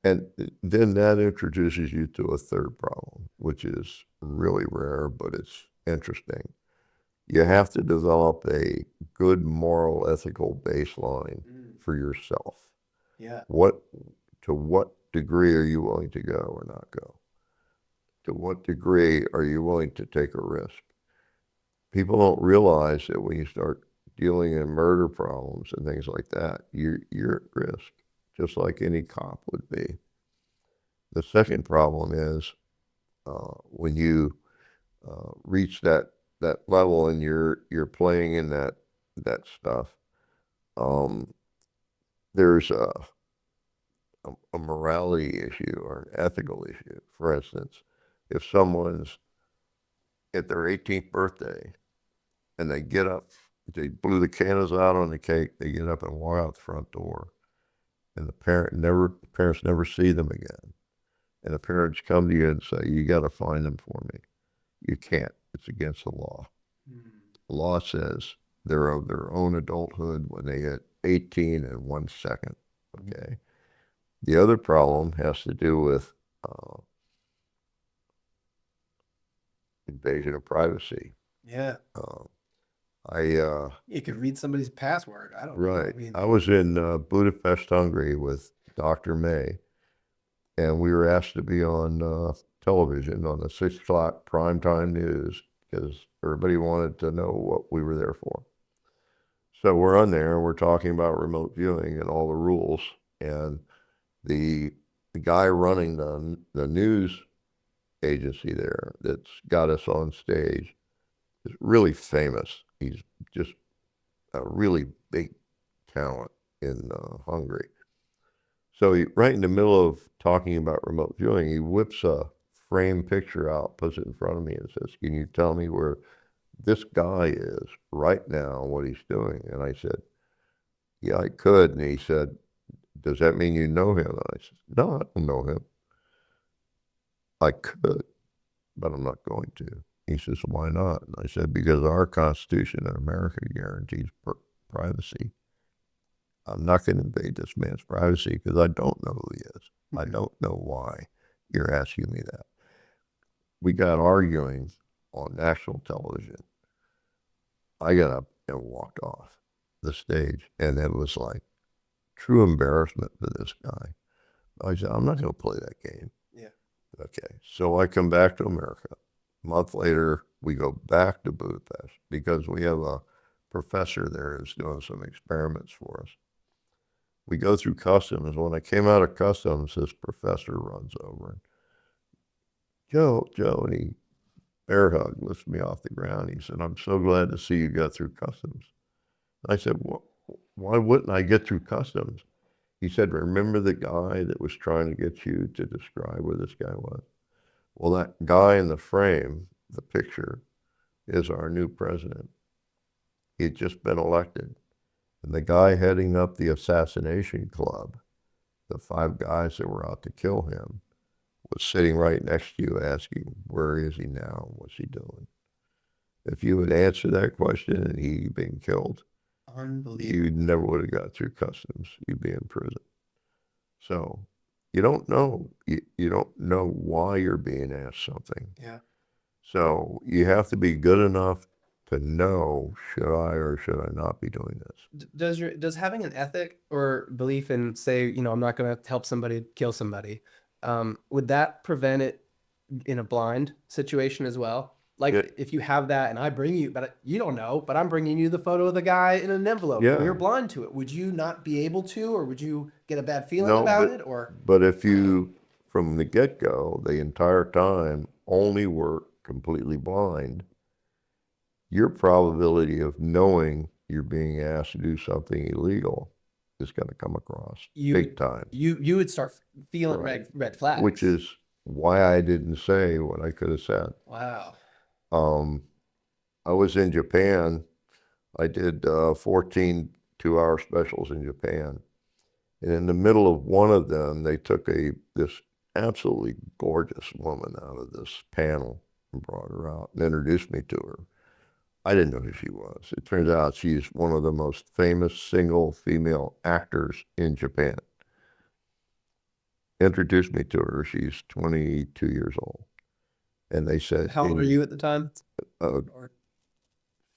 And then that introduces you to a third problem, which is really rare, but it's interesting. You have to develop a good moral, ethical baseline for yourself. Yeah. To what degree are you willing to go or not go? To what degree are you willing to take a risk? People don't realize that when you start dealing in murder problems and things like that, you're at risk, just like any cop would be. The second problem is when you reach that level and you're playing in that stuff. There's a morality issue or an ethical issue. For instance, if someone's at their 18th birthday and they get up, they blew the candles out on the cake, they get up and walk out the front door, and the parents never see them again. And the parents come to you and say, you got to find them for me. You can't. It's against the law. The law says they're of their own adulthood when they hit 18 and 1 second. Okay. The other problem has to do with invasion of privacy. Yeah. You could read somebody's password. I don't know. Right. I mean, I was in Budapest, Hungary with Dr. May, and we were asked to be on television on the 6 o'clock primetime news because everybody wanted to know what we were there for. So we're on there and we're talking about remote viewing and all the rules. And the guy running the news agency there that's got us on stage is really famous. He's just a really big talent in Hungary. So right in the middle of talking about remote viewing, he whips a frame picture out, puts it in front of me and says, can you tell me where this guy is right now, what he's doing? And I said, yeah, I could. And he said, does that mean you know him? And I said, no, I don't know him. I could, but I'm not going to. He says, why not? And I said, because our Constitution in America guarantees privacy. I'm not going to invade this man's privacy because I don't know who he is. I don't know why you're asking me that. We got arguing on national television. I got up and walked off the stage, and it was like true embarrassment for this guy. I said, I'm not going to play that game. Yeah. I Okay, so I come back to America. A month later, we go back to Budapest because we have a professor there who's doing some experiments for us. We go through customs. When I came out of customs, this professor runs over and Joe, and he bear hug, lifts me off the ground. He said, "I'm so glad to see you got through customs." I said, well, why wouldn't I get through customs? He said, "Remember the guy that was trying to get you to describe where this guy was? Well, that guy in the frame, the picture, is our new president. He'd just been elected. And the guy heading up the assassination club, the 5 guys that were out to kill him, was sitting right next to you asking, where is he now? What's he doing?" If you would answer that question and he'd been killed, you never would have got through customs. You'd be in prison. So you don't know. You don't know why you're being asked something. Yeah. So you have to be good enough to know, should I or should I not be doing this? Does having an ethic or belief in, say, I'm not going to help somebody kill somebody, would that prevent it in a blind situation as well? Like Yeah. if you have that and I bring you, but you don't know, but I'm bringing you the photo of the guy in an envelope. Yeah. And you're blind to it. Would you not be able to, or would you get a bad feeling No, about but- it? Or But if you, from the get-go, the entire time, only were completely blind, your probability of knowing you're being asked to do something illegal is going to come across big time. you would start feeling Right. red flags. Which is why I didn't say what I could have said. Wow. I was in Japan. I did 14 2-hour specials in Japan. And in the middle of one of them, they took this absolutely gorgeous woman out of this panel and brought her out and introduced me to her. I didn't know who she was. It turns out she's one of the most famous single female actors in Japan. Introduced me to her. She's 22 years old. And they said, How old were you at the time?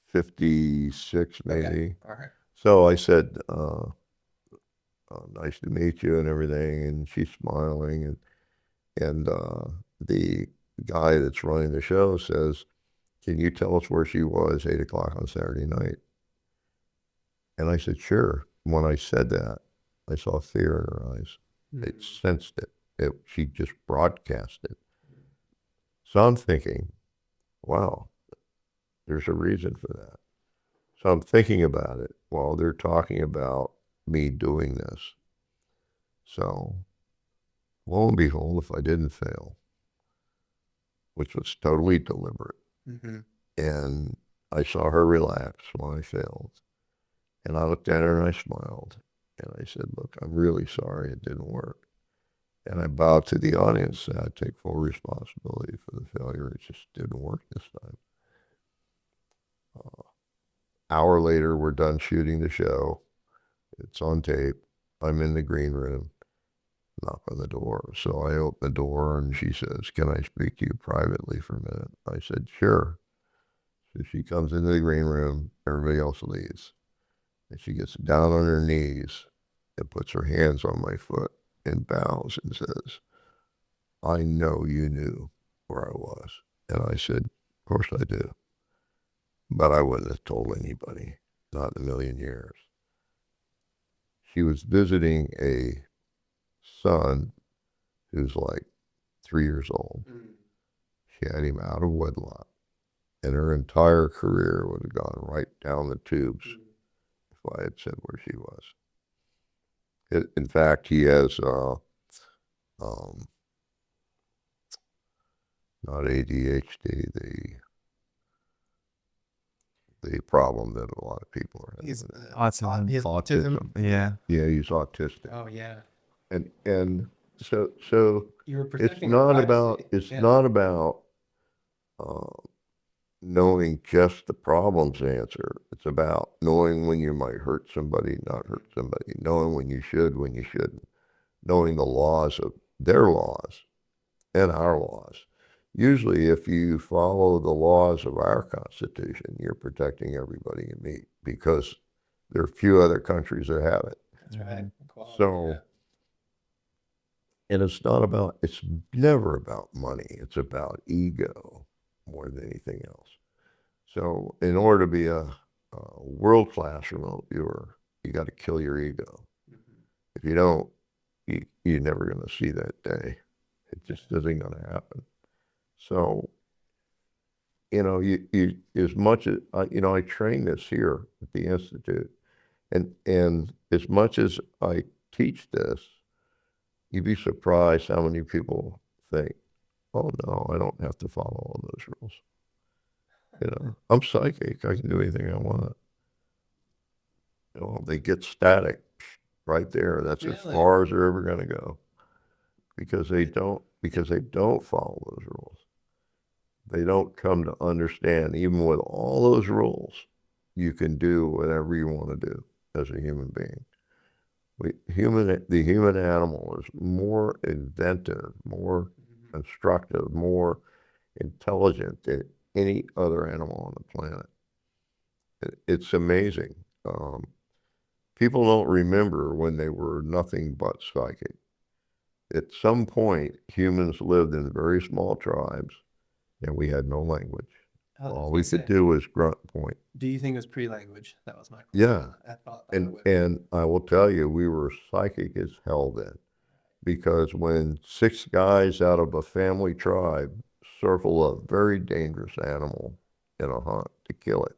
56 maybe. Okay. All right. So I said, nice to meet you and everything. And she's smiling. And the guy that's running the show says, "Can you tell us where she was 8 o'clock on Saturday night?" And I said, "Sure." When I said that, I saw fear in her eyes. They sensed it. She just broadcast it. So I'm thinking, wow, there's a reason for that. So I'm thinking about it while they're talking about me doing this. So lo and behold, if I didn't fail, which was totally deliberate, and I saw her relax when I failed, and I looked at her and I smiled, and I said, "Look, I'm really sorry it didn't work." And I bowed to the audience and I take full responsibility for the failure. It just didn't work this time. Hour later, we're done shooting the show. It's on tape. I'm in the green room. Knock on the door. So I open the door and she says, "Can I speak to you privately for a minute?" I said, "Sure." So she comes into the green room. Everybody else leaves. And she gets down on her knees and puts her hands on my foot and bows and says, "I know you knew where I was." And I said, "Of course I do. But I wouldn't have told anybody, not in a million years." She was visiting a son who's like 3 years old. She had him out of wedlock, and her entire career would have gone right down the tubes if I had said where she was. In fact, he has not ADHD, the problem that a lot of people are having. He's autism. His autism. Yeah. Yeah, he's autistic. Oh yeah. And so You were it's protecting her not privacy. about Yeah. not about knowing just the problems to answer. It's about knowing when you might hurt somebody, not hurt somebody, knowing when you should, when you shouldn't, knowing the laws of their laws and our laws. Usually, if you follow the laws of our Constitution, you're protecting everybody you meet because there are few other countries that have it. That's right. Equality, So, And it's never about money. It's about ego more than anything else. So in order to be a world-class remote viewer, you got to kill your ego. If you don't, you're never going to see that day. It just isn't going to happen. So, you as much as I train this here at the Institute, and as much as I teach this, you'd be surprised how many people think, "Oh no, I don't have to follow all those rules." I'm psychic. I can do anything I want. They get static right there. That's as far as they're ever going to go, because they don't follow those rules. They don't come to understand, even with all those rules, you can do whatever you want to do as a human being. The human animal is more inventive, more constructive, more intelligent than any other animal on the planet. It's amazing. People don't remember when they were nothing but psychic. At some point, humans lived in very small tribes, and we had no language. All we could do was grunt point. Do you think it was pre-language? That was my question. Yeah. I thought And I will tell you, we were psychic as hell then, because when 6 guys out of a family tribe circle a very dangerous animal in a hunt to kill it,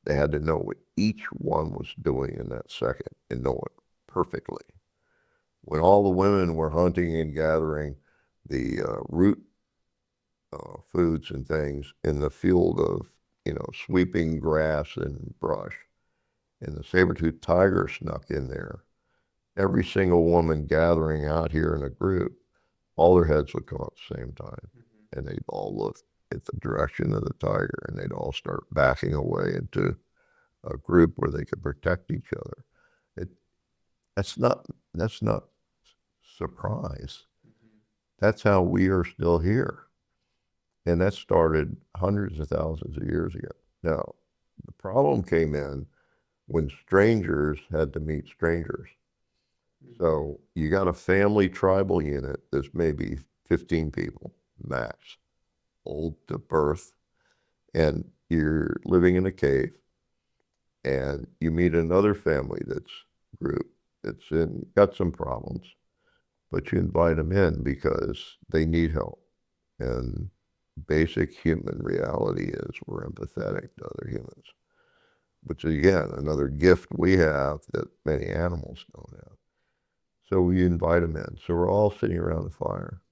they had to know what each one was doing in that second and know it perfectly. When all the women were hunting and gathering the root foods and things in the field of, sweeping grass and brush, and the saber-toothed tiger snuck in there, every single woman gathering out here in a group, all their heads would come up at the same time, and they'd all look at the direction of the tiger, and they'd all start backing away into a group where they could protect each other. That's not surprise. That's how we are still here. And that started hundreds of thousands of years ago. Now, the problem came in when strangers had to meet strangers. So you got a family tribal unit that's maybe 15 people max, old to birth, and you're living in a cave, and you meet another family that's got some problems, but you invite them in because they need help. And basic human reality is we're empathetic to other humans, which is, again, another gift we have that many animals don't have. So we invite them in. So we're all sitting around the fire,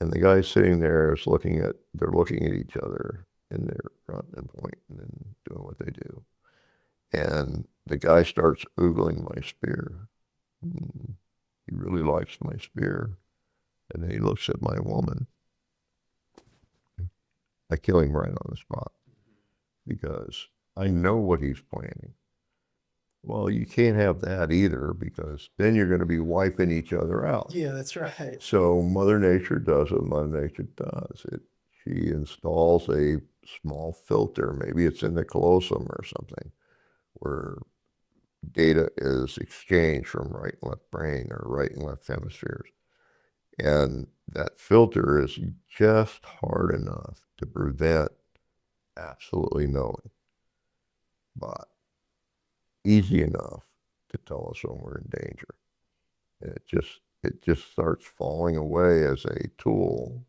and the guy sitting there is looking at each other, and they're grunting and pointing and doing what they do. And the guy starts oogling my spear. He really likes my spear. And then he looks at my woman. I kill him right on the spot because I know what he's planning. Well, you can't have that either, because then you're going to be wiping each other out. Yeah, that's right. So Mother Nature does what Mother Nature does. She installs a small filter, maybe it's in the callosum or something, where data is exchanged from right and left brain or right and left hemispheres. And that filter is just hard enough to prevent absolutely knowing, but easy enough to tell us when we're in danger. And it just starts falling away as a tool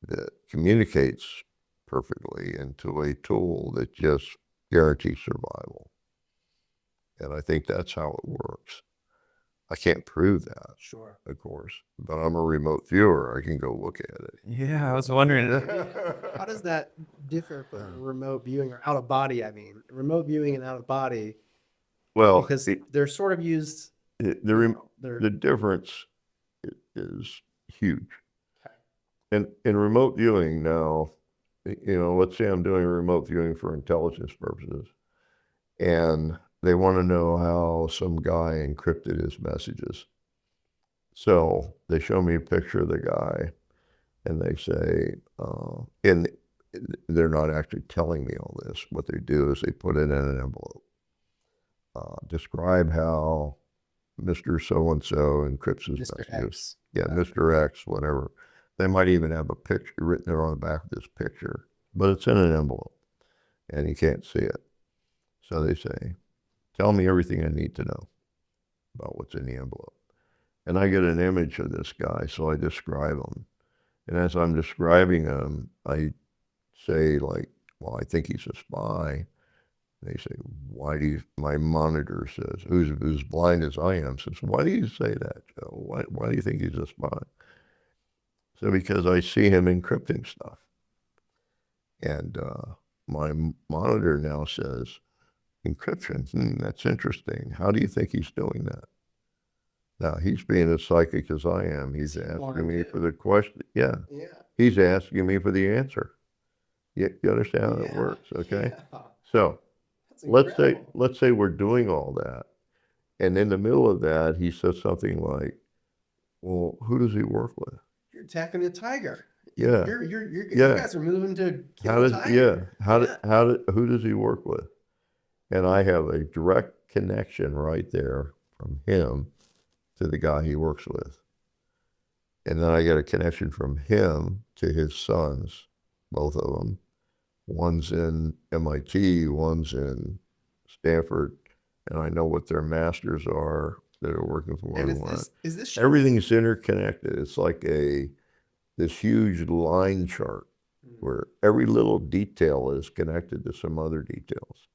that communicates perfectly into a tool that just guarantees survival. And I think that's how it works. I can't prove that, Sure, of course, but I'm a remote viewer. I can go look at it. Yeah, I was wondering. How does that differ from remote viewing or out of body? I mean, remote viewing and out of body, Well, because they're sort of used. the difference is huge. In remote viewing now, let's say I'm doing remote viewing for intelligence purposes, and they want to know how some guy encrypted his messages. So they show me a picture of the guy, and they say, and they're not actually telling me all this. What they do is they put it in an envelope. Describe how Mr. So-and-so encrypts his Mr. messages. X. Yeah, Mr. X, whatever. They might even have a picture written there on the back of this picture, but it's in an envelope and you can't see it. So they say, tell me everything I need to know about what's in the envelope. And I get an image of this guy, so I describe him. And as I'm describing him, I say like, well, I think he's a spy. They say, why do you, my monitor says, who's blind as I am, says, why do you say that, Joe? Why do you think he's a spy? So because I see him encrypting stuff. And my monitor now says, encryption, that's interesting. How do you think he's doing that? Now, he's being as psychic as I am. He's asking me for the question. Yeah. He's asking me for the answer. You understand how it works, okay? So let's say we're doing all that. And in the middle of that, he says something like, well, who does he work with? You're attacking a tiger. Yeah. You Yeah. guys are moving to kill a tiger. Who does he work with? And I have a direct connection right there from him to the guy he works with. And then I get a connection from him to his sons, both of them. One's in MIT, one's in Stanford, and I know what their masters are that are working for And one. is this Everything's interconnected. It's like this huge line chart where every little detail is connected to some other details.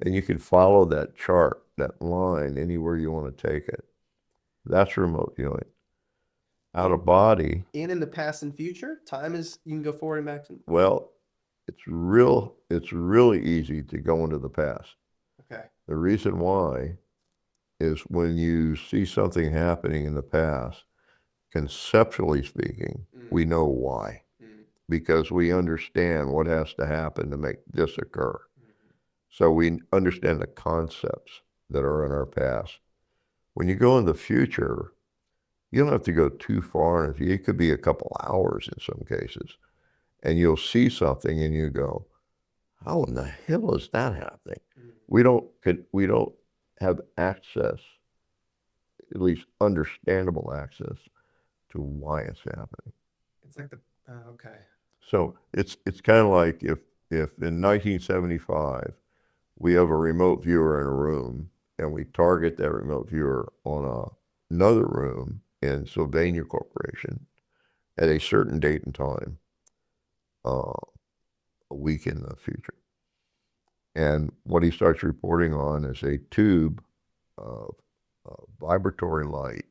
And you can follow that chart, that line, anywhere you want to take it. That's remote viewing. Out of body. And in the past and future? Time is, you can go forward and back to. Well, it's really easy to go into the past. Okay. The reason why is when you see something happening in the past, conceptually speaking, we know why. Because we understand what has to happen to make this occur. So we understand the concepts that are in our past. When you go in the future, you don't have to go too far. It could be a couple hours in some cases. And you'll see something and you go, how in the hell is that happening? We don't have access, at least understandable access, to why it's happening. It's like okay. So it's kind of like if in 1975 we have a remote viewer in a room and we target that remote viewer on another room in Sylvania Corporation at a certain date and time, a week in the future. And what he starts reporting on is a tube of vibratory light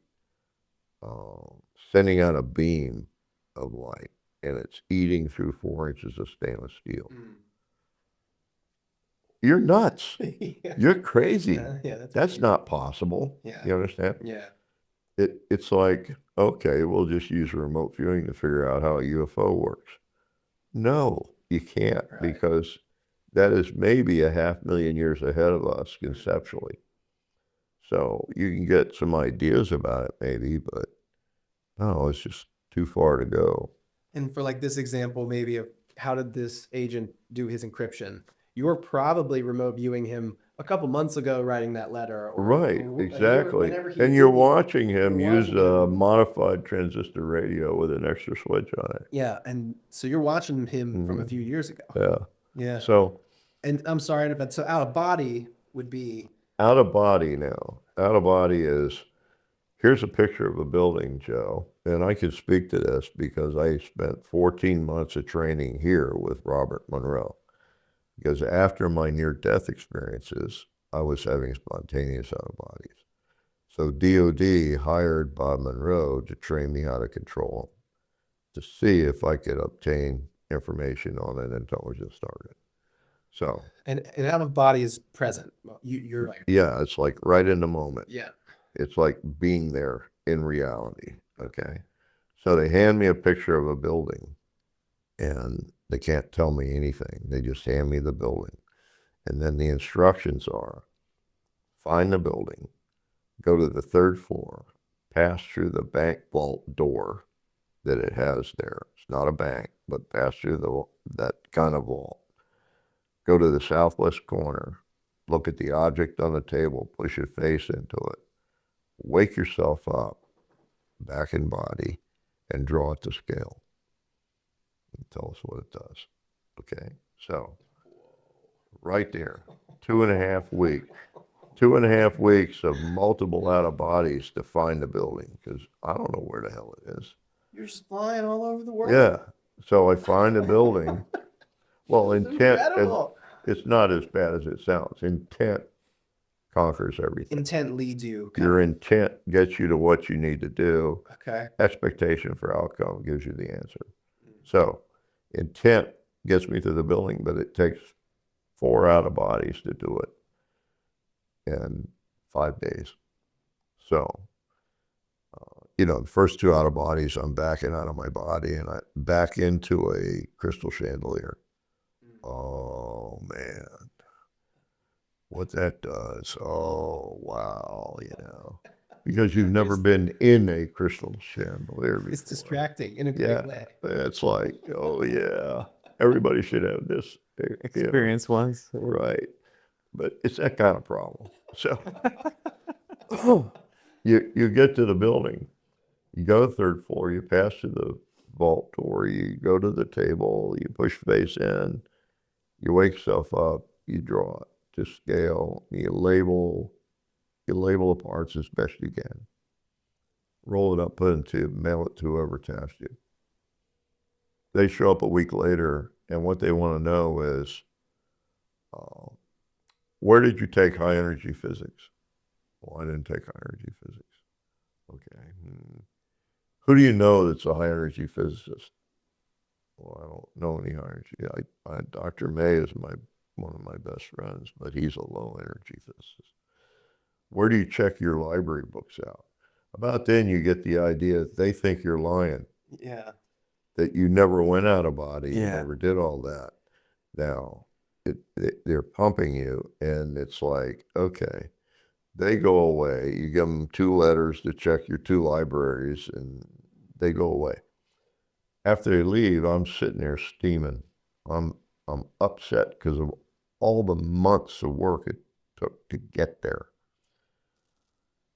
sending out a beam of light, and it's eating through 4 inches of stainless steel. You're nuts. You're crazy. That's not possible. You understand? Yeah. It's like, okay, we'll just use remote viewing to figure out how a UFO works. No, you can't, because that is maybe 500,000 years ahead of us conceptually. So you can get some ideas about it maybe, but no, it's just too far to go. And for like this example, maybe of how did this agent do his encryption? You were probably remote viewing him a couple months ago, writing that letter. Right, exactly. And you're watching him use a modified transistor radio with an extra switch on it. Yeah, and so you're watching him from a few years ago. Yeah. Yeah. So. And I'm sorry, but so out of body would be. Out of body now. Out of body is, here's a picture of a building, Joe, and I can speak to this because I spent 14 months of training here with Robert Monroe. Because after my near-death experiences, I was having spontaneous out-of-bodies. So DOD hired Bob Monroe to train me how to control them, to see if I could obtain information on an intelligence target. So. And out of body is present. You're like. Yeah, it's like right in the moment. Yeah. It's like being there in reality, okay? So they hand me a picture of a building, and they can't tell me anything. They just hand me the building. And then the instructions are, find the building, go to the 3rd floor, pass through the bank vault door that it has there. It's not a bank, but pass through that kind of vault. Go to the southwest corner, look at the object on the table, push your face into it, wake yourself up back in body and draw it to scale. And tell us what it does. Okay, so right there, 2.5 weeks. 2.5 weeks of multiple out of bodies to find the building because I don't know where the hell it is. You're just flying all over the world. Yeah. So I find the building. Well, intent, and Incredible. it's not as bad as it sounds. Intent conquers everything. Intent leads you. Your intent gets you to what you need to do. Okay. Expectation for outcome gives you the answer. So intent gets me to the building, but it takes 4 out of bodies to do it in 5 days. So, the first 2 out of bodies, I'm backing out of my body and I back into a crystal chandelier. Oh man, what that does. Oh wow, because you've never been in a crystal chandelier before. It's distracting in a great way. It's like, oh yeah, everybody should have this Experience once. Right. But it's that kind of problem. So you get to the building, you go to the 3rd floor, you pass through the vault door, you go to the table, you push face in, you wake yourself up, you draw it to scale, you label the parts as best you can. Roll it up, put it in a tube, mail it to whoever tasked you. They show up a week later, and what they want to know is, where did you take high energy physics? Well, I didn't take high energy physics. Okay. Who do you know that's a high energy physicist? Well, I don't know any high energy. Dr. May is one of my best friends, but he's a low energy physicist. Where do you check your library books out? About then you get the idea that they think you're lying. Yeah. That you never went out of body, you Yeah. never did all that. Now, they're pumping you, and it's like, okay, they go away. You give them 2 letters to check your 2 libraries, and they go away. After they leave, I'm sitting there steaming. I'm upset because of all the months of work it took to get there.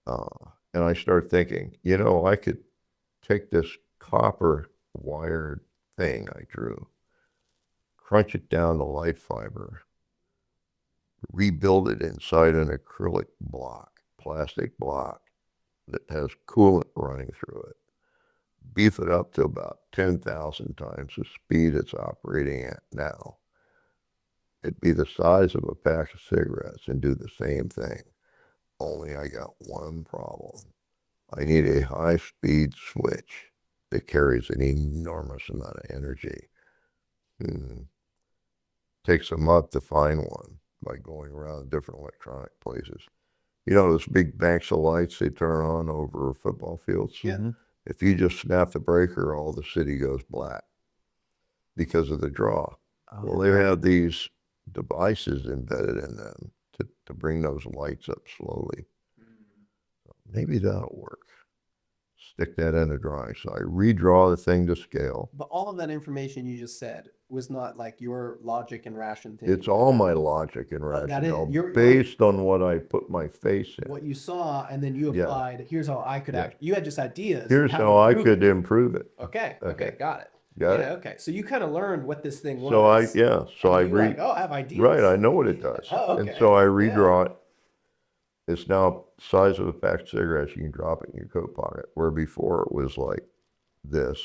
And I start thinking, I could take this copper wired thing I drew, crunch it down to light fiber, rebuild it inside an acrylic block, plastic block that has coolant running through it, beef it up to about 10,000 times the speed it's operating at now. It'd be the size of a pack of cigarettes and do the same thing. Only I got one problem. I need a high-speed switch that carries an enormous amount of energy. Takes a month to find one by going around different electronic places. Those big banks of lights they turn on over football fields? Yeah. If you just snap the breaker, all the city goes black because of the draw. Well, they have these devices embedded in them to bring those lights up slowly. Maybe that'll work. Stick that in a drawing. So I redraw the thing to scale. But all of that information you just said was not like your logic and ration thing. It's all my logic and rationale you're- based on what I put my face in. What you saw, and then you Yeah. applied. Here's how I could Yeah. act. You had just ideas. Here's to how I improve could it. improve it. Okay. Okay. Got it. Got Yeah. it? Okay. So you kind of learned what this thing was. So I And you were like, oh, I have ideas. Right, I know what it does. Oh, And okay. so I redraw it. It's now size of a pack of cigarettes. You can drop it in your coat pocket, where before it was like this.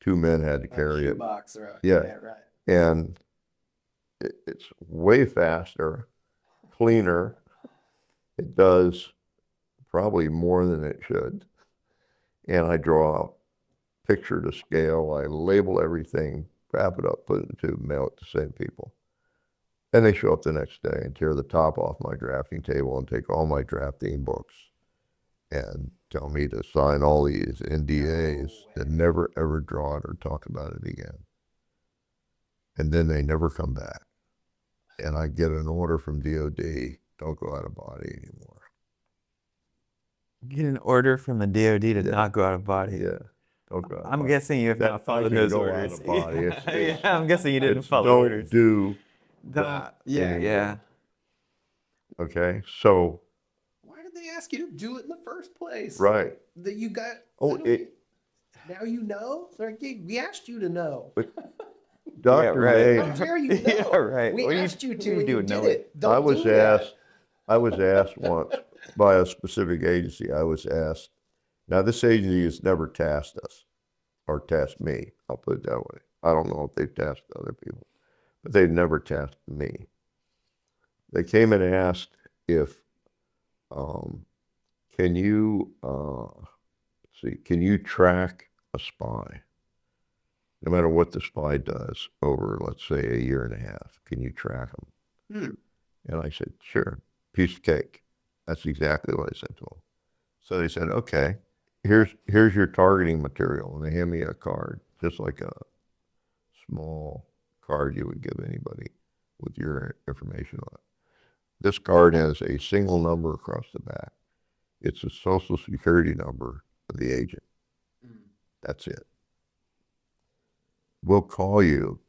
2 men had to carry it. Shoebox, right. Yeah. Right. And it's way faster, cleaner. It does probably more than it should. And I draw a picture to scale. I label everything, wrap it up, put it in a tube, mail it to the same people. And they show up the next day and tear the top off my drafting table and take all my drafting books and tell me to sign all these NDAs and never ever draw it or talk about it again. And then they never come back. And I get an order from DOD, don't go out of body anymore. Get an order from the DOD to not go out of body. Yeah, don't go out of I'm body. guessing you have That not followed I can those go out orders. of body. It's- Yeah, I'm guessing you didn't It's follow don't orders. do Don't- that. Yeah. anymore. Yeah. Okay, so Why did did they ask you to do it in the first place? Right. That you got. Oh, now you know. They're like, "Yeah, we asked you to know. Dr. right. How May, dare you know? Yeah, right. We What do you- asked you what do to, you and do you with did know it. it? Don't I was do that. asked, I was asked once by a specific agency. I was asked, now this agency has never tasked us or tasked me. I'll put it that way. I don't know if they've tasked other people, but they've never tasked me. They came and asked if, can you, can you track a spy? No matter what the spy does over, let's say, a year and a half, can you track them? And I said, sure, piece of cake. That's exactly what I said to them. So they said, okay, here's your targeting material. And they hand me a card, just like a small card you would give anybody with your information on it. This card has a single number across the back. It's a social security number of the agent. That's it. We'll call you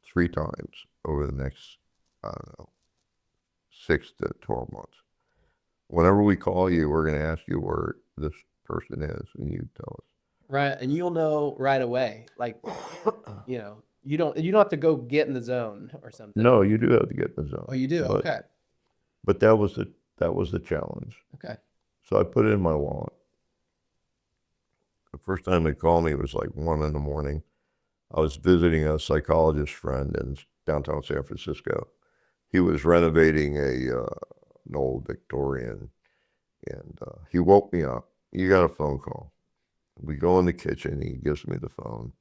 3 times over the next, I don't know, 6 to 12 months. Whenever we call you, we're going to ask you where this person is, and you tell us. Right, and you'll know right away. Like, you don't have to go get in the zone or something. No, you do have to get in the zone. Oh, you do. But, Okay. But that was the challenge. Okay. So I put it in my wallet. The first time they called me was like 1 a.m. I was visiting a psychologist friend in downtown San Francisco. He was renovating an old Victorian, and he woke me up. You got a phone call. We go in the kitchen. He gives me the phone.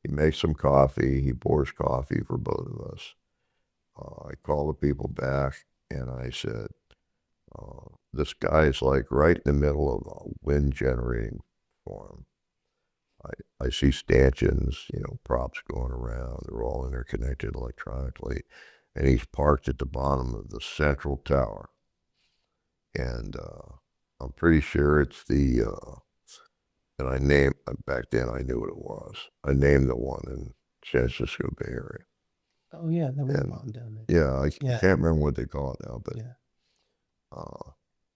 He makes some coffee. He pours coffee for both of us. I call the people back, and I said, this guy's like right in the middle of a wind generating farm. I see stanchions, props going around. They're all interconnected electronically. And he's parked at the bottom of the central tower. And I'm pretty sure it's and back then I knew what it was. I named the one in San Francisco Bay Area. Oh yeah, the wind And- bomb down there. Yeah, I Yeah. can't remember what they call it now, but Yeah.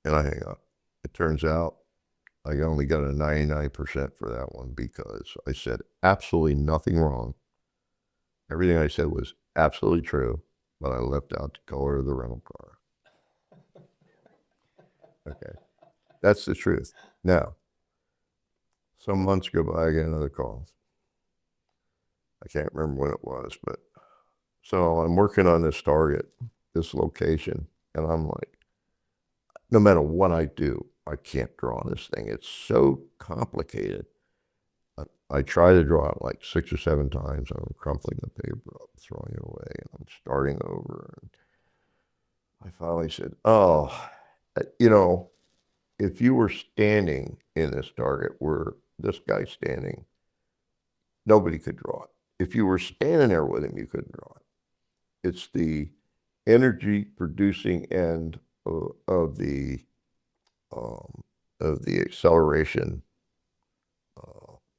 and I hang up. It turns out I only got a 99% for that one because I said absolutely nothing wrong. Everything I said was absolutely true, but I left out the color of the rental car. Okay, that's the truth. Now, some months go by, I get another call. I can't remember when it was, but so I'm working on this target, this location, and I'm like, no matter what I do, I can't draw this thing. It's so complicated. I try to draw it like 6 or 7 times. I'm crumpling the paper up, throwing it away, and I'm starting over. And I finally said, if you were standing in this target where this guy's standing, nobody could draw it. If you were standing there with him, you couldn't draw it. It's the energy producing end of the acceleration,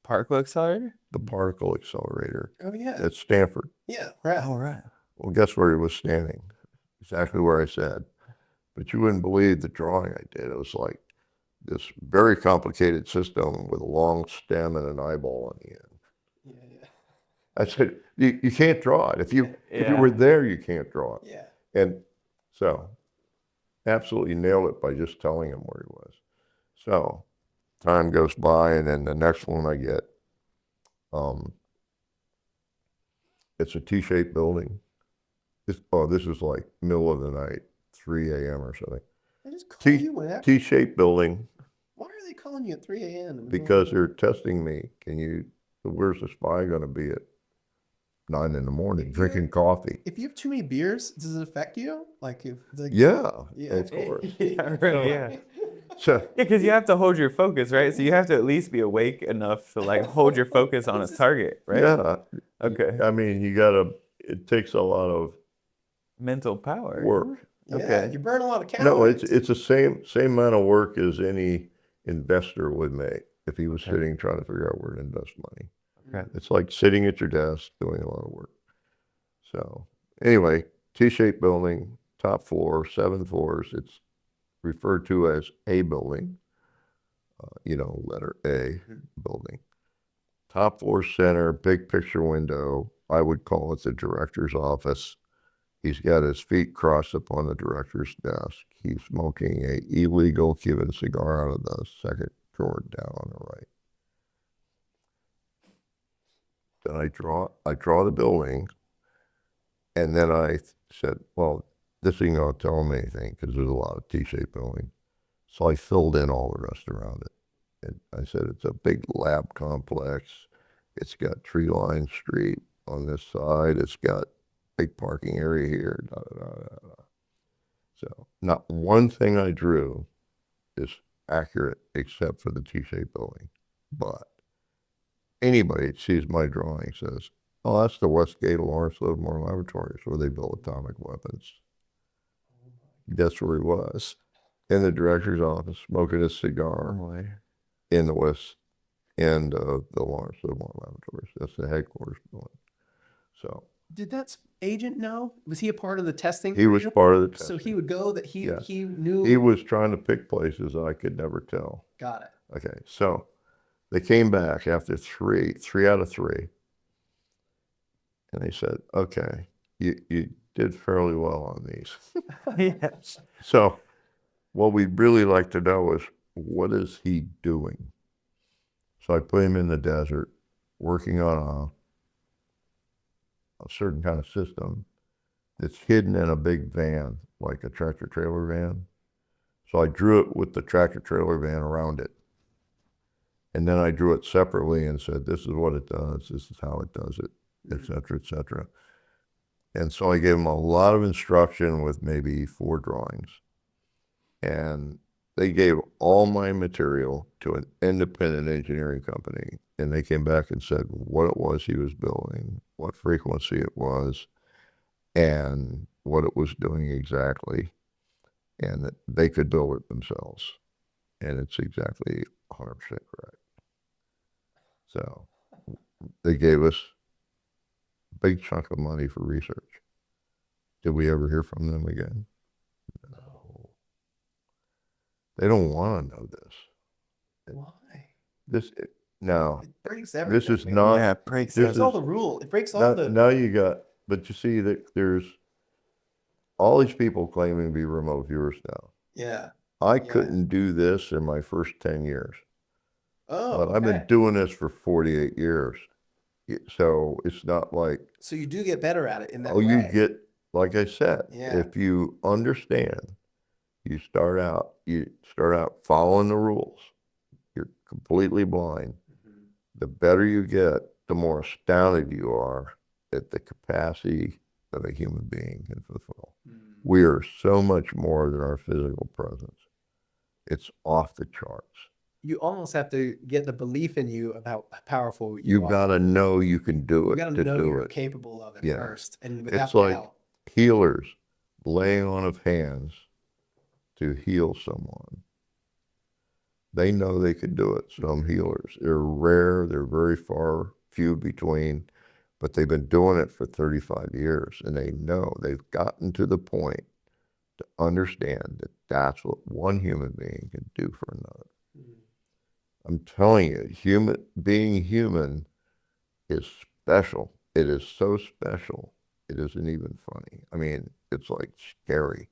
Particle accelerator? the particle accelerator Oh yeah. at Stanford. Yeah. Right. All right. Well, guess where he was standing? Exactly where I said. But you wouldn't believe the drawing I did. It was like this very complicated system with a long stem and an eyeball on the end. Yeah. I said, you can't draw it. If you were there, you can't draw it. Yeah. And so absolutely nailed it by just telling him where he was. So time goes by, and then the next one I get, it's a T-shaped building. This is like middle of the night, 3 a.m. or something. They just call you whenever. T-shaped building, Why are they calling you at 3 a.m.? because they're testing me. Where's the spy going to be at 9 in the morning drinking coffee? If you have too many beers, does it affect you? Like if Yeah, Yeah. of course. Yeah, right, yeah. So Yeah, because you have to hold your focus, right? So you have to at least be awake enough to like hold your focus on its target, right? yeah, Okay. I mean, it takes a lot of Mental power. work. Yeah, Okay. you burn a lot of calories. No, it's the same amount of work as any investor would make if he was sitting trying to figure out where to invest money. Okay. It's like sitting at your desk doing a lot of work. So anyway, T-shaped building, top floor, 7 floors. It's referred to as A building, letter A building. Top floor center, big picture window. I would call it the director's office. He's got his feet crossed upon the director's desk. He's smoking a illegal Cuban cigar out of the second drawer down on the right. Then I draw the building, and then I said, well, this ain't gonna tell him anything because there's a lot of T-shaped buildings. So I filled in all the rest around it. And I said, it's a big lab complex. It's got tree-lined street on this side. It's got big parking area here. Da, da, da, da, da. So not one thing I drew is accurate except for the T-shaped building. But anybody that sees my drawing says, oh, that's the Westgate Lawrence Livermore Laboratories where they built atomic weapons. That's where he was, in the director's office, smoking a cigar in the west end of the Lawrence Livermore Laboratories. That's the headquarters building. So Did that agent know? Was he a part of the testing? he was part of the testing. So he would go that Yeah. he knew. He was trying to pick places I could never tell. Got it. Okay, so they came back after three out of three, and they said, okay, you did fairly well on these. Yes. So what we'd really like to know is, what is he doing? So I put him in the desert working on a certain kind of system that's hidden in a big van, like a tractor trailer van. So I drew it with the tractor trailer van around it. And then I drew it separately and said, this is what it does, this is how it does it, et cetera, et cetera. And so I gave them a lot of instruction with maybe 4 drawings. And they gave all my material to an independent engineering company. And they came back and said what it was he was building, what frequency it was, and what it was doing exactly. And that they could build it themselves. And it's exactly 100% correct. So they gave us a big chunk of money for research. Did we ever hear from them again? No. They don't want to know this. Why? No. It breaks everything. This is not. Yeah, it breaks It breaks this all is- the rule. It breaks all the. Now you got, but you see that there's all these people claiming to be remote viewers now. Yeah. I Yeah. couldn't do this in my first 10 years. Oh. But I've been okay. doing this for 48 years. So it's not like, So you do get better at it in that oh, way. you get, like I said, Yeah. if you understand, you start out following the rules. You're completely blind. Mhm. The better you get, the more astounded you are at the capacity that a human being can fulfill. Mm. We are so much more than our physical presence. It's off the charts. You almost have to get the belief in you of how powerful you You are. got to know you can do You it got to to know do you're it. capable of it Yeah. first, and without It's like doubt. healers laying on of hands to heal someone. They know they can do it, some healers. They're rare, they're very few between, but they've been doing it for 35 years, and they know they've gotten to the point to understand that that's what one human being can do for another. Mm. I'm telling you, being human is special. It is so special, it isn't even funny. I mean, it's like scary.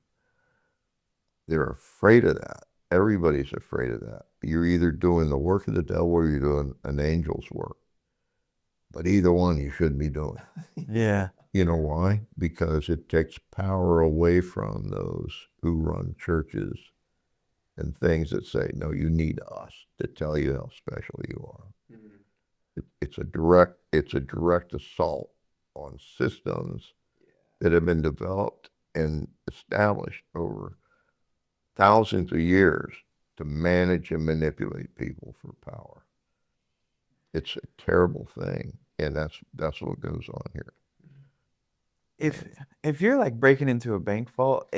They're afraid of that. Everybody's afraid of that. You're either doing the work of the devil or you're doing an angel's work. But either one you shouldn't be doing. Yeah. You know why? Because it takes power away from those who run churches and things that say, no, you need us to tell you how special you are. Mm. It's a direct assault on systems that have been developed and established over thousands of years to manage and manipulate people for power. It's a terrible thing, and that's what goes on here. If you're like breaking into a bank vault,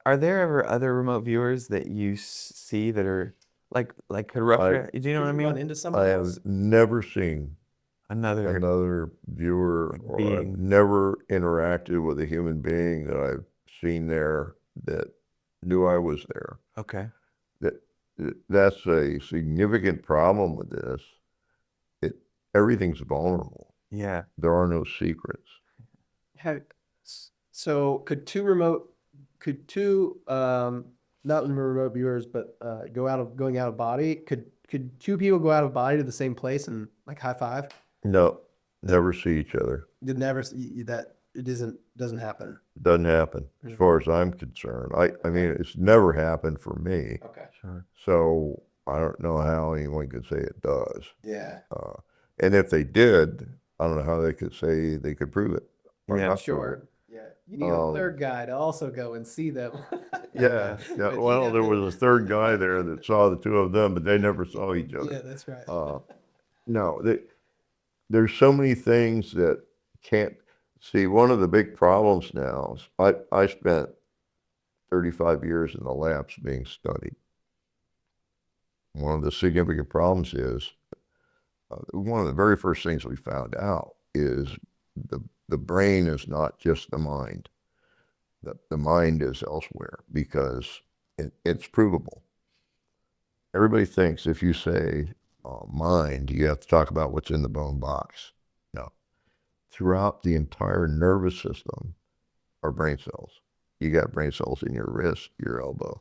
are there ever other remote viewers that you see that are like could rupture? Do you know what I Did you run mean? into I somebody else? have never seen Another viewer, or I've being. never interacted with a human being that I've seen there that knew I was there. Okay. That's a significant problem with this. Everything's vulnerable. Yeah. There are no secrets. So could two not remote viewers, but going out of body, could two people go out of body to the same place and like high five? No, never see each other. You'd never see that. It doesn't happen. Doesn't happen as far as I'm concerned. I mean, it's never happened for me. Okay. Sure. So I don't know how anyone could say it does. Yeah. And if they did, I don't know how they could say they could prove it. or Yeah, not prove Sure. it. Yeah. You need a third guy to also go and see them. Yeah. Well, there was a third guy there that saw the two of them, but they never saw each other. Yeah, that's right. No, there's so many things that can't see. One of the big problems now is I spent 35 years in the labs being studied. One of the significant problems is one of the very first things we found out is the brain is not just the mind. The mind is elsewhere because it's provable. Everybody thinks if you say mind, you have to talk about what's in the bone box. No. Throughout the entire nervous system are brain cells. You got brain cells in your wrist, your elbow.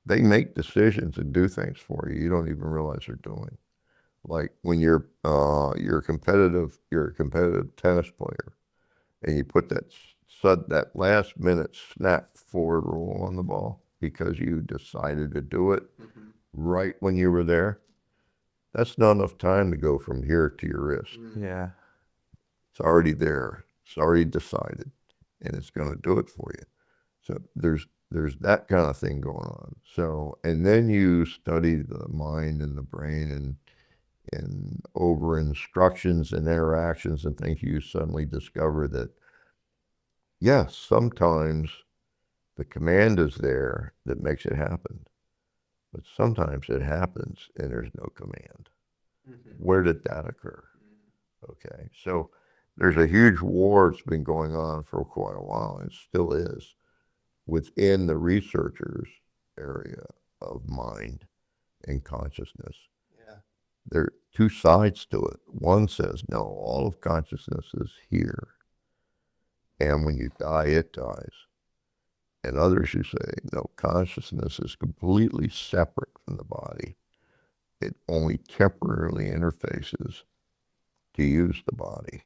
They make decisions and do things for you. You don't even realize they're doing. Like when you're a competitive tennis player, and you put that last minute snap forward roll on the ball because you decided to do it right when you were there. That's not enough time to go from here to your wrist. Yeah. It's already there. It's already decided, and it's going to do it for you. So there's that kind of thing going on. So, and then you study the mind and the brain and over instructions and interactions and things, you suddenly discover that, yes, sometimes the command is there that makes it happen, but sometimes it happens and there's no command. Where did that occur? Okay, so there's a huge war that's been going on for quite a while, and still is, within the researchers' area of mind and consciousness. Yeah. There are two sides to it. One says, no, all of consciousness is here, and when you die, it dies. And others who say, no, consciousness is completely separate from the body. It only temporarily interfaces to use the body.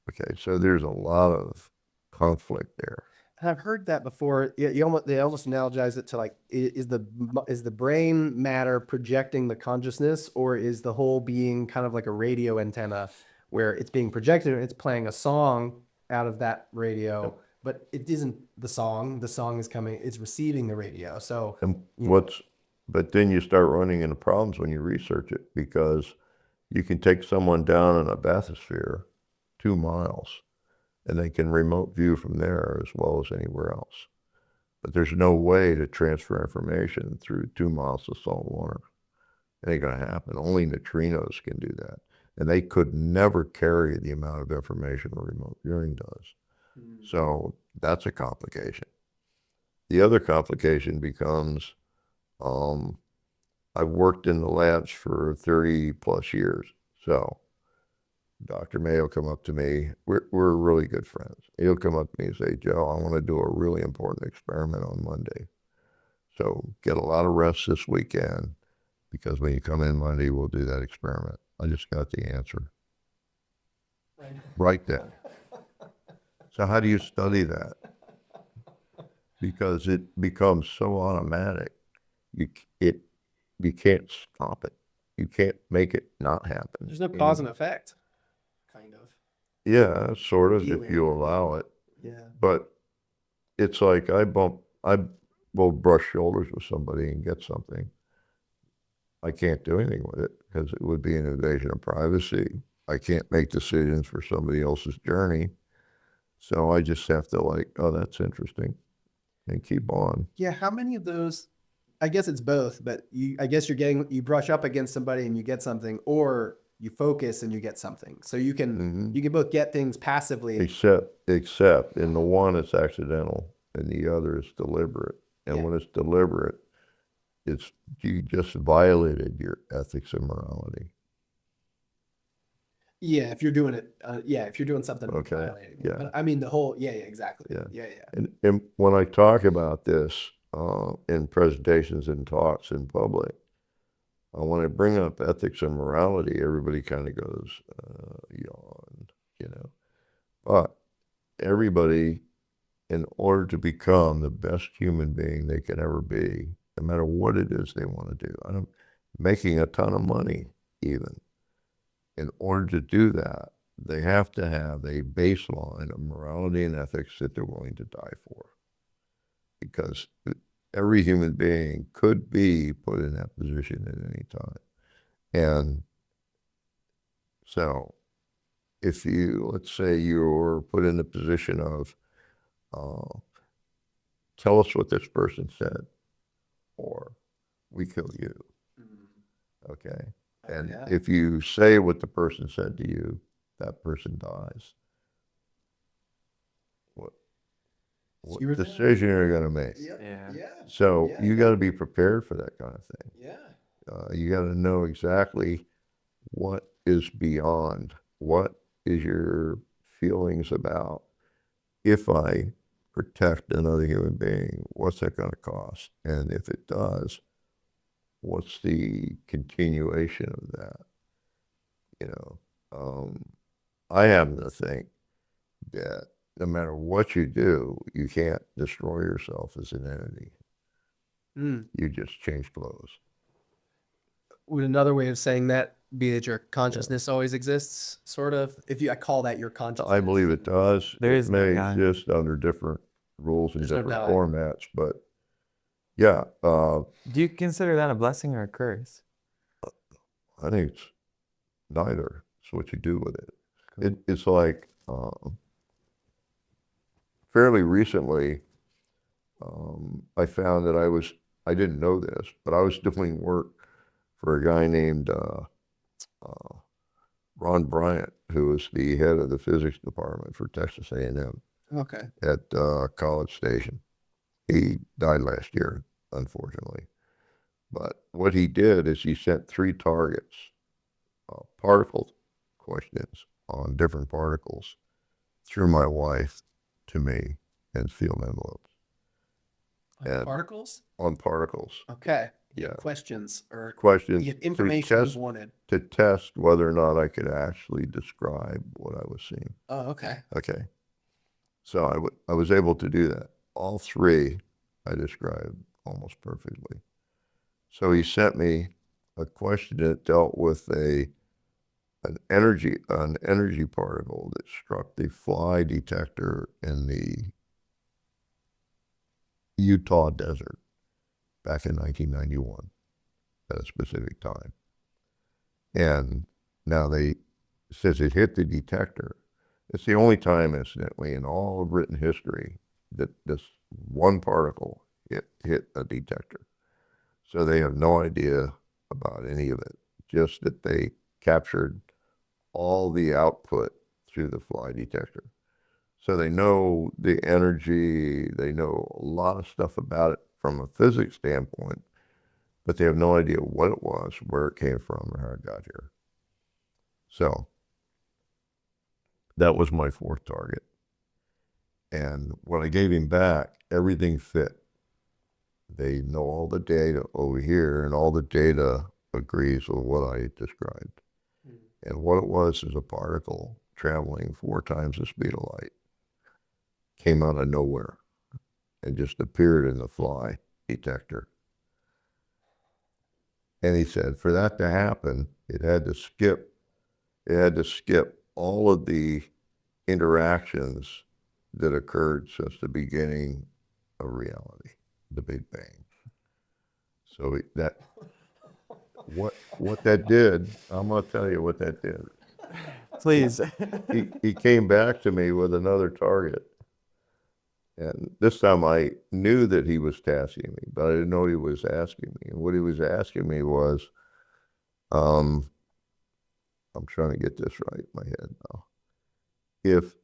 Okay, so there's a lot of conflict there. And I've heard that before. They almost analogize it to like, is the brain matter projecting the consciousness, or is the whole being kind of like a radio antenna where it's being projected and it's playing a song out of that radio, but it isn't the song. The song is coming, it's receiving the radio. So, And but then you start running into problems when you research it, because you can take someone down in a bathysphere 2 miles and they can remote view from there as well as anywhere else. But there's no way to transfer information through 2 miles of salt water. It ain't gonna happen. Only neutrinos can do that. And they could never carry the amount of information a remote viewing does. So that's a complication. The other complication becomes, I've worked in the labs for 30 plus years. So Dr. May will come up to me. We're really good friends. He'll come up to me and say, Joe, I want to do a really important experiment on Monday. So get a lot of rest this weekend, because when you come in Monday, we'll do that experiment. I just got the answer. Right then. So how do you study that? Because it becomes so automatic. You can't stop it. You can't make it not happen. there's no cause and effect, kind of. Yeah, sort of, if Feeling. you allow it. Yeah. But it's like I will brush shoulders with somebody and get something. I can't do anything with it because it would be an invasion of privacy. I can't make decisions for somebody else's journey. So I just have to like, oh, that's interesting, and keep on. Yeah. How many of those? I guess it's both, but I guess you brush up against somebody and you get something, or you focus and you get something. So you can both get things passively. Except in the one it's accidental and the other is deliberate. And Yeah. when it's deliberate, it's you just violated your ethics and morality. Yeah, if you're doing it, if you're doing something Okay, violating it. yeah. But I mean, the whole, exactly. Yeah. Yeah. And when I talk about this in presentations and talks in public, when I bring up ethics and morality, everybody kind of goes, yawn, you know. But everybody, in order to become the best human being they can ever be, no matter what it is they want to do, making a ton of money even, in order to do that, they have to have a baseline of morality and ethics that they're willing to die for. Because every human being could be put in that position at any time. And so if let's say you're put in the position of, tell us what this person said, or we kill you, okay? And if you say what the person said to you, that person dies. What decision are you going to make? So you got to be prepared for that kind of thing. You got to know exactly what is beyond, what is your feelings about, if I protect another human being, what's that going to cost? And if it does, what's the continuation of that? You know, I happen to think that no matter what you do, you can't destroy yourself as an entity. You just change clothes. Would another way of saying that be that your consciousness always exists, sort of? I call that your consciousness. I believe it does. There It is no may God. exist under different rules and There's no different doubt. formats, but yeah, Do you consider that a blessing or a curse? I think it's neither. It's what you do with it. It's like fairly recently, I found that I didn't know this, but I was doing work for a guy named Ron Bryant, who was the head of the physics department for Texas A&M Okay. at College Station. He died last year, unfortunately. But what he did is he sent 3 targets, particle questions on different particles, through my wife to me in sealed envelopes. And Particles? on particles. Okay. Yeah. Questions or Questions information was wanted. to test whether or not I could actually describe what I was seeing. Oh, okay. Okay. So I was able to do that. All 3 I described almost perfectly. So he sent me a question that dealt with an energy particle that struck the fly detector in the Utah desert back in 1991 at a specific time. And now says it hit the detector. It's the only time, incidentally, in all of written history that this one particle hit a detector. So they have no idea about any of it, just that they captured all the output through the fly detector. So they know the energy, they know a lot of stuff about it from a physics standpoint, but they have no idea what it was, where it came from, or how it got here. So that was my 4th target. And when I gave him back, everything fit. They know all the data over here, and all the data agrees with what I described. And what it was is a particle traveling 4 times the speed of light. Came out of nowhere and just appeared in the fly detector. And he said, for that to happen, it had to skip all of the interactions that occurred since the beginning of reality, the Big Bang. So what that did, I'm going to tell you what that did. Please. He came back to me with another target. And this time I knew that he was tasking me, but I didn't know what he was asking me. And what he was asking me was, I'm trying to get this right in my head now. If,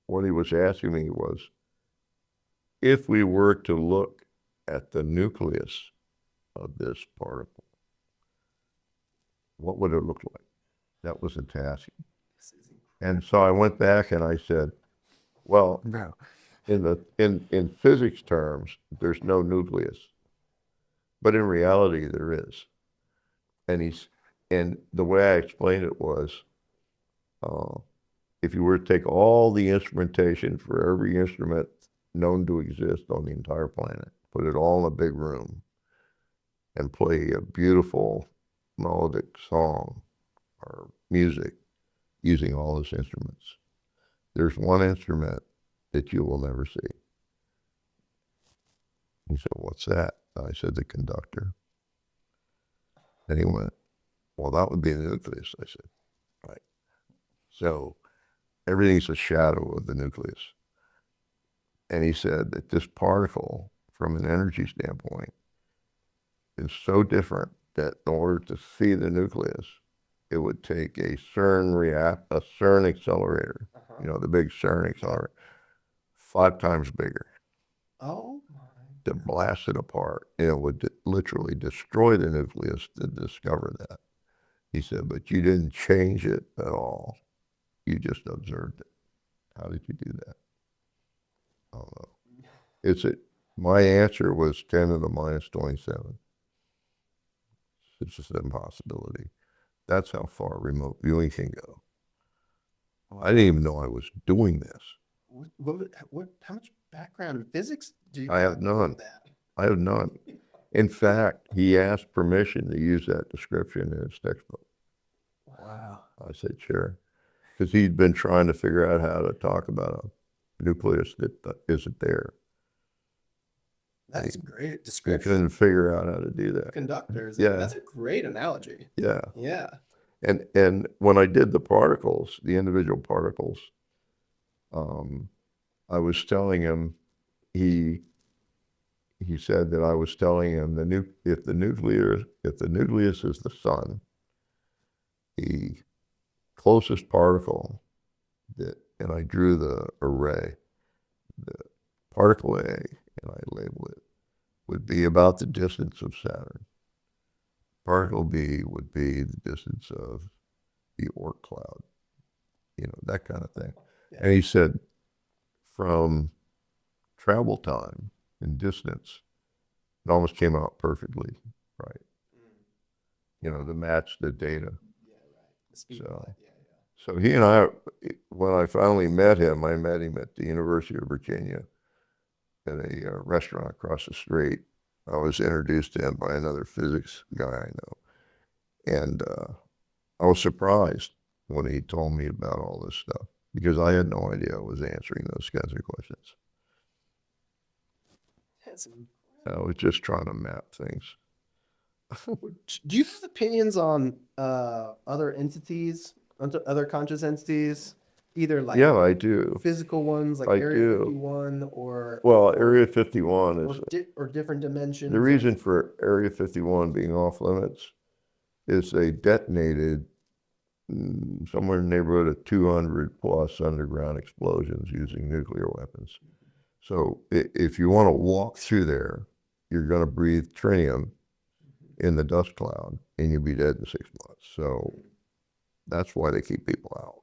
what he was asking me was, if we were to look at the nucleus of this particle, what would it look like? That was a task. And so I went back and I said, well, Bro. in physics terms, there's no nucleus, but in reality there is. And the way I explained it was, if you were to take all the instrumentation for every instrument known to exist on the entire planet, put it all in a big room, and play a beautiful melodic song or music using all those instruments, there's one instrument that you will never see. He said, what's that? I said, the conductor. And he went, well, that would be the nucleus. I said, right. So everything's a shadow of the nucleus. And he said that this particle, from an energy standpoint, is so different that in order to see the nucleus, it would take a CERN accelerator, you know, the big CERN accelerator, 5 times bigger. Oh my. To blast it apart. And it would literally destroy the nucleus to discover that. He said, but you didn't change it at all. You just observed it. How did you do that? I don't know. My answer was 10 to the minus 27. It's just an impossibility. That's how far remote viewing can go. I didn't even know I was doing this. How much background in physics do you I have none. I have none. In fact, he asked permission to use that description in his textbook. Wow. I said, sure. Because he'd been trying to figure out how to talk about a nucleus that isn't there. That's a great He description. couldn't figure out how to do that. Conductors. Yeah. That's a great analogy. Yeah. Yeah. And when I did the particles, the individual particles, I was telling him, he said that I was telling him if the nucleus is the sun, the closest particle and I drew the array, the particle A, and I labeled it, would be about the distance of Saturn. Particle B would be the distance of the Oort cloud, you know, that kind of thing. Yeah. And he said, from travel time and distance, it almost came out perfectly right. You know, to match the data. Yeah, right. The speed of light. So he and I, when I finally met him, I met him at the University of Virginia at a restaurant across the street. I was introduced to him by another physics guy I know. And I was surprised when he told me about all this stuff because I had no idea I was answering those kinds of questions. I was just trying to map things. Do you have opinions on other entities, other conscious entities, either like yeah, I do. physical ones like Area 51 or Area 51 is or different dimensions? The reason for Area 51 being off limits is they detonated somewhere in the neighborhood of 200 plus underground explosions using nuclear weapons. So if you want to walk through there, you're going to breathe tritium in the dust cloud and you'll be dead in 6 months. So that's why they keep people out.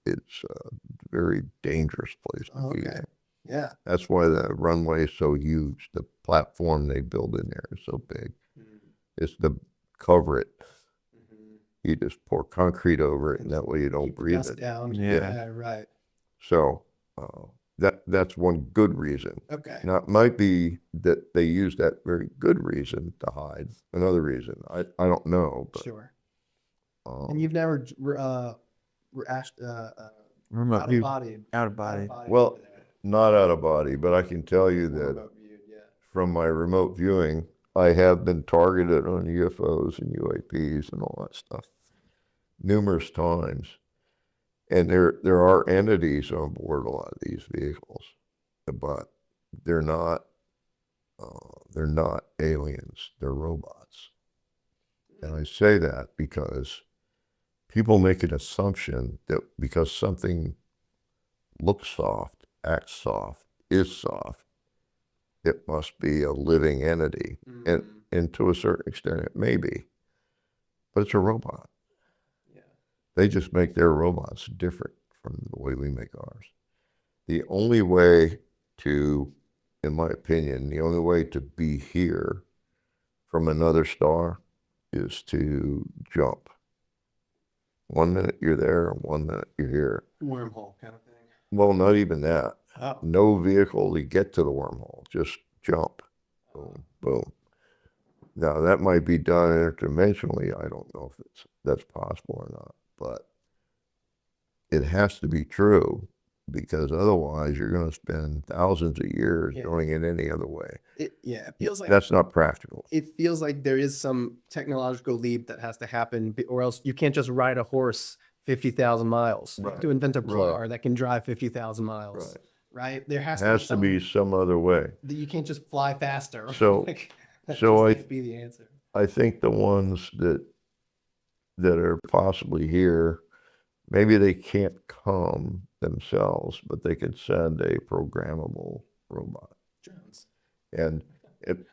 It's a very dangerous place to be in. Yeah. That's why the runway is so huge. The platform they build in there is so big. It's to cover it. You just pour concrete over it, and that way you don't breathe it Down. Yeah, right. So that's one good reason. Okay. Now it might be that they use that very good reason to hide another reason. I don't know. But, Sure. And you've never Remote view. Out of body. Well, not out of body, but I can tell you that from my remote viewing, I have been targeted on UFOs and UAPs and all that stuff numerous times. And there are entities on board a lot of these vehicles, but they're not aliens, they're robots. And I say that because people make an assumption that because something looks soft, acts soft, is soft, it must be a living entity. And to a certain extent, it may be. But it's a robot. Yeah. They just make their robots different from the way we make ours. The only way to, in my opinion, the only way to be here from another star is to jump. 1 minute you're there, 1 minute you're here. Wormhole kind of thing. Well, not even that. Oh. No vehicle to get to the wormhole, just jump. Boom, boom. Now that might be done interdimensionally. I don't know if that's possible or not, but it has to be true, because otherwise you're going to spend thousands of years doing it any other way. It feels like That's not practical. it feels like there is some technological leap that has to happen, or else you can't just ride a horse 50,000 miles. You have to invent a car that can drive 50,000 miles. Right? There has to be some other way. You can't just fly faster. So, that so just can't be the answer. I think the ones that are possibly here, maybe they can't come themselves, but they could send a programmable robot. Drones. And it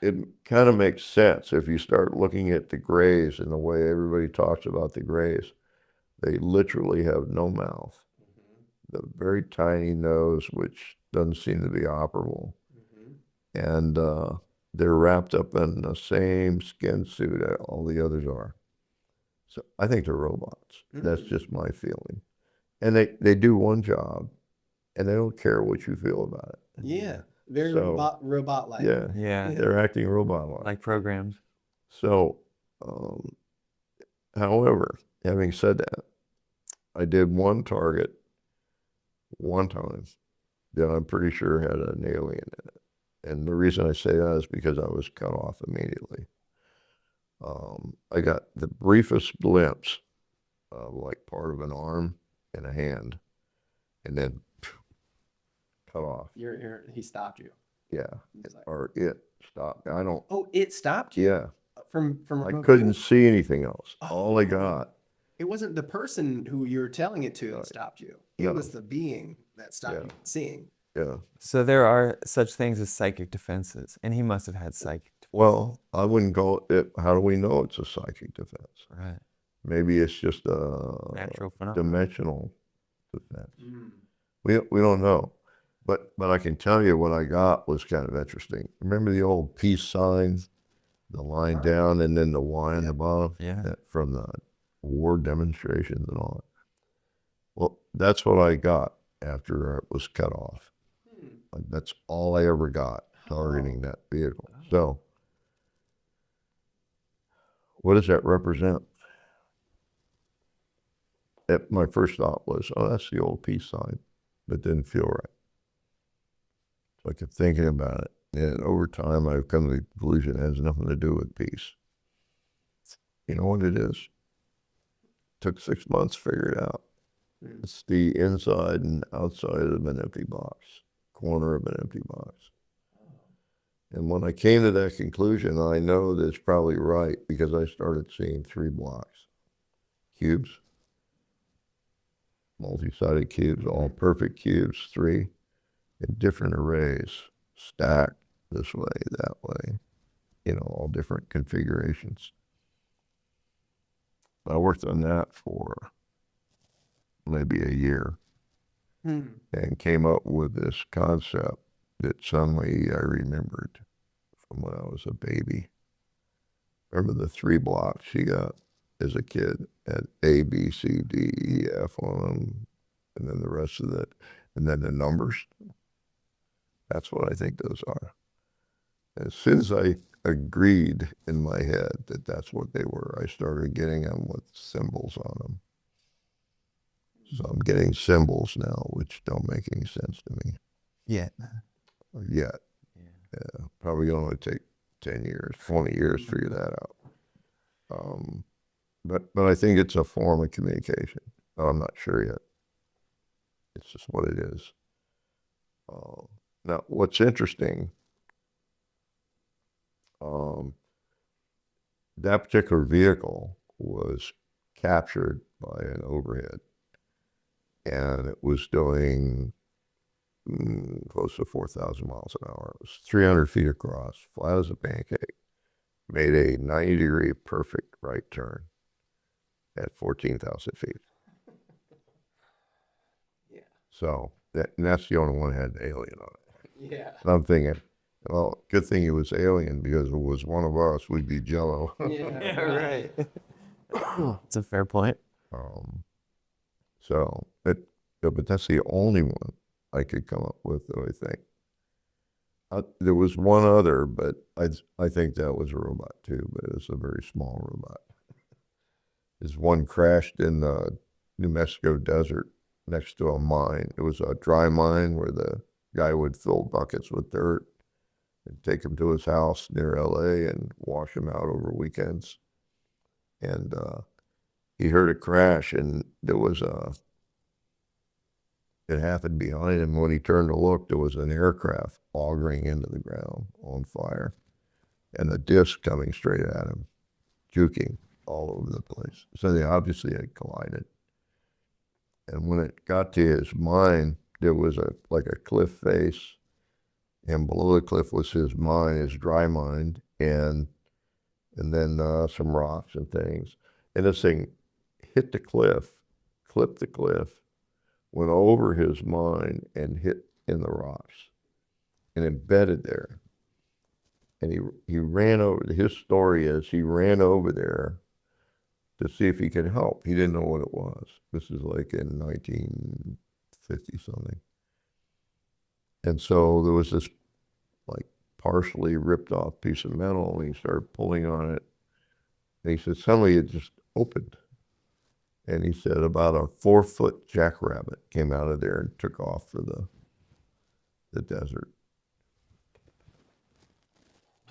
kind of makes sense if you start looking at the Greys and the way everybody talks about the Greys. They literally have no mouth, the very tiny nose, which doesn't seem to be operable. And they're wrapped up in the same skin suit that all the others are. So I think they're robots. That's just my feeling. And they do one job, and they don't care what you feel about it. Yeah. Very So, robot-like. Yeah, Yeah. they're acting robot-like. Like programs. So, however, having said that, I did one target one time that I'm pretty sure had an alien in it. And the reason I say that is because I was cut off immediately. I got the briefest glimpse of like part of an arm and a hand, and then cut off. He stopped you. Yeah, Like, or it stopped. I don't. oh, it stopped you? Yeah, From I remote couldn't view? see anything else. All I got. It wasn't the person who you're telling it to that stopped you. It No. was the being that stopped you from seeing. Yeah. So there are such things as psychic defenses, and he must have had psychic. Well, I wouldn't go it. How do we know it's a psychic defense? Right. Maybe it's just a Natural phenomenon. dimensional defense. We don't know, but I can tell you what I got was kind of interesting. Remember the old peace sign, the line down and then the Y on the bottom? Yeah. From the war demonstrations and all that. Well, that's what I got after it was cut off. Like, that's all I ever got targeting that vehicle. So, what does that represent? My first thought was, oh, that's the old peace sign, but didn't feel right. So I kept thinking about it. And over time, I've come to the conclusion it has nothing to do with peace. You know what it is? Took 6 months to figure it out. It's the inside and outside of an empty box, corner of an empty box. And when I came to that conclusion, I know that's probably right because I started seeing 3 blocks, cubes, multi-sided cubes, all perfect cubes, 3 in different arrays, stacked this way, that way, all different configurations. I worked on that for maybe a year and came up with this concept that suddenly I remembered from when I was a baby. Remember the 3 blocks you got as a kid at A, B, C, D, E, F on them, and then the rest of it, and then the numbers. That's what I think those are. As soon as I agreed in my head that that's what they were, I started getting them with symbols on them. So I'm getting symbols now, which don't make any sense to me Yet. yet. Yeah, probably going to take 10 years, 20 years to figure that out. But I think it's a form of communication. I'm not sure yet. It's just what it is. Now, what's interesting, that particular vehicle was captured by an overhead, and it was doing close to 4,000 miles an hour. It was 300 feet across, flat as a pancake. Made a 90-degree perfect right turn at 14,000 feet. Yeah. So that's the only one that had an alien on it. Yeah. And I'm thinking, well, good thing it was alien, because if it was one of us, we'd be jello. Yeah, right. That's a fair point. So, but that's the only one I could come up with, though, I think. There was one other, but I think that was a robot too, but it was a very small robot. This one crashed in the New Mexico desert next to a mine. It was a dry mine where the guy would fill buckets with dirt and take him to his house near LA and wash him out over weekends. And he heard a crash, and there was it happened behind him. When he turned to look, there was an aircraft auguring into the ground on fire, and the disc coming straight at him, juking all over the place. So they obviously had collided. And when it got to his mine, there was like a cliff face, and below the cliff was his mine, his dry mine, and then some rocks and things. And this thing hit the cliff, clipped the cliff, went over his mine and hit in the rocks and embedded there. And he ran over, his story is he ran over there to see if he could help. He didn't know what it was. This is like in 1950 something. And so there was this like partially ripped off piece of metal, and he started pulling on it. And he said suddenly it just opened. And he said about a 4-foot jackrabbit came out of there and took off for the desert.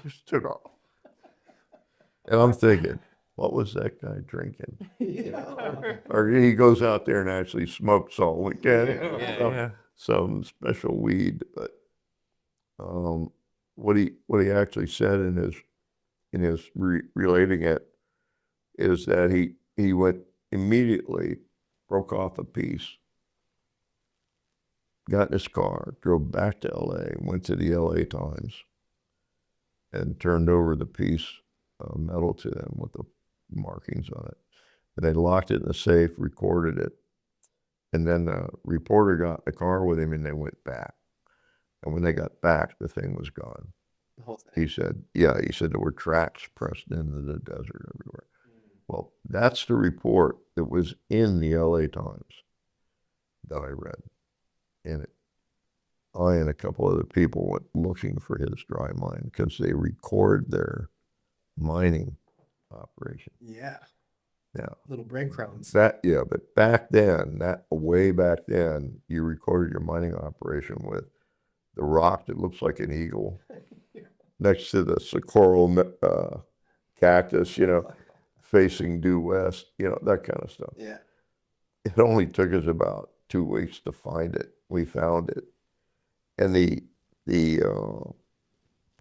Just took off. And I'm thinking, what was that guy drinking? Or he goes out there and actually smokes all weekend. Some special weed. But what he actually said in his relating it is that he went immediately, broke off a piece, got in his car, drove back to LA, went to the LA Times, and turned over the piece of metal to them with the markings on it. And they locked it in the safe, recorded it. And then the reporter got in the car with him, and they went back. And when they got back, the thing was gone. The whole thing. He said there were tracks pressed into the desert everywhere. Well, that's the report that was in the LA Times that I read. And I and a couple other people went looking for his dry mine because they record their mining operation. Yeah. Now, Little breadcrumbs. but back then, way back then, you recorded your mining operation with the rock that looks like an eagle next to the saguaro cactus, facing due west, that kind of stuff. Yeah. It only took us about 2 weeks to find it. We found it. And the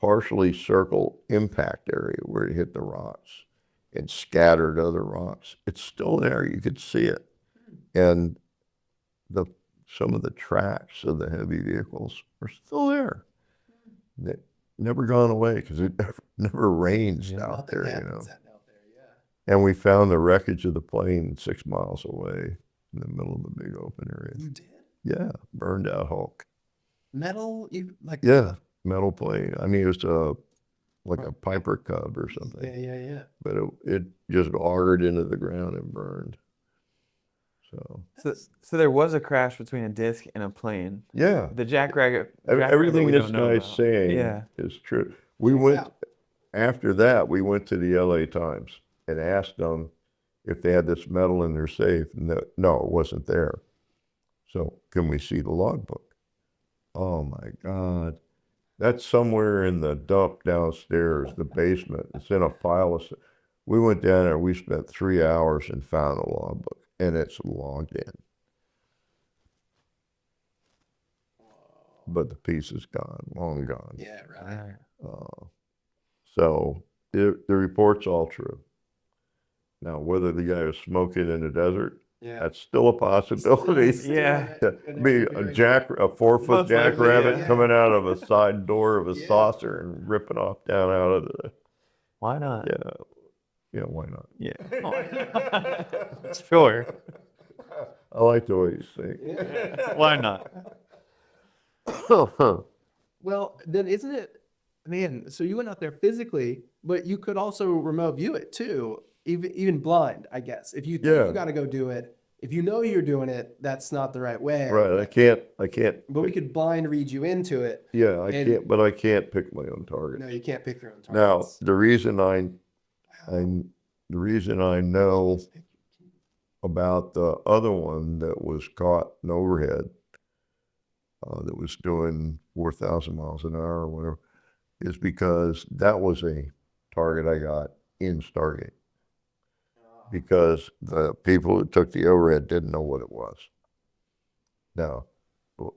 partially circled impact area where it hit the rocks and scattered other rocks, it's still there. You could see it. And some of the tracks of the heavy vehicles are still there. They never gone away because it never rains out there, Out there, yeah. And we found the wreckage of the plane 6 miles away in the middle of a big open area. You did? Yeah, burned out Hulk. Metal? Yeah, metal plane. I mean, it was like a Piper Cub or something. Yeah. But it just augured into the ground and burned. So there was a crash between a disc and a plane. Yeah. The jackrabbit. Everything we this don't know guy's about. saying is true. After that, we went to the LA Times and asked them if they had this metal in their safe. No, it wasn't there. So can we see the logbook? Oh my God. That's somewhere in the dump downstairs, the basement. It's in a file. We went down there, we spent 3 hours and found the logbook, and it's logged in. But the piece is gone, long gone. Yeah, right. So the report's all true. Now, whether the guy was smoking in the desert, Yeah. That's still a possibility. Yeah. Be a 4-foot Most likely, jackrabbit yeah. coming out of a side door of a saucer and ripping off down out of the. Why not? Yeah, why not? Yeah. Sure. I like the way you think. Why not? Well, then isn't it, man? So you went out there physically, but you could also remote view it too, even blind, I guess. If you think Yeah. you got to go do it, if you know you're doing it, that's not the right way. Right, I can't. But we could blind read you into it. Yeah, I And- can't. But I can't pick my own targets. No, you can't pick your own Now, targets. the reason I know about the other one that was caught in overhead, that was doing 4,000 miles an hour or whatever, is because that was a target I got in Stargate. Because the people who took the overhead didn't know what it was. Now,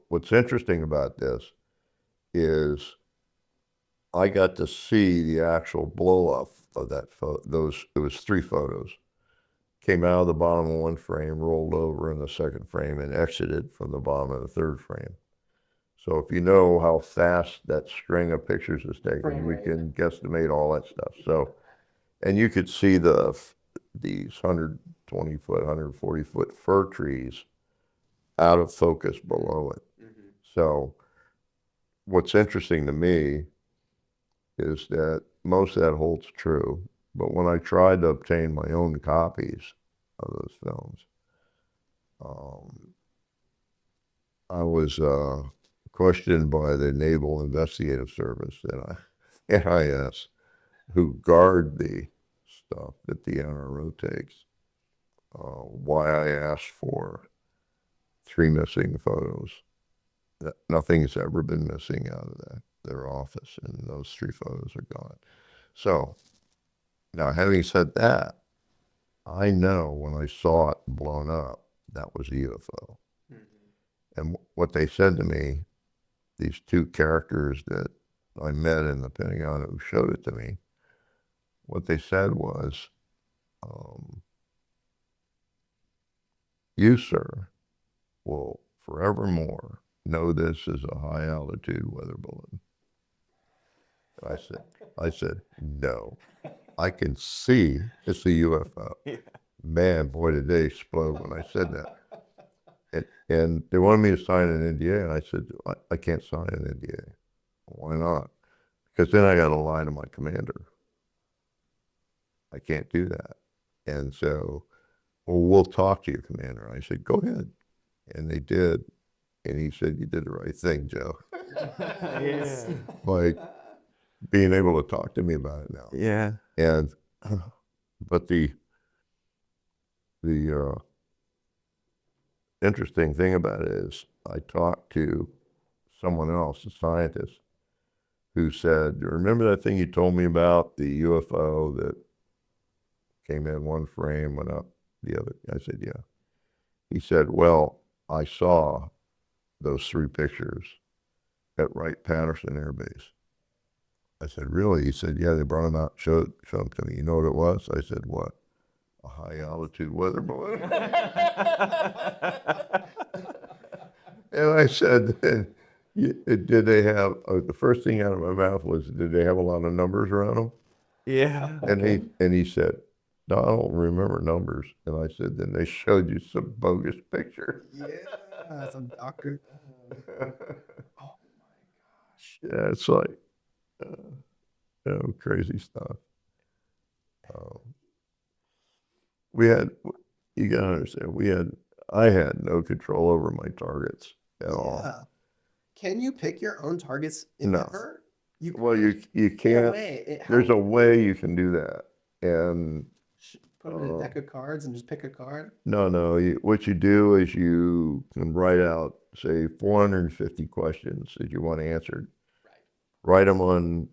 what's interesting about this is I got to see the actual blow up of that it was 3 photos. Came out of the bottom of one frame, rolled over in the second frame, and exited from the bottom of the third frame. So if you know how fast that string of pictures is taken, Frame we rate. can guesstimate all that stuff. So, and you could see these 120 foot, 140 foot fir trees out of focus below it. So what's interesting to me is that most of that holds true. But when I tried to obtain my own copies of those films, I was questioned by the Naval Investigative Service at NIS, who guard the stuff that the NRO takes, why I asked for 3 missing photos. That nothing's ever been missing out of their office, and those 3 photos are gone. So, now having said that, I know when I saw it blown up, that was a UFO. And what they said to me, these 2 characters that I met in the Pentagon who showed it to me, what they said was, you, sir, will forevermore know this is a high altitude weather balloon. I said, no, I can see it's a UFO. Yeah. Man, boy, did they explode when I said that. And they wanted me to sign an NDA, and I said, I can't sign an NDA. Why not? Because then I got to lie to my commander. I can't do that. And so, well, we'll talk to your commander. I said, go ahead. And they did. And he said, you did the right thing, Joe. Yeah. By being able to talk to me about it now. Yeah. And, but the interesting thing about it is I talked to someone else, a scientist, who said, remember that thing you told me about, the UFO that came in one frame, went up the other? I said, yeah. He said, well, I saw those 3 pictures at Wright-Patterson Air Base. I said, really? He said, yeah, they brought them out, showed them to me. You know what it was? I said, what? A high altitude weather balloon? And I said, did they have, the first thing out of my mouth was, did they have a lot of numbers around them? Yeah. And he said, no, I don't remember numbers. And I said, then they showed you some bogus picture. Yeah, some doctor. Yeah, it's like, crazy stuff. You gotta understand, I had no control over my targets at all. Yeah. Can you pick your own targets No. ever? Well, you No can't, way. there's a way you can do that. And Put them in a deck of cards and just pick a card. no, what you do is you can write out, say, 450 questions that you want answered. Write them on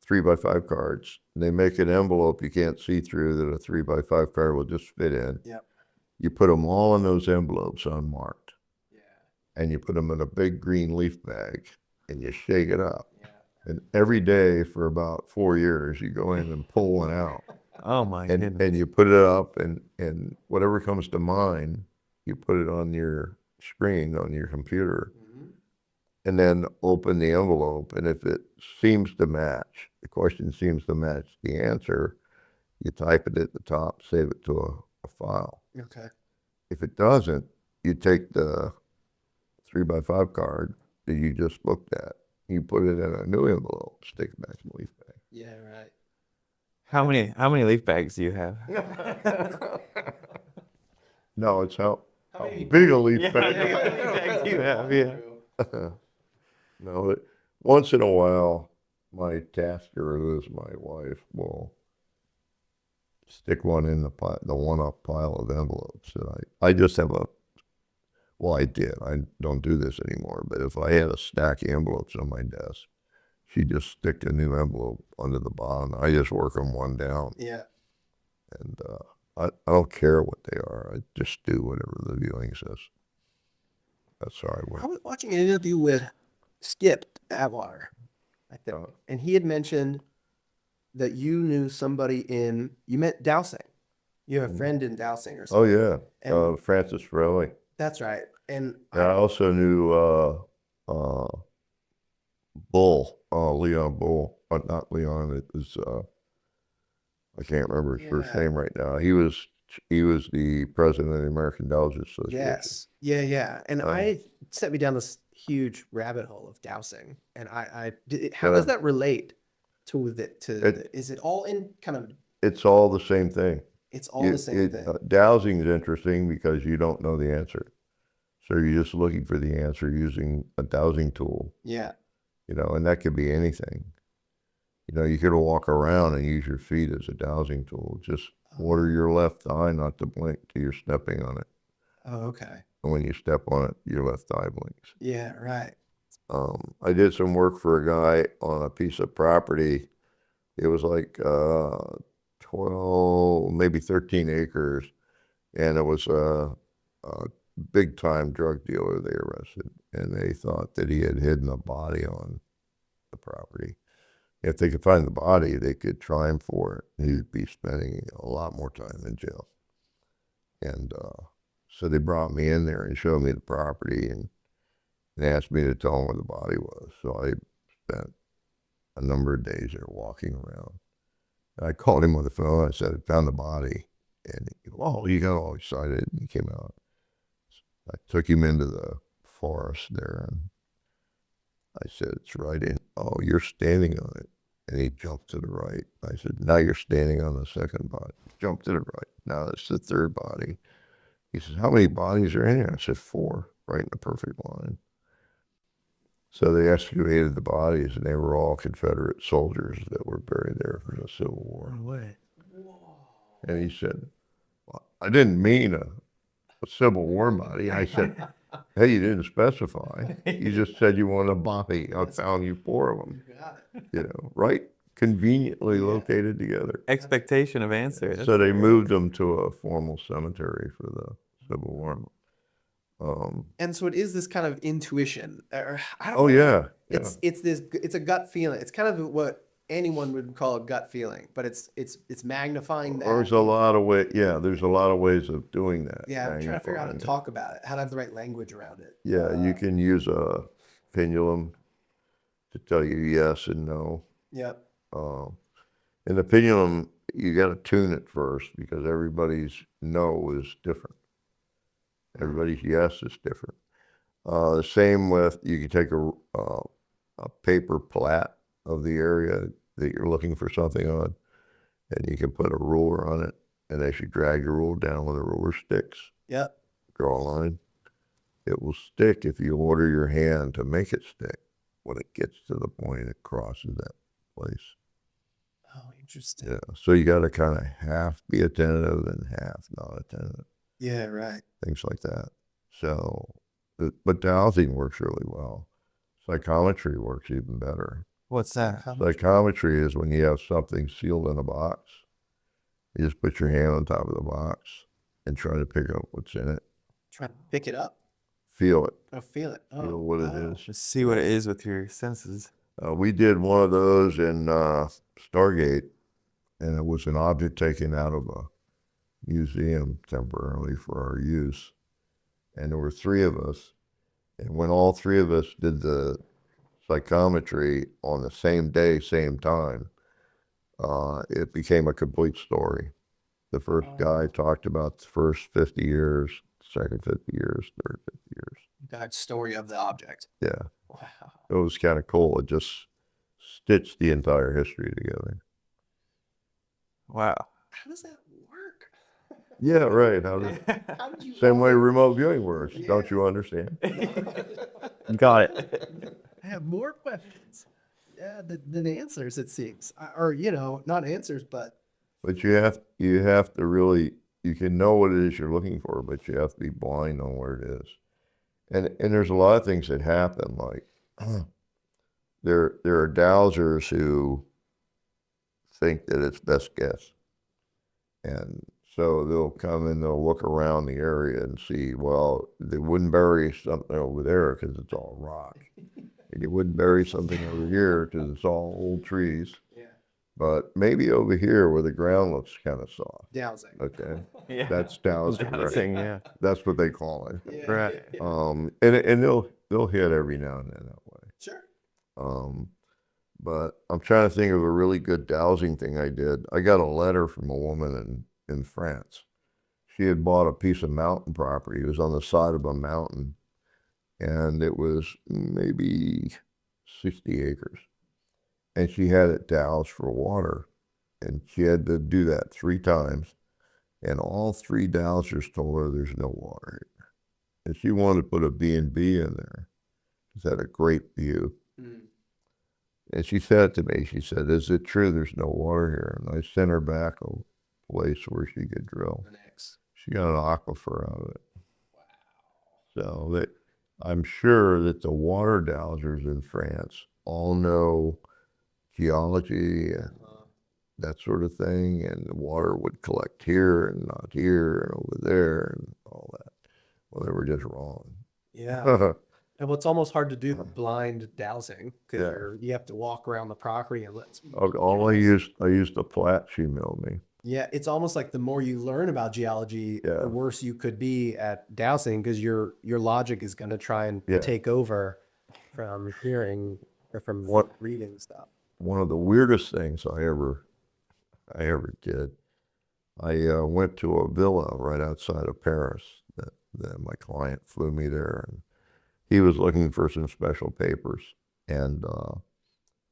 3x5 cards. And they make an envelope you can't see through that a 3x5 card will just fit in. Yep. You put them all in those envelopes unmarked. Yeah. And you put them in a big green leaf bag and you shake it up. Yeah. And every day for about 4 years, you go in and pull one out. Oh my goodness. And you put it up, and whatever comes to mind, you put it on your screen on your computer, and then open the envelope. And if it seems to match, the question seems to match the answer, you type it at the top, save it to a file. Okay. If it doesn't, you take the 3x5 card that you just looked at, you put it in a new envelope, stick it back in the leaf bag. Yeah, right. How many leaf bags do you have? No, it's how big a leaf bag. bags do you have? Yeah. No, once in a while, my tasker, who is my wife, will stick one in the one-up pile of envelopes. And I just have I did. I don't do this anymore. But if I had a stack of envelopes on my desk, she'd just stick a new envelope under the bottom. I just work them one down. Yeah. And I don't care what they are. I just do whatever the viewing says. That's how I work. I was watching an interview with Skip Atwater, I think, and he had mentioned that you knew somebody you met dowsing. You have a friend in dowsing or Oh, something. yeah. And- Francis Farrelly. That's right. And And I also knew Bull, Leon Bull, but not Leon. It was I can't remember his first name right now. He was the president of the American Dowsers Association. yes, yeah. And I set me down this huge rabbit hole of dowsing. And how does that relate to is it all in kind of? It's all the same thing. It's all the same thing. Dowsing is interesting because you don't know the answer. So you're just looking for the answer using a dowsing tool. Yeah. And that could be anything. You could walk around and use your feet as a dowsing tool. Just order your left eye not to blink till you're stepping on it. Oh, okay. And when you step on it, your left eye blinks. Yeah, right. I did some work for a guy on a piece of property. It was like 12, maybe 13 acres. And it was a big time drug dealer they arrested. And they thought that he had hidden a body on the property. If they could find the body, they could try him for it. He'd be spending a lot more time in jail. And so they brought me in there and showed me the property and asked me to tell them where the body was. So I spent a number of days there walking around. And I called him on the phone. I said, I found the body. And he got all excited and he came out. I took him into the forest there and I said, it's right in. Oh, you're standing on it. And he jumped to the right. I said, now you're standing on the second body. Jump to the right. Now it's the third body. He says, how many bodies are in here? I said, 4, right in a perfect line. So they excavated the bodies and they were all Confederate soldiers that were buried there for the Civil War. No way. And he said, well, I didn't mean a Civil War body. I said, hey, you didn't specify. You just said you wanted a body. I found you 4 of them. Right? Conveniently located together. Expectation of answer. So they moved them to a formal cemetery for the Civil War. And so it is this kind of intuition. I don't Oh, know. yeah. It's a gut feeling. It's kind of what anyone would call a gut feeling, but it's magnifying that. There's a lot of there's a lot of ways of doing that. Yeah, I'm trying to figure out how to talk about it, how to have the right language around it. Yeah, you can use a pendulum to tell you yes and no. Yep. And the pendulum, you got to tune it first because everybody's no is different. Everybody's yes is different. The same with, you can take a paper plat of the area that you're looking for something on, and you can put a ruler on it, and as you drag the ruler down with a ruler sticks, Yep. draw a line, it will stick if you order your hand to make it stick. When it gets to the point, it crosses that place. Oh, interesting. Yeah, so you got to kind of half be attentive and half not attentive. Yeah, right. Things like that. So, but dowsing works really well. Psychometry works even better. What's that? Psychometry is when you have something sealed in a box. You just put your hand on top of the box and try to pick up what's in it. Try to pick it up. Feel it. Oh, feel it. Oh, Feel what it wow. is. Just see what it is with your senses. We did one of those in Stargate, and it was an object taken out of a museum temporarily for our use. and there were 3 of us. And when all 3 of us did the psychometry on the same day, same time, it became a complete story. The first guy talked about the first 50 years, second 50 years, third 50 years. That story of the object. Yeah, Wow. it was kind of cool. It just stitched the entire history together. Wow. How does that work? Yeah, right. How did you Same way always- remote viewing works. Yeah. Don't you understand? Got it. I have more questions. Yeah, than answers, it seems. Or, you know, not answers, but But you have to really, you can know what it is you're looking for, but you have to be blind on where it is. And there's a lot of things that happen, like there are dowsers who think that it's best guess. And so they'll come and they'll look around the area and see, well, they wouldn't bury something over there because it's all rock. And you wouldn't bury something over here because it's all old trees. yeah, But maybe over here where the ground looks kind of soft. dowsing. Okay. Yeah. That's dowsing, right? Dowsing, yeah. That's what they call it. Yeah, Right. yeah. And they'll hit every now and then that way. Sure. But I'm trying to think of a really good dowsing thing I did. I got a letter from a woman in France. She had bought a piece of mountain property. It was on the side of a mountain, and it was maybe 60 acres. And she had it doused for water, and she had to do that 3 times. And all 3 dowsers told her there's no water here. And she wanted to put a B&B in there. It had a great view. Mm. And she said to me, she said, "Is it true there's no water here?" And I sent her back a place where she could drill. An X. She got an aquifer out of it. Wow. So that I'm sure that the water dowsers in France all know geology and that sort of thing, and the water would collect here and not here and over there and all that. Well, they were just wrong. Yeah. And well, it's almost hard to do the blind dowsing because Yeah. you have to walk around the property and let. All I used the flat she milled me. Yeah, it's almost like the more you learn about geology, Yeah. the worse you could be at dowsing because your logic is going to try and Yeah. take over from hearing or from reading stuff. One of the weirdest things I ever did, I went to a villa right outside of Paris that my client flew me there, and he was looking for some special papers, and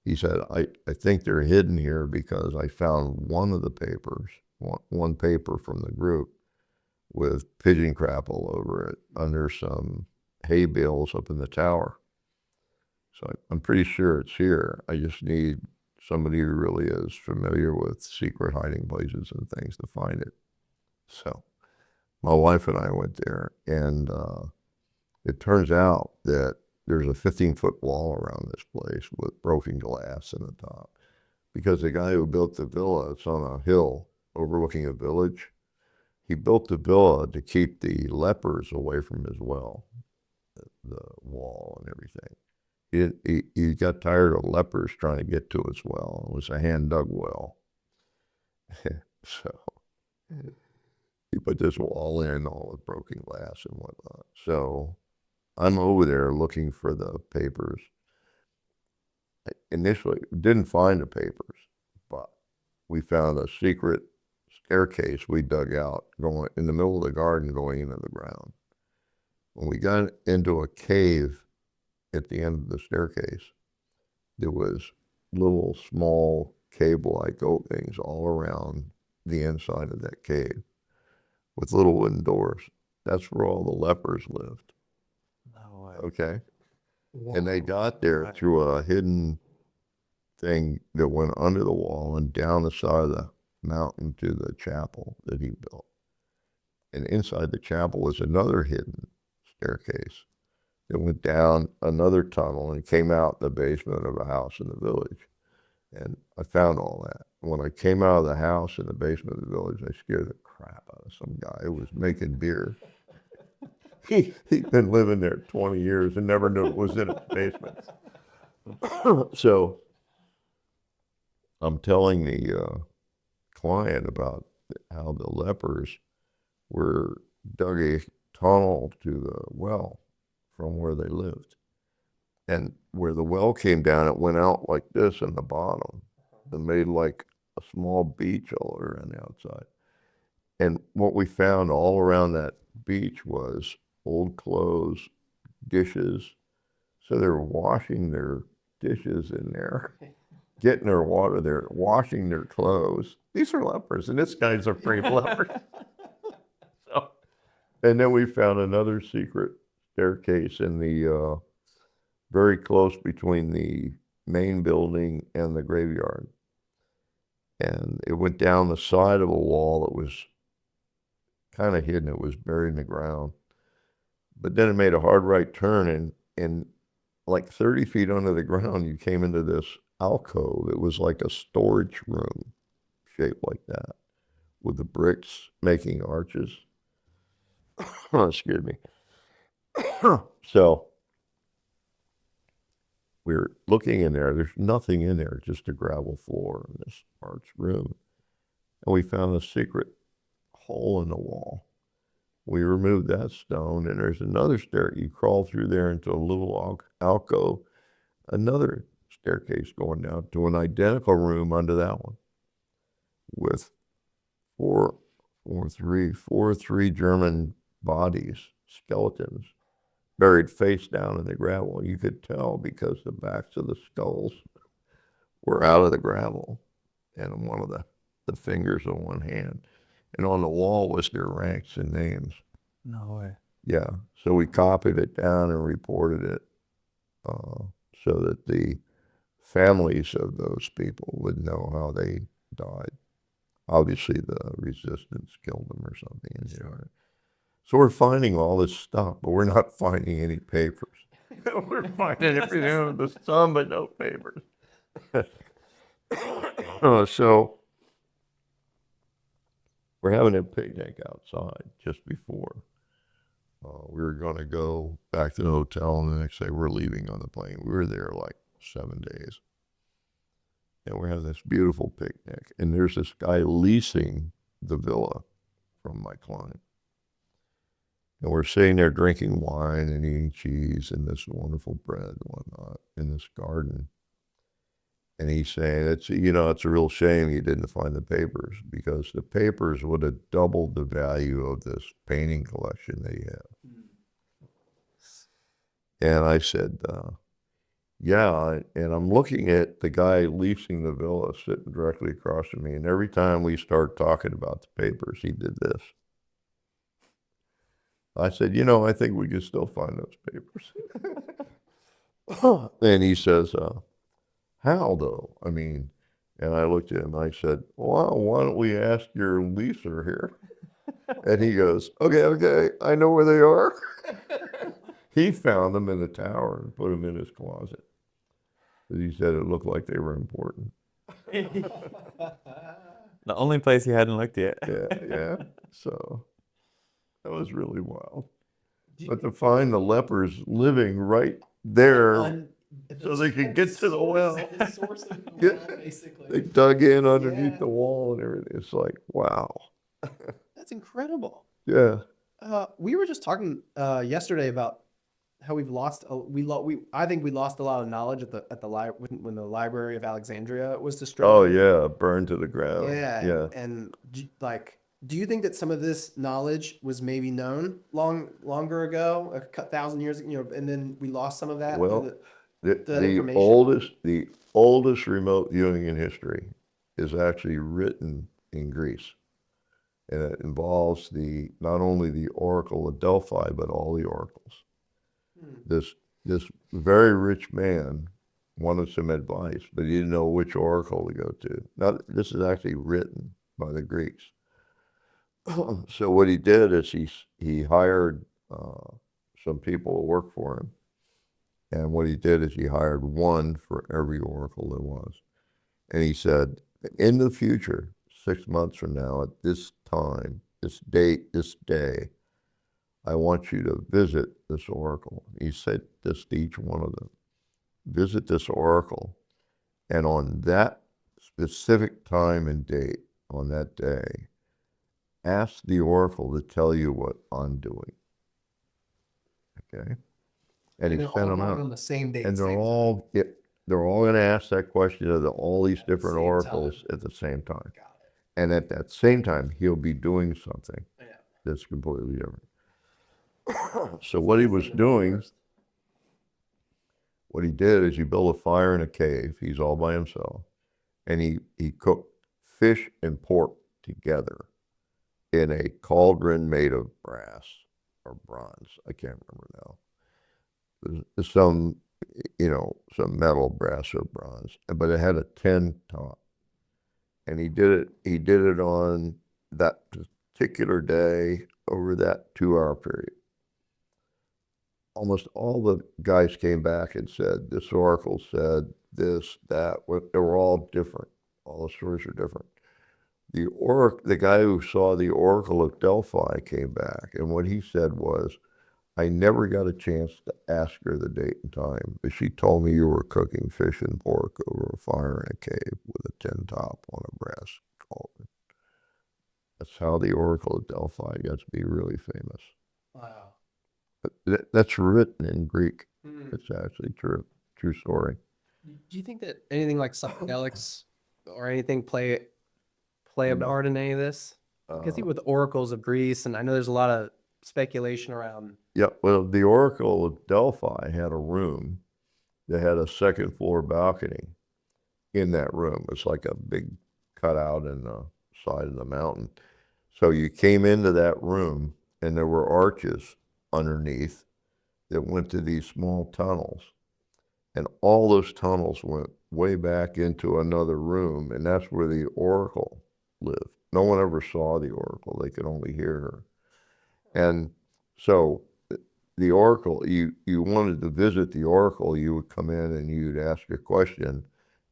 he said, I think they're hidden here because I found one of the papers, one paper from the group with pigeon crap all over it under some hay bales up in the tower. So I'm pretty sure it's here. I just need somebody who really is familiar with secret hiding places and things to find it. So my wife and I went there, and it turns out that there's a 15-foot wall around this place with broken glass in the top. Because the guy who built the villa, it's on a hill overlooking a village, he built the villa to keep the lepers away from his well, the wall and everything. He got tired of lepers trying to get to his well. It was a hand-dug well. So he put this wall in, all with broken glass and whatnot. So I'm over there looking for the papers. I initially didn't find the papers, but we found a secret staircase we dug out going in the middle of the garden going into the ground. When we got into a cave at the end of the staircase, there was little small cave-like openings all around the inside of that cave with little wooden doors. That's where all the lepers lived. No way. Okay. And they got there through a hidden thing that went under the wall and down the side of the mountain to the chapel that he built. And inside the chapel was another hidden staircase that went down another tunnel and came out the basement of a house in the village. And I found all that. When I came out of the house in the basement of the village, I scared the crap out of some guy who was making beer. He'd been living there 20 years and never knew it was in a basement. So I'm telling the client about how the lepers were dug a tunnel to the well from where they lived. And where the well came down, it went out like this in the bottom and made like a small beach all around the outside. And what we found all around that beach was old clothes, dishes. So they were washing their dishes in there, getting their water there, washing their clothes. These are lepers, and this guy's a free leper. So, and then we found another secret staircase in the very close between the main building and the graveyard. And it went down the side of a wall that was kind of hidden. It was buried in the ground. But then it made a hard right turn, and like 30 feet under the ground, you came into this alcove. It was like a storage room shaped like that with the bricks making arches. Excuse me. So we're looking in there. There's nothing in there, just a gravel floor in this arched room. And we found a secret hole in the wall. We removed that stone, and there's another stair. You crawl through there into a little alcove, another staircase going down to an identical room under that one with four or three German bodies, skeletons, buried face down in the gravel. You could tell because the backs of the skulls were out of the gravel and one of the fingers on one hand. And on the wall was their ranks and names. No way. Yeah. So we copied it down and reported it so that the families of those people would know how they died. Obviously, the resistance killed them or something. Sure. So we're finding all this stuff, but we're not finding any papers. We're finding everything under the sun, but no papers. So we're having a picnic outside just before. We were going to go back to the hotel, and the next day we're leaving on the plane. We were there like 7 days. And we're having this beautiful picnic. And there's this guy leasing the villa from my client. And we're sitting there drinking wine and eating cheese and this wonderful bread and whatnot in this garden. And he's saying, it's a real shame you didn't find the papers, because the papers would have doubled the value of this painting collection that you have. And I said, yeah. And I'm looking at the guy leasing the villa sitting directly across from me. And every time we start talking about the papers, he did this. I said, I think we can still find those papers. And he says, how though? I mean, and I looked at him and I said, well, why don't we ask your leaser here? And he goes, okay, I know where they are. He found them in the tower and put them in his closet. But he said it looked like they were important. The only place he hadn't looked yet. Yeah. So that was really wild. But to find the lepers living right there so they could get to the well. The source of the well, basically. They dug in underneath the wall and everything. It's like, wow. That's incredible. Yeah. We were just talking yesterday about how we've lost. I think we lost a lot of knowledge at the when the Library of Alexandria was destroyed. Oh yeah, burned to the ground. Yeah. And do you think that some of this knowledge was maybe known longer ago, 1,000 years ago, and then we lost some of that? Well, the information? oldest remote viewing in history is actually written in Greece. And it involves not only the Oracle of Delphi, but all the oracles. This very rich man wanted some advice, but he didn't know which oracle to go to. Now, this is actually written by the Greeks. So what he did is he hired some people to work for him. And what he did is he hired one for every oracle there was. And he said, in the future, 6 months from now, at this time, this date, this day, I want you to visit this oracle. He said this to each one of them. Visit this oracle, and on that specific time and date, on that day, ask the oracle to tell you what I'm doing. Okay, and he they're sent all them out, on the same day. and they're same time. all they're all going to ask that question of all these the different same oracles time. at the same time, Got it. and at that same time he'll be doing something Yeah. that's completely different. So what he was doing, what he did is he built a fire in a cave. He's all by himself, and he cooked fish and pork together in a cauldron made of brass or bronze. I can't remember now. There's some, some metal, brass or bronze, but it had a tin top. And he did it on that particular day over that 2-hour period. Almost all the guys came back and said, this oracle said this, that. They were all different. All the stories are different. The guy who saw the Oracle of Delphi came back, and what he said was, I never got a chance to ask her the date and time, but she told me you were cooking fish and pork over a fire in a cave with a tin top on a brass cauldron. That's how the Oracle of Delphi got to be really famous. Wow. But that's written in Greek. Mm. It's actually true story. Do you think that anything like psychedelics or anything play a No. part in any of this? Because with oracles of Greece, and I know there's a lot of speculation around. Yeah, well, the Oracle of Delphi had a room that had a second floor balcony in that room. It's like a big cutout in the side of the mountain. So you came into that room, and there were arches underneath that went to these small tunnels. And all those tunnels went way back into another room, and that's where the Oracle lived. No one ever saw the Oracle. They could only hear her. And so the Oracle, you wanted to visit the Oracle, you would come in and you'd ask a question.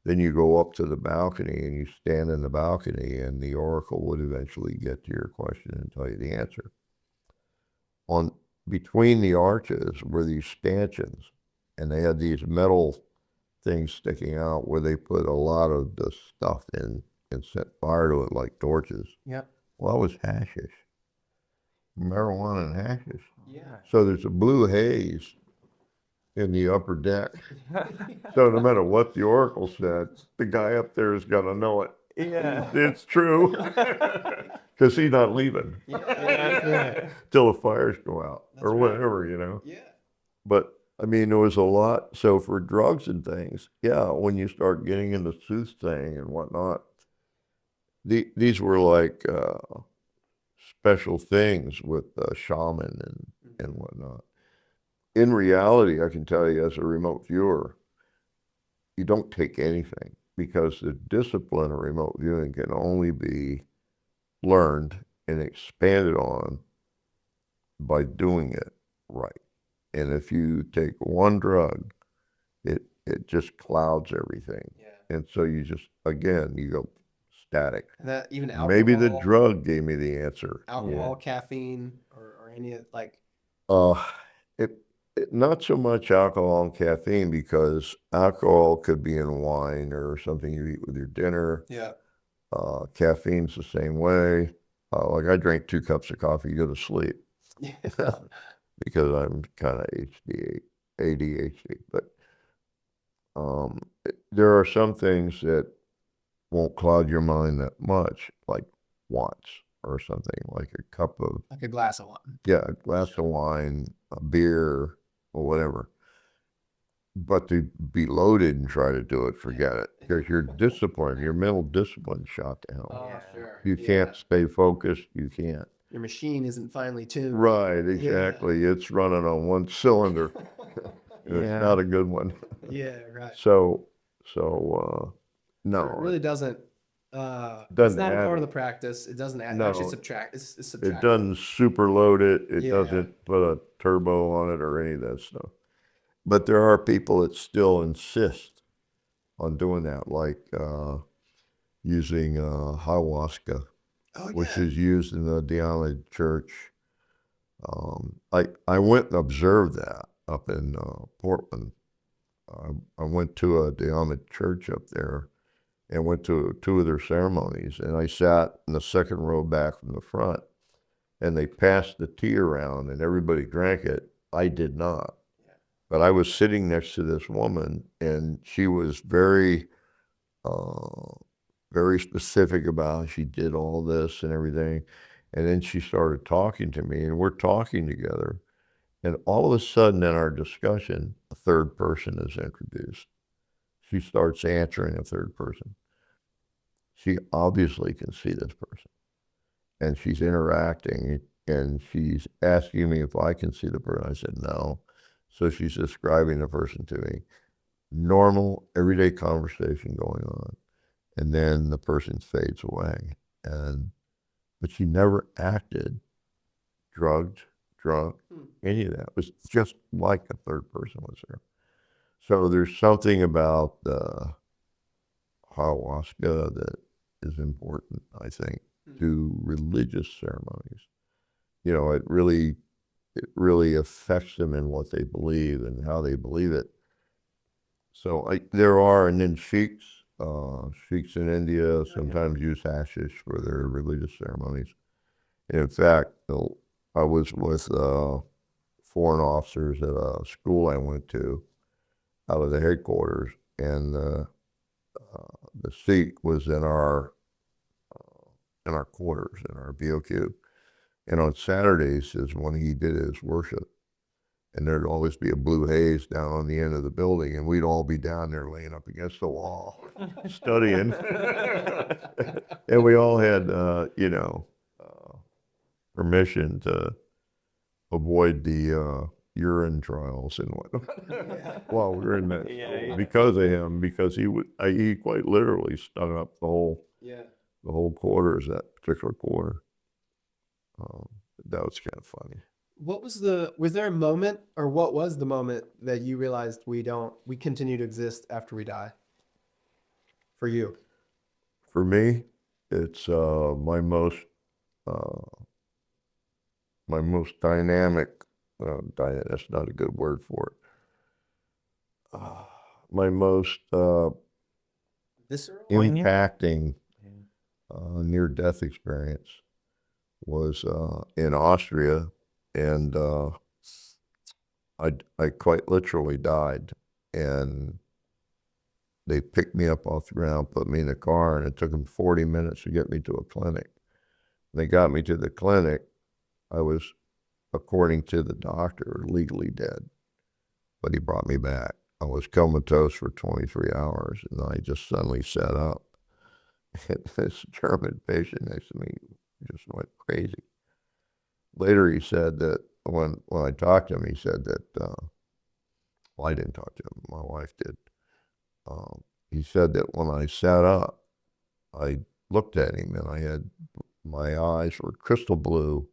Then you go up to the balcony and you stand in the balcony, and the Oracle would eventually get to your question and tell you the answer. Between the arches were these stanchions, and they had these metal things sticking out where they put a lot of the stuff in and set fire to it like torches. Yep. Well, that was hashish. Marijuana and hashish. Yeah. So there's a blue haze in the upper deck. So no matter what the Oracle said, the guy up there is going to know it. Yeah. It's true. Because he's not leaving till the fires go out or whatever. Yeah. But I mean, there was a lot. So for drugs and things, yeah, when you start getting into soothsaying and whatnot, these were like special things with shaman and whatnot. In reality, I can tell you as a remote viewer, you don't take anything, because the discipline of remote viewing can only be learned and expanded on by doing it right. And if you take one drug, it just clouds everything. Yeah. And so you just, again, you go static. And that even alcohol, Maybe the drug gave me the answer. alcohol, caffeine, or any of like. Not so much alcohol and caffeine, because alcohol could be in wine or something you eat with your dinner. Yeah. Caffeine's the same way. Like I drink 2 cups of coffee, go to sleep. Yeah. Because I'm kind of ADHD. But there are some things that won't cloud your mind that much, like wants or something, like a cup of, Like a glass of wine. yeah, a glass of wine, a beer, or whatever. But to be loaded and try to do it, forget it. Because your discipline, your mental discipline shot to hell. Oh, Yeah. sure. You can't stay focused. You can't. Your machine isn't finely tuned. Right, exactly. It's running on one cylinder. And Yeah. It's not a good one. Yeah, right. So no. So it really doesn't. Doesn't it's not a add- part of the practice. It doesn't add. No. Actually, subtract. It's It subtract. doesn't super load it. It Yeah. doesn't put a turbo on it or any of that stuff. But there are people that still insist on doing that, like using ayahuasca, Oh, which yeah. is used in the Diamond Church. I went and observed that up in Portland. I went to a Diamond Church up there and went to 2 of their ceremonies, and I sat in the second row back from the front, and they passed the tea around and everybody drank it, I did not. But I was sitting next to this woman, and she was very, very specific about how she did all this and everything. And then she started talking to me, and we're talking together. And all of a sudden in our discussion, a third person is introduced. She starts answering a third person. She obviously can see this person, and she's interacting, and she's asking me if I can see the person. I said no. So she's describing the person to me. Normal, everyday conversation going on. And then the person fades away. But she never acted drugged, drunk, any of that. It was just like a third person was there. So there's something about the ayahuasca that is important, I think, to religious ceremonies. You know, it really affects them in what they believe and how they believe it. So there are, and then Sikhs in India sometimes use hashish for their religious ceremonies. And in fact, I was with foreign officers at a school I went to out of the headquarters, and the Sikh was in our quarters, in our BOQ. And on Saturdays is when he did his worship. And there'd always be a blue haze down on the end of the building, and we'd all be down there laying up against the wall, studying. And we all had, permission to avoid the urine trials and whatnot while we were in that. Because of him, because he quite literally stung up the whole quarters, that particular quarter. That was kind of funny. Was there a moment, or what was the moment that you realized we continue to exist after we die? For you? For me, it's my most dynamic, that's not a good word for it. My most Visceral? impacting near-death experience was in Austria, and I quite literally died, and they picked me up off the ground, put me in a car, and it took them 40 minutes to get me to a clinic. When they got me to the clinic, I was, according to the doctor, legally dead, but he brought me back. I was comatose for 23 hours, and I just suddenly sat up. And this German patient next to me just went crazy. Later, he said that when I talked to him, he said that, well, I didn't talk to him, my wife did. He said that when I sat up, I looked at him, and my eyes were crystal blue,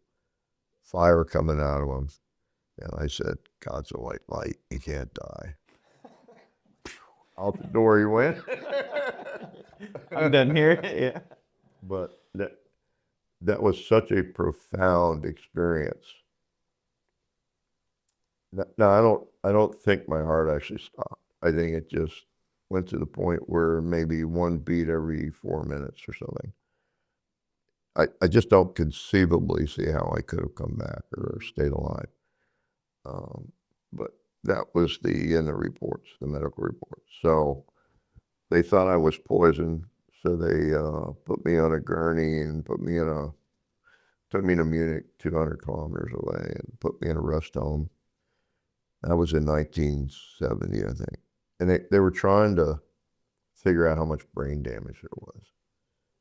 fire coming out of them. And I said, God's a white light, he can't die. Out the door he went. I'm done here. Yeah. But that was such a profound experience. Now I don't think my heart actually stopped. I think it just went to the point where maybe one beat every 4 minutes or something. I just don't conceivably see how I could have come back or stayed alive. But that was the reports, the medical reports. So they thought I was poisoned. So they put me on a gurney and took me to Munich, 200 kilometers away, and put me in a rest home. That was in 1970, I think. And they were trying to figure out how much brain damage there was.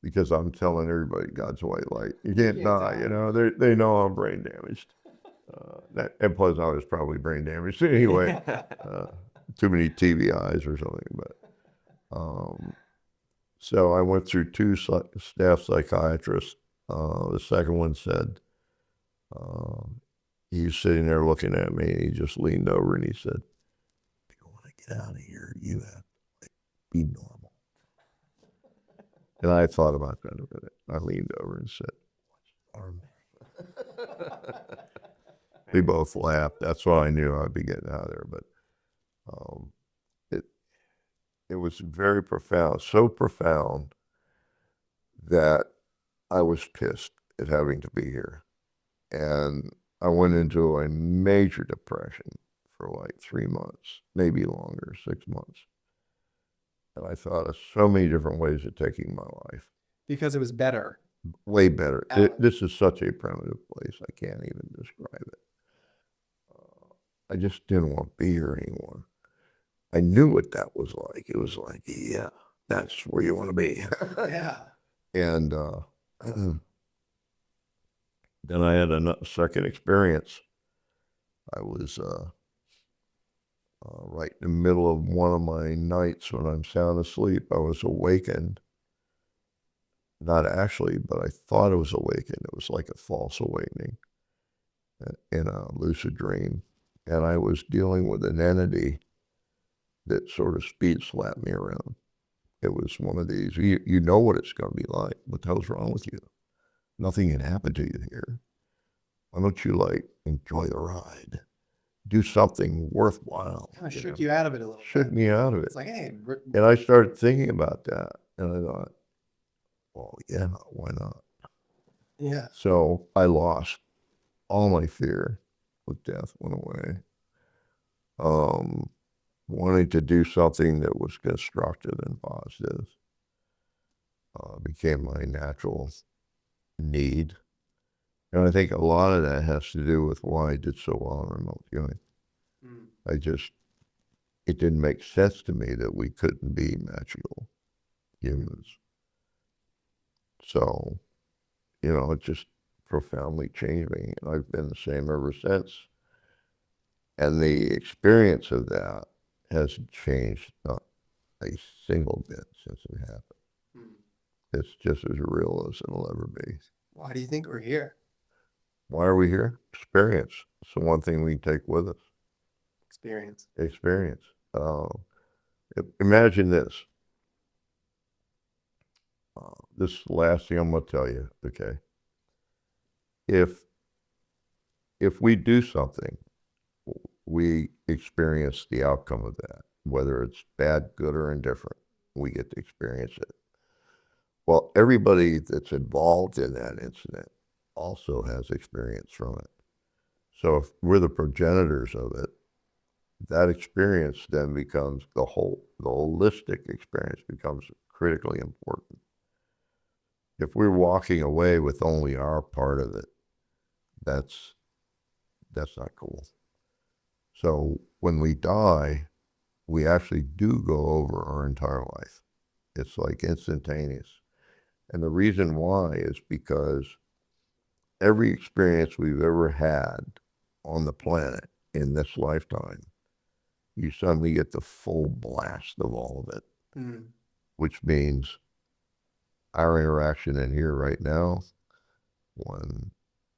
Because I'm telling everybody, God's white light, you can't die, you know, they know I'm brain damaged. And plus I was probably brain damaged anyway, too many TBIs or something. But so I went through 2 staff psychiatrists. The second one said, he's sitting there looking at me, and he just leaned over and he said, if you want to get out of here, you have to be normal. And I thought about that a minute. I leaned over and said, we both laughed. That's why I knew I'd be getting out of there. But it was very profound, so profound that I was pissed at having to be here. And I went into a major depression for like 3 months, maybe longer, 6 months. And I thought of so many different ways of taking my life. Because it was better. Way better. Alan. This is such a primitive place. I can't even describe it. I just didn't want to be here anymore. I knew what that was like. It was like, yeah, that's where you want to be. Yeah. And then I had a second experience. I was right in the middle of one of my nights when I'm sound asleep. I was awakened. Not actually, but I thought I was awakened. It was like a false awakening in a lucid dream. And I was dealing with an entity that sort of speed slapped me around. It was one of these, you know what it's going to be like. What the hell's wrong with you? Nothing can happen to you here. Why don't you like enjoy the ride? Do something worthwhile. Kind of shook you out of it a little Shook bit. me out of it. It's like, hey. And I started thinking about that. And I thought, well, yeah, why not? Yeah. So I lost all my fear with death, went away. Wanting to do something that was constructive and positive became my natural need. And I think a lot of that has to do with why I did so well in remote viewing. It didn't make sense to me that we couldn't be magical humans. So, it just profoundly changed me. And I've been the same ever since. And the experience of that hasn't changed not a single bit since it happened. It's just as real as it'll ever be. Why do you think we're here? Why are we here? Experience. It's the one thing we take with us. Experience. Experience. Imagine this. This last thing I'm going to tell you, okay? If we do something, we experience the outcome of that, whether it's bad, good, or indifferent. We get to experience it. Well, everybody that's involved in that incident also has experience from it. So if we're the progenitors of it, that experience then becomes the holistic experience becomes critically important. If we're walking away with only our part of it, that's not cool. So when we die, we actually do go over our entire life. It's like instantaneous. And the reason why is because every experience we've ever had on the planet in this lifetime, you suddenly get the full blast of all of it, which means our interaction in here right now, when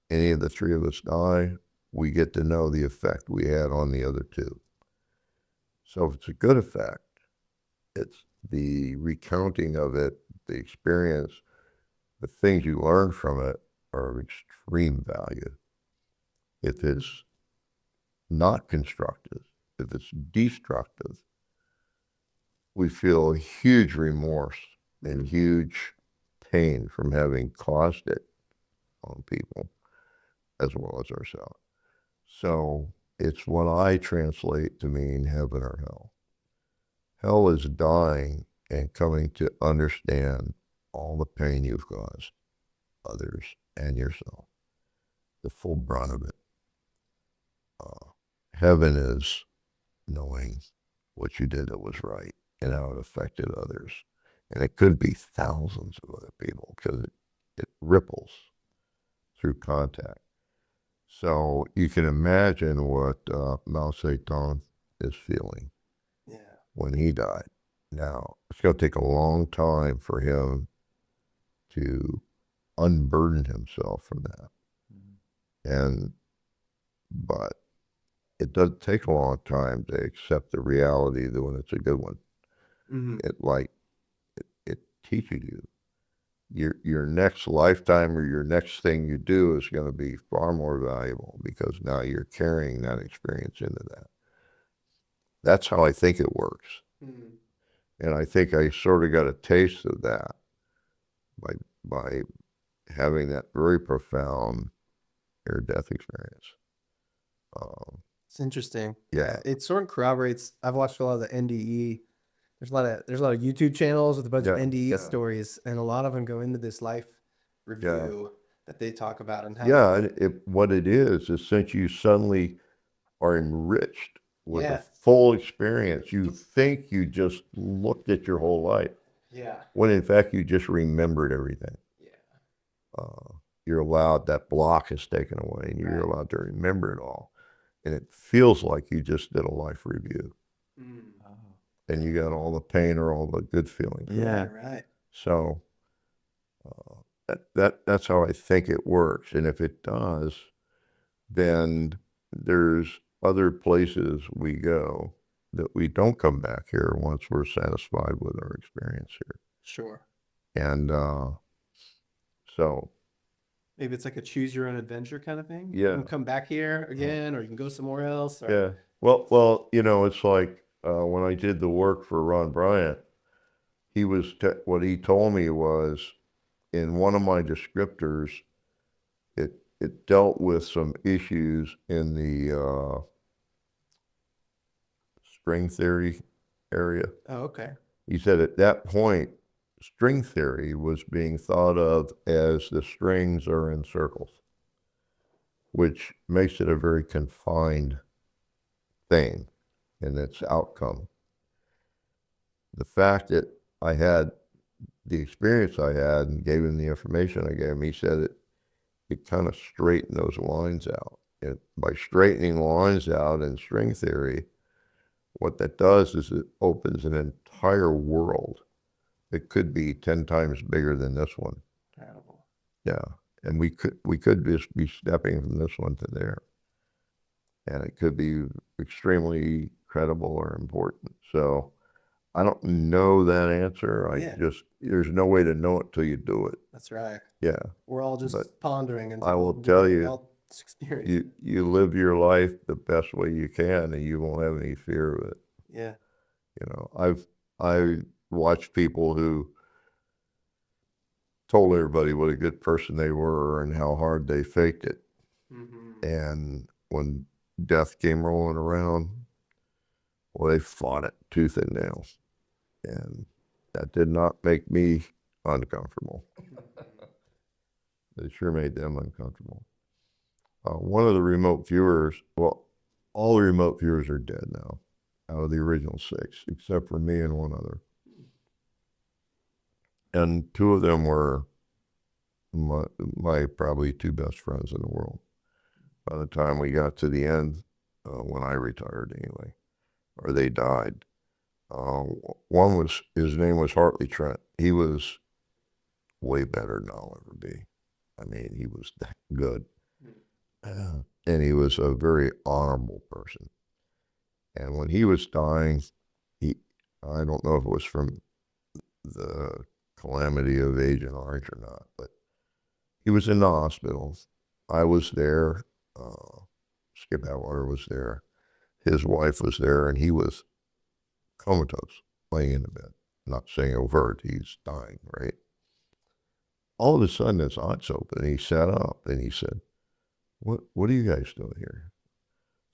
any of the three of us die, we get to know the effect we had on the other two. So if it's a good effect, it's the recounting of it, the experience, the things you learn from it are of extreme value. If it's not constructive, if it's destructive, we feel huge remorse and huge pain from having caused it on people as well as ourselves. So it's what I translate to mean heaven or hell. Hell is dying and coming to understand all the pain you've caused others and yourself, the full brunt of it. Heaven is knowing what you did that was right and how it affected others. And it could be thousands of other people because it ripples through contact. So you can imagine what Mao Zedong is feeling when he died. Now, it's going to take a long time for him to unburden himself from that. But it does take a long time to accept the reality that when it's a good one, it teaches you. Your next lifetime or your next thing you do is going to be far more valuable because now you're carrying that experience into that. That's how I think it works. And I think I sort of got a taste of that by having that very profound near-death experience. It's interesting. Yeah. It sort of corroborates. I've watched a lot of the NDE. There's a lot of YouTube channels with a bunch of Yeah. NDE Yeah. stories, and a lot of them go into this life review that they talk about and how. Yeah, and what it is since you suddenly are enriched with a full experience, you think you just looked at your whole life, when in fact you just remembered everything. You're allowed, that block is taken away, and you're allowed to remember it all. And it feels like you just did a life review. And you got all the pain or all the good feelings. Yeah. Right. So that's how I think it works. And if it does, then there's other places we go that we don't come back here once we're satisfied with our experience here. Sure. And so Maybe it's like a choose your own adventure kind of thing. Yeah. You can come back here again, or you can go somewhere else. Or... yeah, well, it's like when I did the work for Ron Bryant, what he told me was, in one of my descriptors, it dealt with some issues in the string theory area. Oh, okay. He said at that point, string theory was being thought of as the strings are in circles, which makes it a very confined thing in its outcome. The fact that I had the experience I had and gave him the information I gave him, he said it kind of straightened those lines out. And by straightening lines out in string theory, what that does is it opens an entire world. It could be 10 times bigger than this one. Incredible. Yeah, and we could just be stepping from this one to there, and it could be extremely credible or important. So I don't know that answer. There's no way to know it till you do it. That's right. Yeah, We're all just But pondering. And I will tell you, all experience. you live your life the best way you can, and you won't have any fear of it. Yeah. I watched people who told everybody what a good person they were and how hard they faked it. And when death came rolling around, well, they fought it tooth and nail. And that did not make me uncomfortable. It sure made them uncomfortable. One of the remote viewers, well, all the remote viewers are dead now, out of the original 6, except for me and one other. And 2 of them were my probably 2 best friends in the world. By the time we got to the end, when I retired anyway, or they died, his name was Hartley Trent. He was way better than I'll ever be. I mean, he was that good. And he was a very honorable person. And when he was dying, I don't know if it was from the calamity of Agent Orange or not, but he was in the hospital. I was there. Skip Atwater was there. His wife was there, and he was comatose, laying in the bed. Not saying overt, he's dying, right? All of a sudden, his eyes opened, and he sat up, and he said, What are you guys doing here?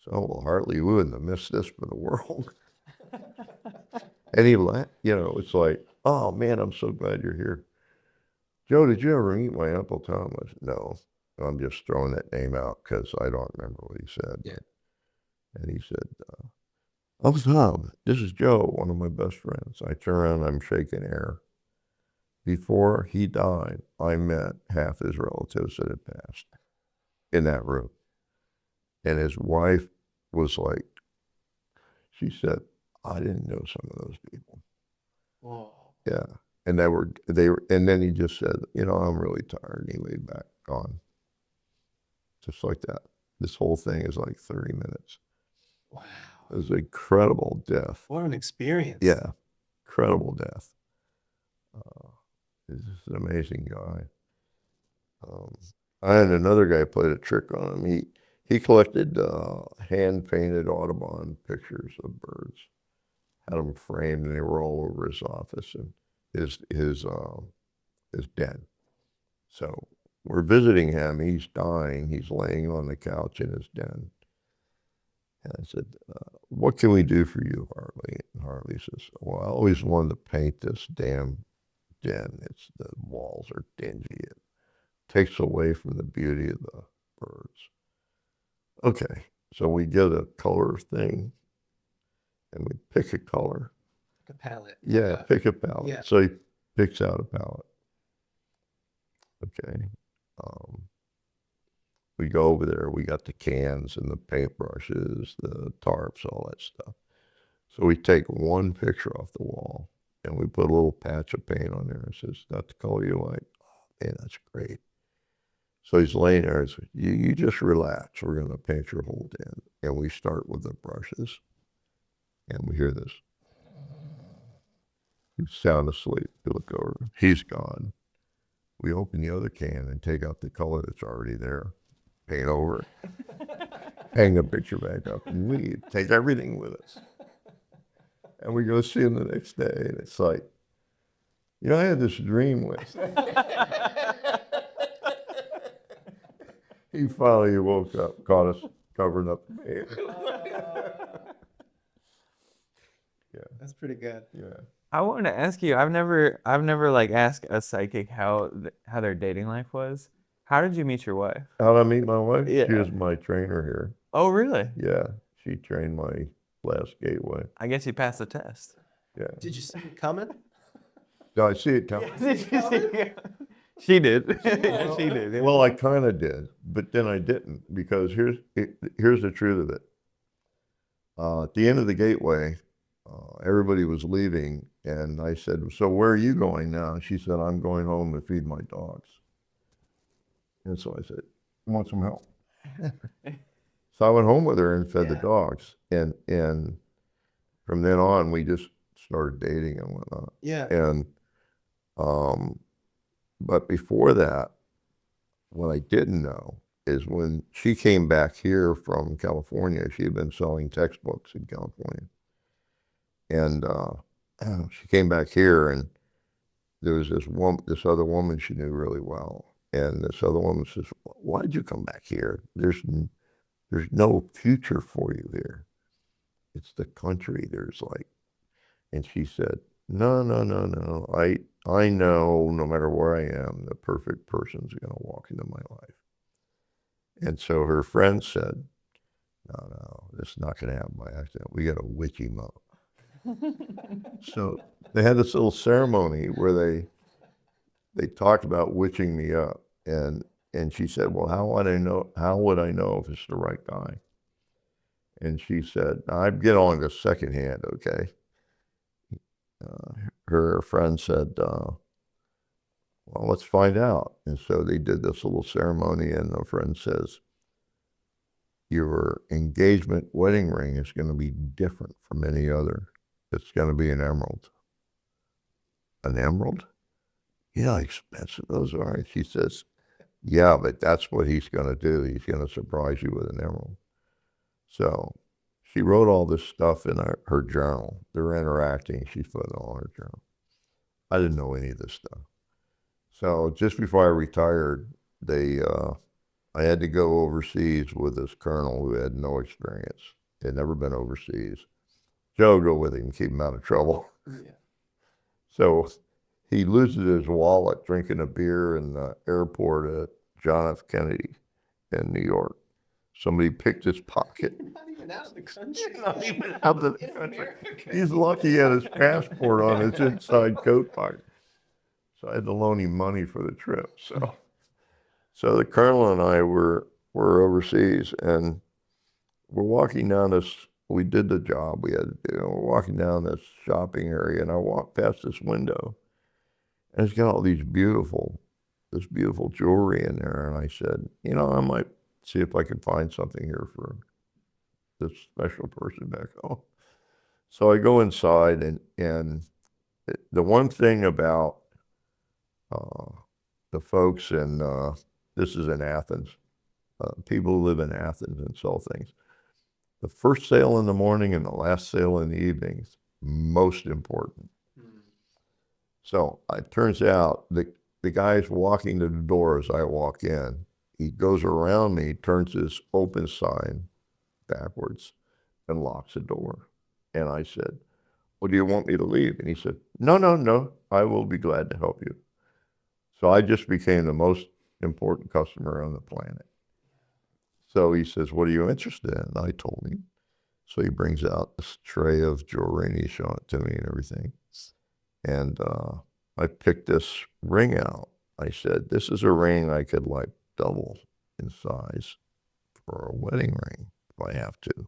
So, well, Hartley, we wouldn't have missed this for the world. And he laughed, it's like, oh man, I'm so glad you're here. Joe, did you ever meet my Uncle Thomas? No, I'm just throwing that name out because I don't remember what he said. Yeah. And he said, oh, Tom, this is Joe, one of my best friends. I turn around, I'm shaking air. Before he died, I met half his relatives that had passed in that room. And his wife was like, she said, I didn't know some of those people. Whoa. Yeah. And they were, and then he just said, I'm really tired. And he laid back, gone. Just like that. This whole thing is like 30 minutes. Wow. It was an incredible death. What an experience. Yeah. Incredible death. He's just an amazing guy. I had another guy played a trick on him. He collected hand-painted Audubon pictures of birds, had them framed, and they were all over his office and his den. So we're visiting him. He's dying. He's laying on the couch in his den. And I said, what can we do for you, Harley? And Harley says, well, I always wanted to paint this damn den. The walls are dingy. It takes away from the beauty of the birds. Okay, so we get a color thing, and we pick a color. A palette. Yeah, pick a palette. Yeah. So he picks out a palette. Okay. We go over there. We got the cans and the paintbrushes, the tarps, all that stuff. So we take one picture off the wall, and we put a little patch of paint on there and says, "That's the color you like?" Oh, man, that's great. So he's laying there and says, you just relax. We're going to paint your whole den. And we start with the brushes, and we hear this. He's sound asleep. We look over. He's gone. We open the other can and take out the color that's already there, paint over it, hang the picture back up, and leave. Take everything with us. And we go see him the next day, and it's like, I had this dream with. He finally woke up, caught us covering up the paint. Yeah. That's pretty good. Yeah. I wanted to ask you. I've never like asked a psychic how their dating life was. How did you meet your wife? How did I meet my wife? Yeah. She was my trainer here. Oh, really? Yeah. She trained my last gateway. I guess you passed the test. Yeah. Did you see it coming? Did I see it coming? She did. She did. Well, I kind of did, but then I didn't, because here's the truth of it. At the end of the gateway, everybody was leaving, and I said, "So where are you going now?" She said, "I'm going home to feed my dogs." And so I said, "Want some help?" So I went home with her and fed the dogs, and from then on we just started dating and whatnot. Yeah. And but before that, what I didn't know is when she came back here from California, she had been selling textbooks in California. And she came back here, and there was this other woman she knew really well. And this other woman says, "Why did you come back here? There's no future for you here. It's the country. There's like," and she said, No. I know no matter where I am, the perfect person's going to walk into my life. And so her friend said, No, this is not going to happen by accident. We got to witch him up. So they had this little ceremony where they talked about witching me up. And she said, well, how would I know if it's the right guy? And she said, I'd get on this secondhand, okay? Her friend said, well, let's find out. And so they did this little ceremony, and the friend says, your engagement wedding ring is going to be different from any other. It's going to be an emerald. An emerald? Yeah, expensive those are. She says, yeah, but that's what he's going to do. He's going to surprise you with an emerald. So she wrote all this stuff in her journal. They were interacting. She put it all in her journal. I didn't know any of this stuff. So just before I retired, I had to go overseas with this colonel who had no experience. He'd never been overseas. Joe would go with him, keep him out of trouble. Yeah. So he loses his wallet drinking a beer in the airport at John F. Kennedy in New York. Somebody picked his pocket. Not even out of the country. Not even out of the country. He's lucky he had his passport on his inside coat pocket. So I had to loan him money for the trip. So the colonel and I were overseas, and we're walking down this. We did the job we had to do. We're walking down this shopping area, and I walked past this window, and it's got all this beautiful jewelry in there. And I said, I might see if I can find something here for this special person back home. So I go inside, and the one thing about the folks in, this is in Athens, people who live in Athens and sell things. The first sale in the morning and the last sale in the evening is most important. So it turns out that the guy's walking to the door as I walk in. He goes around me, turns his open sign backwards, and locks the door. And I said, well, do you want me to leave? And he said, no, no, no, I will be glad to help you. So I just became the most important customer on the planet. So he says, what are you interested in? And I told him. So he brings out this tray of jewelry and he showed it to me and everything. And I picked this ring out. I said, this is a ring I could like double in size for a wedding ring if I have to.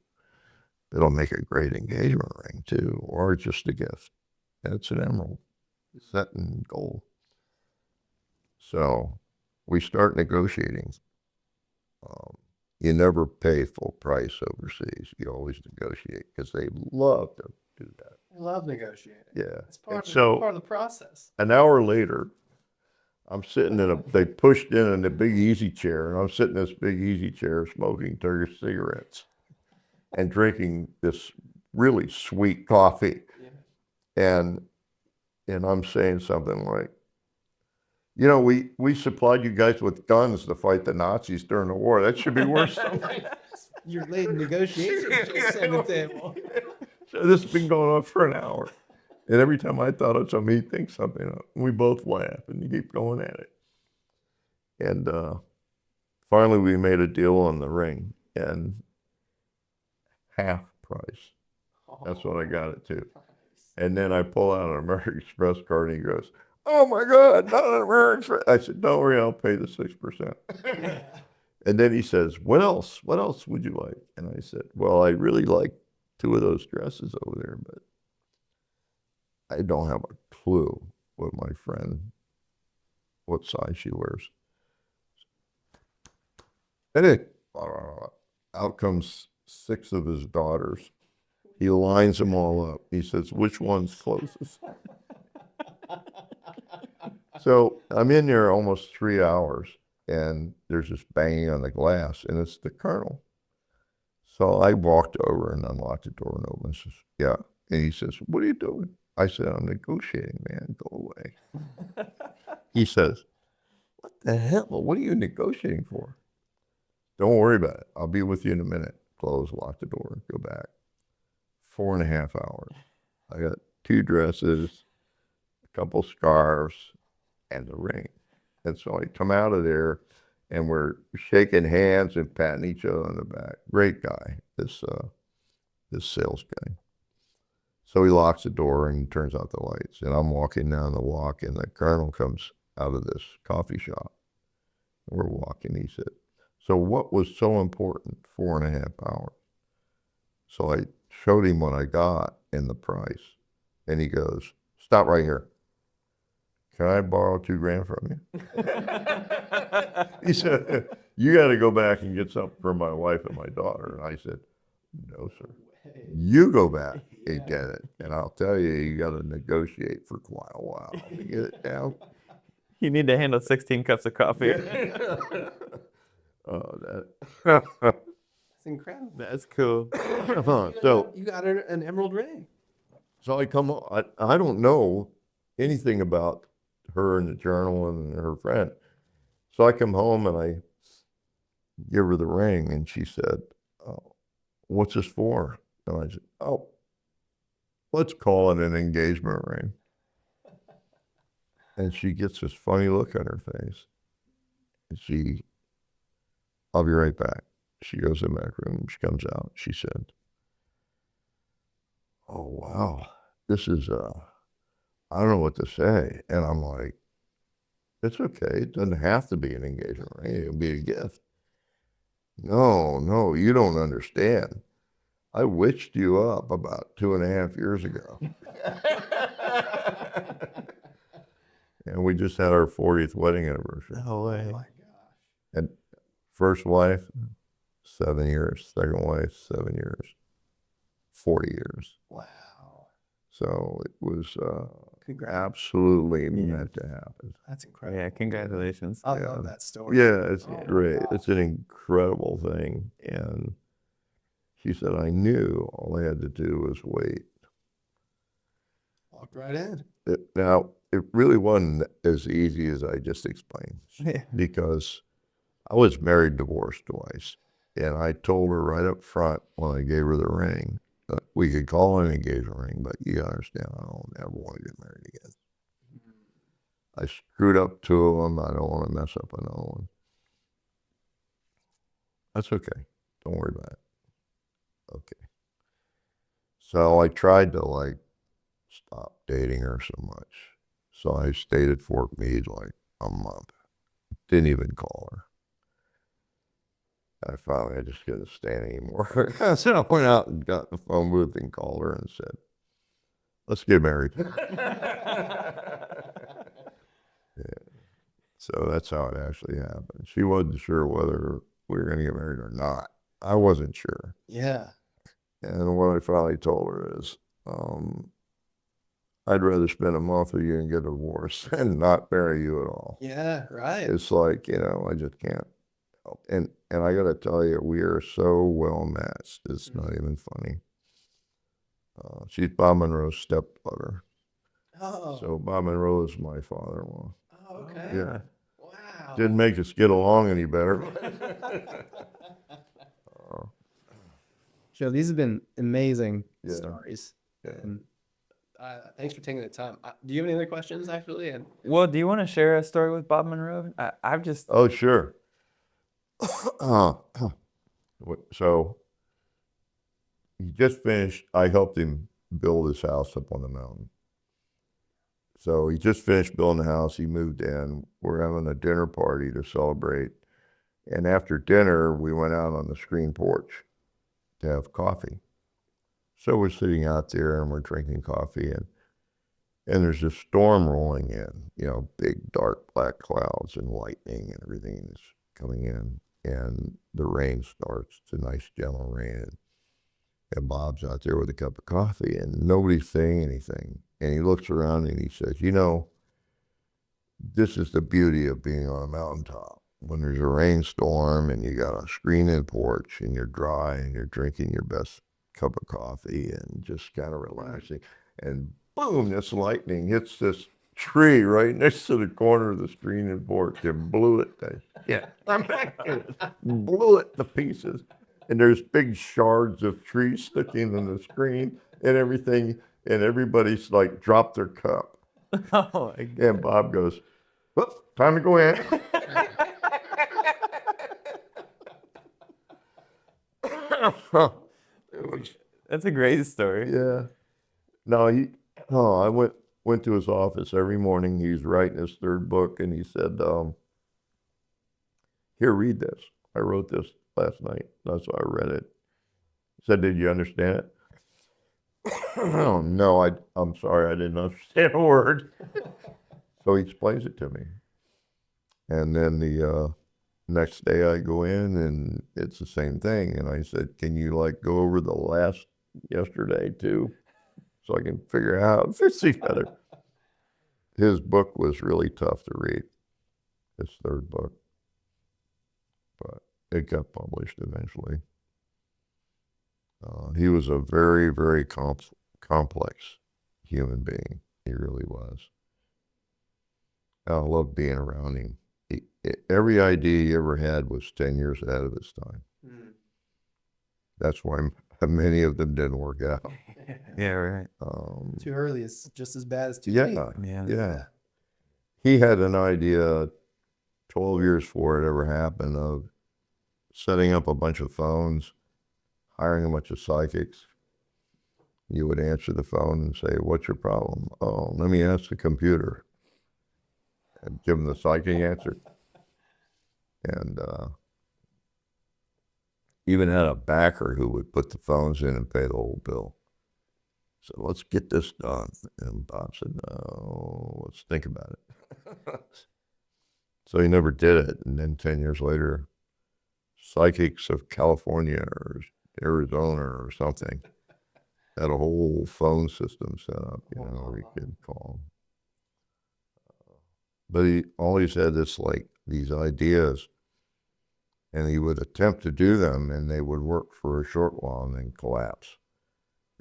It'll make a great engagement ring too, or just a gift. And it's an emerald set in gold. So we start negotiating. You never pay full price overseas. You always negotiate because they love to do that. I love negotiating. Yeah. It's part And of the process. an hour later, I'm sitting they pushed in a big easy chair, and I'm sitting in this big easy chair smoking Turkish cigarettes and drinking this really sweet coffee. Yeah. And I'm saying something like, you know, we supplied you guys with guns to fight the Nazis during the war. That should be worth something. You're late in negotiations just on the table. So this has been going on for an hour. And every time I thought of something, he'd think something up. We both laugh and you keep going at it. And finally we made a deal on the ring, and half price. That's what I got it to. And then I pull out an American Express card and he goes, oh my God, not an American Express. I said, don't worry, I'll pay the 6%. And then he says, what else would you like? And I said, well, I really like 2 of those dresses over there, but I don't have a clue what size she wears. And out comes 6 of his daughters. He lines them all up. He says, which one's closest? So I'm in there almost 3 hours, and there's this banging on the glass, and it's the colonel. So I walked over and unlocked the door and opened. Says, yeah. And he says, what are you doing? I said, I'm negotiating, man. Go away. He says, what the hell? What are you negotiating for? Don't worry about it. I'll be with you in a minute. Close, lock the door, go back. 4.5 hours. I got 2 dresses, a couple scarves, and the ring. And so I come out of there and we're shaking hands and patting each other on the back. Great guy, this sales guy. So he locks the door and turns out the lights. And I'm walking down the walk, and the colonel comes out of this coffee shop. We're walking. He said, so what was so important? 4.5 hours. So I showed him what I got and the price. And he goes, stop right here. Can I borrow $2,000 from you? He said, you got to go back and get something for my wife and my daughter. And I said, no, sir. You go back and get it. And I'll tell you, you got to negotiate for quite a while to get it down. You need to handle 16 cups of coffee. Oh, It's incredible. That's cool. So You got an emerald ring. So I come home, I don't know anything about her and the journal and her friend. So I come home and I give her the ring, and she said, oh, what's this for? And I said, oh, let's call it an engagement ring. And she gets this funny look on her face. And I'll be right back. She goes in the back room, she comes out, she said, oh, wow, this is, I don't know what to say. And I'm like, it's okay. It doesn't have to be an engagement ring. It'll be a gift. No, you don't understand. I witched you up about 2.5 years ago. And we just had our 40th wedding anniversary. No way. Oh my gosh. And first wife, 7 years. Second wife, 7 years. 40 years. Wow. So it was Congrats. absolutely meant to happen. That's incredible. Yeah, congratulations. I Yeah. love that story. Yeah, it's Oh, great. wow. It's an incredible thing. And she said, I knew all I had to do was wait. Walked right in. Now, it really wasn't as easy as I just explained, Yeah. because I was married, divorced twice, and I told her right up front when I gave her the ring, we could call an engagement ring, but you understand, I don't ever want to get married again. I screwed up 2 of them. I don't want to mess up another one. That's okay. Don't worry about it. Okay. So I tried to like stop dating her so much. So I stayed at Fort Meade like a month. Didn't even call her. I finally, I just couldn't stand anymore. So I went out and got in the phone booth and called her and said, let's get married. Yeah. So that's how it actually happened. She wasn't sure whether we were going to get married or not. I wasn't sure. Yeah. And what I finally told her is, I'd rather spend a month with you and get a divorce and not marry you at all. Yeah, right. It's like, you know, I just can't help. And I got to tell you, we are so well matched. It's not even funny. She's Bob Monroe's stepdaughter. Oh. So Bob Monroe is my father-in-law. Oh, okay. Yeah. Wow. Didn't make us get along any better. Joe, these have been amazing Yeah. stories. Yeah. And, thanks for taking the time. Do you have any other questions, actually? And Well, do you want to share a story with Bob Monroe? I've just. Oh, sure. So he just finished, I helped him build his house up on the mountain. So he just finished building the house. He moved in. We're having a dinner party to celebrate. And after dinner, we went out on the screen porch to have coffee. So we're sitting out there and we're drinking coffee, and there's this storm rolling in, you know, big dark black clouds and lightning and everything is coming in, and the rain starts. It's a nice gentle rain. And Bob's out there with a cup of coffee and nobody's saying anything. And he looks around and he says, you know, this is the beauty of being on a mountaintop. When there's a rainstorm and you got a screen-in porch and you're dry and you're drinking your best cup of coffee and just kind of relaxing, and boom, this lightning hits this tree right next to the corner of the screen-in porch and blew it to, yeah, I'm back here. Blew it to pieces. And there's big shards of trees sticking in the screen and everything, and everybody's like dropped their cup. Oh my God. And Bob goes, well, time to go in. That's a great story. Yeah. No, I went to his office every morning. He's writing his 3rd book, and he said, here, read this. I wrote this last night. That's why I read it. He said, did you understand it? Oh, no, I'm sorry, I didn't understand a word. So he explains it to me. And then the next day I go in and it's the same thing. And I said, can you like go over the last yesterday too? So I can figure out how to see better. His book was really tough to read, his 3rd book. But it got published eventually. He was a very, very complex human being. He really was. I loved being around him. Every idea he ever had was 10 years ahead of his time. That's why many of them didn't work out. Yeah, right. too early is just as bad as too Yeah, late. yeah. He had an idea 12 years before it ever happened of setting up a bunch of phones, hiring a bunch of psychics. You would answer the phone and say, what's your problem? Oh, let me ask the computer. And give them the psychic answer. And even had a backer who would put the phones in and pay the whole bill. So let's get this done. And Bob said, no, let's think about it. So he never did it. And then 10 years later, psychics of California or Arizona or something had a whole phone system set up, you know, where you could call. But he always had this, like, these ideas, and he would attempt to do them, and they would work for a short while and then collapse.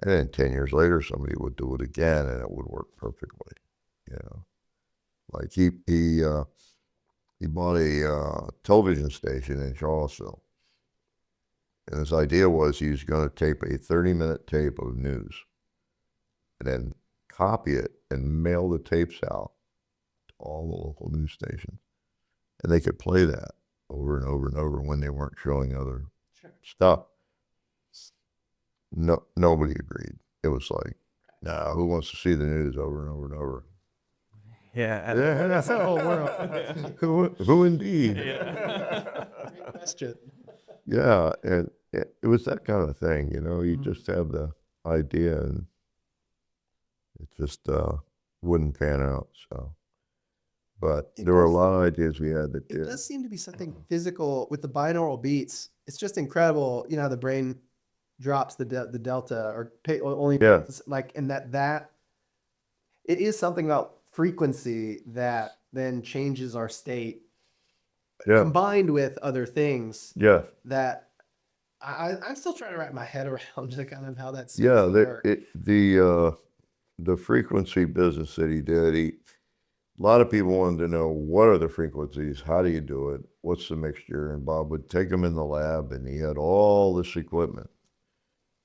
And then 10 years later, somebody would do it again, and it would work perfectly, you know. Like he bought a television station in Charlottesville, and his idea was he was going to tape a 30-minute tape of news, and then copy it and mail the tapes out to all the local news stations, and they could play that over and over and over when they weren't showing other stuff. No, nobody agreed. It was like, nah, who wants to see the news over and over and over? Yeah. Yeah, oh, well, who indeed? Great question. Yeah, and it was that kind of thing, you know. You just have the idea, and it just wouldn't pan out. So, but It there were a does- lot of ideas we had that It did. does seem to be something physical with the binaural beats. It's just incredible. You know how the brain drops the delta or only Yeah. like, and that it is something about frequency that then changes our state Yeah, combined with other things yeah, that I'm still trying to wrap my head around just kind of how that's yeah. work. The frequency business that he did. A lot of people wanted to know, what are the frequencies? How do you do it? What's the mixture? And Bob would take them in the lab, and he had all this equipment.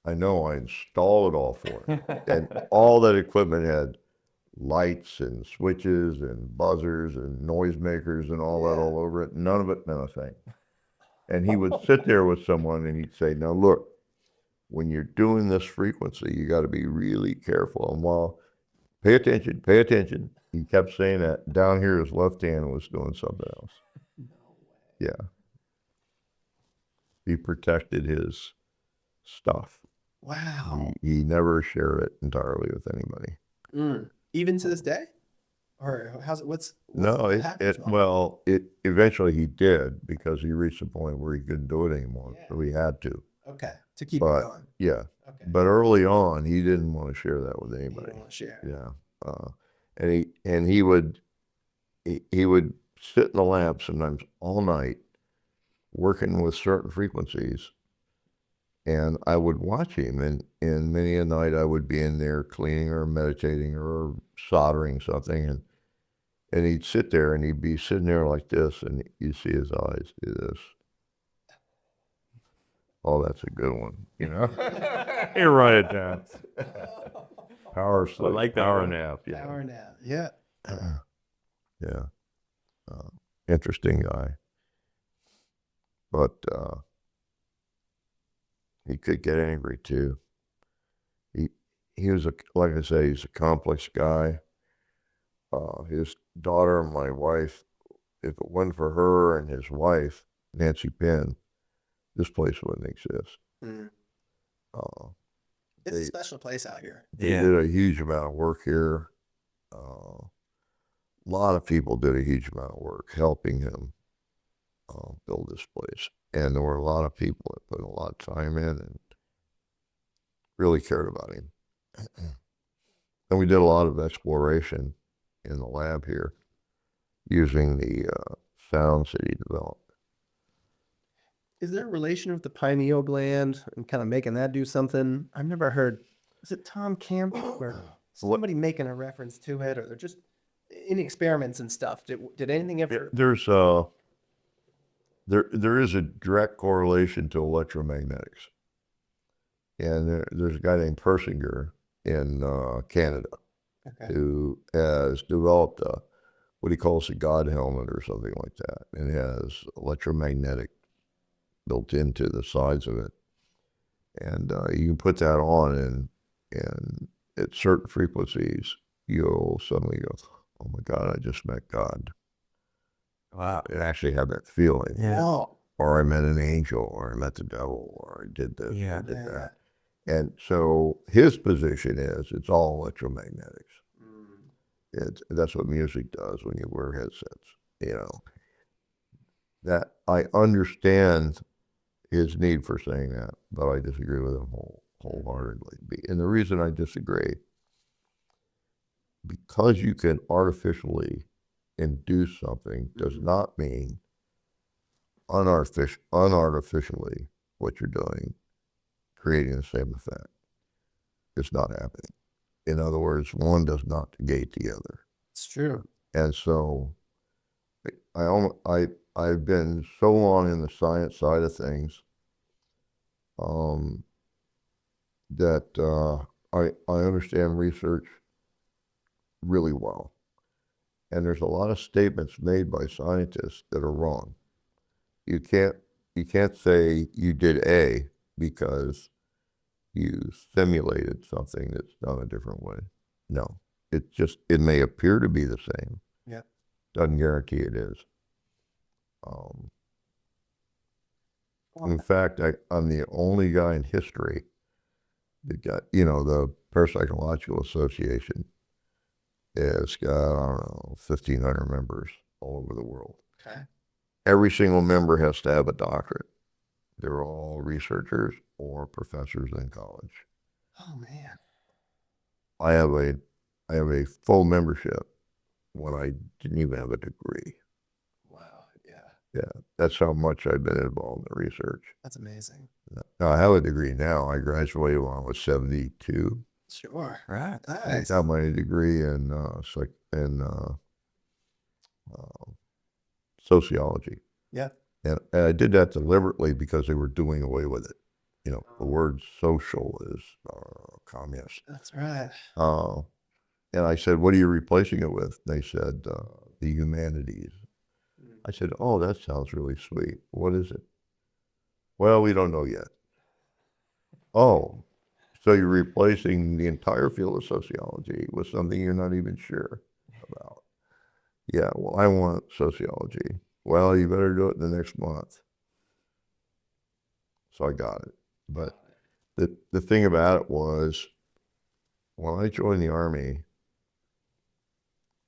I know, I installed it all for him. And all that equipment had lights and switches and buzzers and noisemakers and all that all over it. None of it meant a thing. And he would sit there with someone and he'd say, now look, when you're doing this frequency, you got to be really careful. And while, pay attention, pay attention. He kept saying that. Down here, his left hand was doing something else. Yeah. He protected his stuff. Wow. He never shared it entirely with anybody. Even to this day? Or how's it, what's No, what happens? it eventually he did, because he reached a point where he couldn't do it anymore. Yeah. So he had to. Okay. To keep it But going. yeah, Okay. but early on, he didn't want to share that with You anybody. don't want to share. Yeah. And he would sit in the lab sometimes all night working with certain frequencies, and I would watch him, and many a night I would be in there cleaning or meditating or soldering something, and he'd sit there and he'd be sitting there like this, and you see his eyes do this. Oh, that's a good one, you know? You write it down. Power sleep, like that power one. nap. Yeah. Power now. Yeah. Yeah. Interesting guy. But he could get angry too. He was like I say, he's a complex guy. His daughter, my wife, if it wasn't for her and his wife, Nancy Penn, this place wouldn't exist. Mm. Uh, It's a They- special place out here. They did a huge amount of work here. A lot of people did a huge amount of work helping him build this place. And there were a lot of people that put a lot of time in and really cared about him. And we did a lot of exploration in the lab here using the sounds that he developed. Is there a relation with the pineal gland and kind of making that do something? I've never heard. Was it Tom Campbell or somebody making a reference to it, or they're just in experiments and stuff? Did anything ever? There's there is a direct correlation to electromagnetics, and there's a guy named Persinger in Canada Okay. who has developed what he calls a God helmet or something like that, and it has electromagnetic built into the sides of it, and you can put that on, and at certain frequencies, you'll suddenly go, "Oh my God, I just met God." Wow. And actually have that feeling. Yeah. Oh, Or I met an angel, or I met the devil, or I did this, Yeah. or I did yeah. that. And so his position is it's all electromagnetics. That's what music does when you wear headsets. You know, that I understand his need for saying that, but I disagree with him wholeheartedly. And the reason I disagree, because you can artificially induce something does not mean unartificially what you're doing, creating the same effect. It's not happening. In other words, one does not negate the other. it's true. And so I've been so long in the science side of things that I understand research really well. And there's a lot of statements made by scientists that are wrong. You can't say you did A because you simulated something that's done a different way. No, it may appear to be the same. Yeah. Doesn't guarantee it is. In fact, I'm the only guy in history that got, the Parapsychological Association has got, I don't know, 1,500 members all over the world. Okay. Every single member has to have a doctorate. They're all researchers or professors in college. Oh man. I have a full membership when I didn't even have a degree. Wow. Yeah. Yeah, that's how much I've been involved in research. That's amazing. Now, I have a degree now. I graduated when I was 72. Sure. Right. I got my degree in sociology. Yeah. And I did that deliberately because they were doing away with it. The word social is communist. That's right. And I said, what are you replacing it with? They said, the humanities. I said, oh, that sounds really sweet. What is it? Well, we don't know yet. Oh, so you're replacing the entire field of sociology with something you're not even sure about. Yeah, well, I want sociology. Well, you better do it in the next month. So I got it. But the thing about it was, when I joined the Army,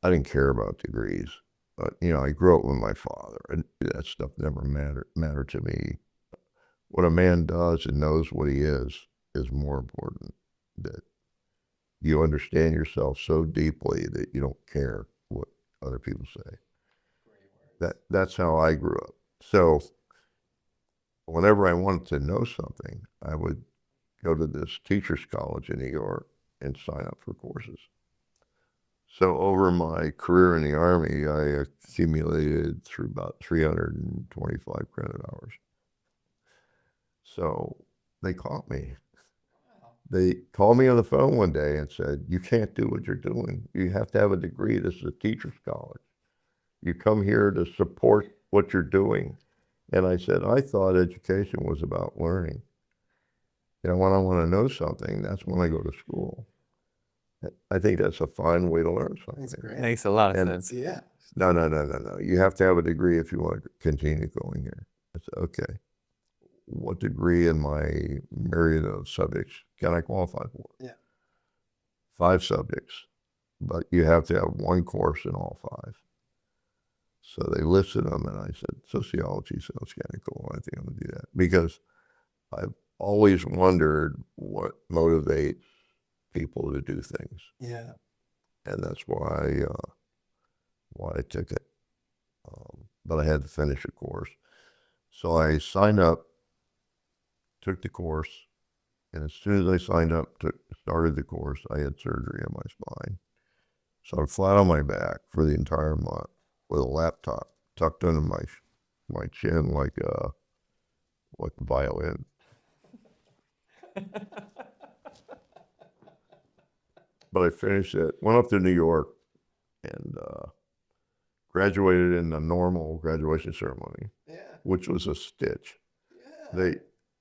I didn't care about degrees. But, I grew up with my father, and that stuff never mattered to me. What a man does and knows what he is more important. That you understand yourself so deeply that you don't care what other people say. That's how I grew up. So whenever I wanted to know something, I would go to this teacher's college in New York and sign up for courses. So over my career in the Army, I accumulated through about 325 credit hours. So they caught me. They called me on the phone one day and said, you can't do what you're doing. You have to have a degree. This is a teacher's college. You come here to support what you're doing. And I said, I thought education was about learning. When I want to know something, that's when I go to school. I think that's a fine way to learn something. That's great. Makes a lot of sense. Yeah. No. You have to have a degree if you want to continue going here. I said, okay. What degree in my myriad of subjects can I qualify for? Yeah. 5 subjects, but you have to have one course in all 5. So they listed them, and I said, sociology sounds kind of cool. I think I'm going to do that because I've always wondered what motivates people to do things. Yeah. And that's why I took it. But I had to finish a course. So I signed up, took the course, and as soon as I signed up, started the course, I had surgery on my spine. So I'm flat on my back for the entire month with a laptop tucked under my chin like a violin. But I finished it, went up to New York, and graduated in the normal graduation ceremony, which was a stitch.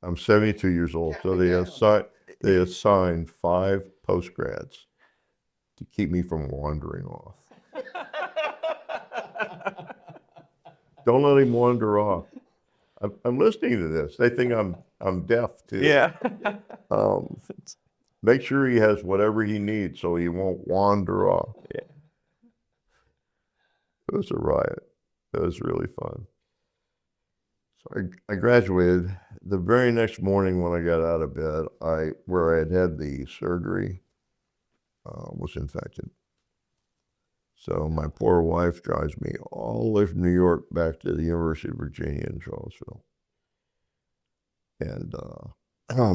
I'm 72 years old, so they assigned 5 postgrads to keep me from wandering off. Don't let him wander off. I'm listening to this. They think I'm deaf too. Yeah. Make sure he has whatever he needs so he won't wander off. Yeah. It was a riot. It was really fun. So I graduated. The very next morning when I got out of bed, where I had the surgery was infected. So my poor wife drives me all the way from New York back to the University of Virginia in Charlottesville. And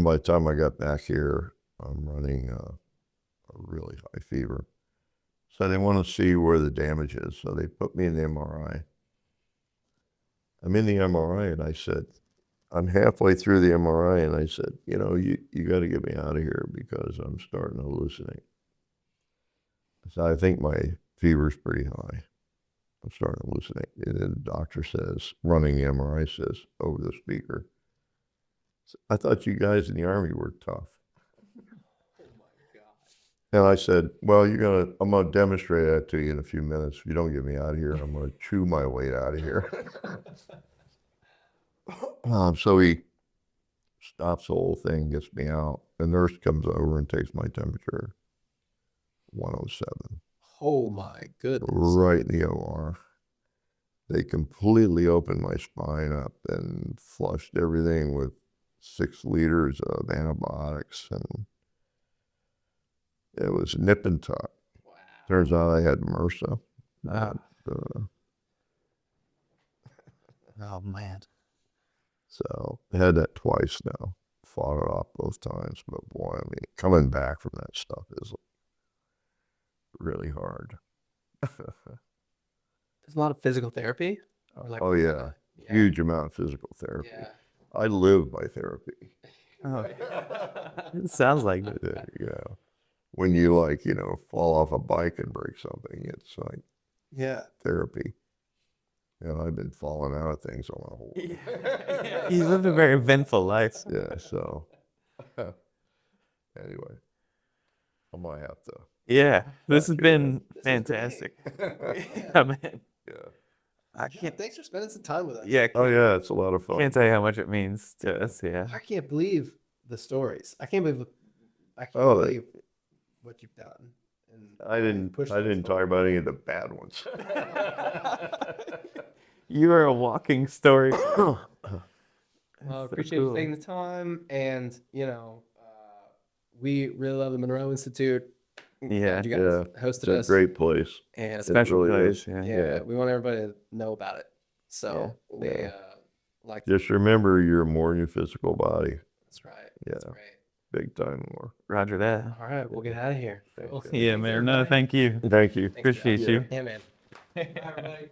by the time I got back here, I'm running a really high fever. So they want to see where the damage is. So they put me in the MRI. I'm in the MRI and I said, I'm halfway through the MRI and I said, you know, you got to get me out of here because I'm starting to hallucinate. So I think my fever's pretty high. I'm starting to hallucinate. And then the doctor says, running the MRI says over the speaker, I thought you guys in the Army were tough. And I said, well, I'm going to demonstrate that to you in a few minutes. If you don't get me out of here, I'm going to chew my weight out of here. So he stops the whole thing, gets me out. The nurse comes over and takes my temperature, 107. Oh my goodness. Right in the OR. They completely opened my spine up and flushed everything with 6 liters of antibiotics, and it was nip and tuck. Wow. Turns out I had MRSA. Oh man. So I had that twice now. Fought it off both times, but boy, I mean, coming back from that stuff is really hard. There's a lot of physical therapy. Or like, Oh yeah, huge amount of physical therapy. Yeah. I live by therapy. Oh. It sounds like it. Yeah. When you fall off a bike and break something, it's like Yeah. therapy. I've been falling out of things on my whole life. You lived a very eventful life. Yeah, so anyway, I might have to. Yeah, this has been fantastic. Yeah, man. Yeah. I can't. Thanks for spending some time with us. Yeah, Oh yeah, it's a lot of fun. can't tell you how much it means to us. Yeah. I can't believe the stories. I can't believe Oh, what you've done. And I didn't talk about any of the bad ones. You are a walking story. Well, So appreciate you cool. taking the time, and we really love the Monroe Institute. Yeah, Glad you guys hosted It's a us. great place. And It special really place. is. Yeah. yeah, we want everybody to know about it. So we Yeah. like. Just remember, you're more than your physical body. That's right. Yeah. That's right. Big time more. Roger that. All right, we'll get out of here. Thanks, Cool. guys. Yeah, man. No, thank you. Thank you. Thanks, Appreciate Joe. you. Yeah, man. Bye, everybody.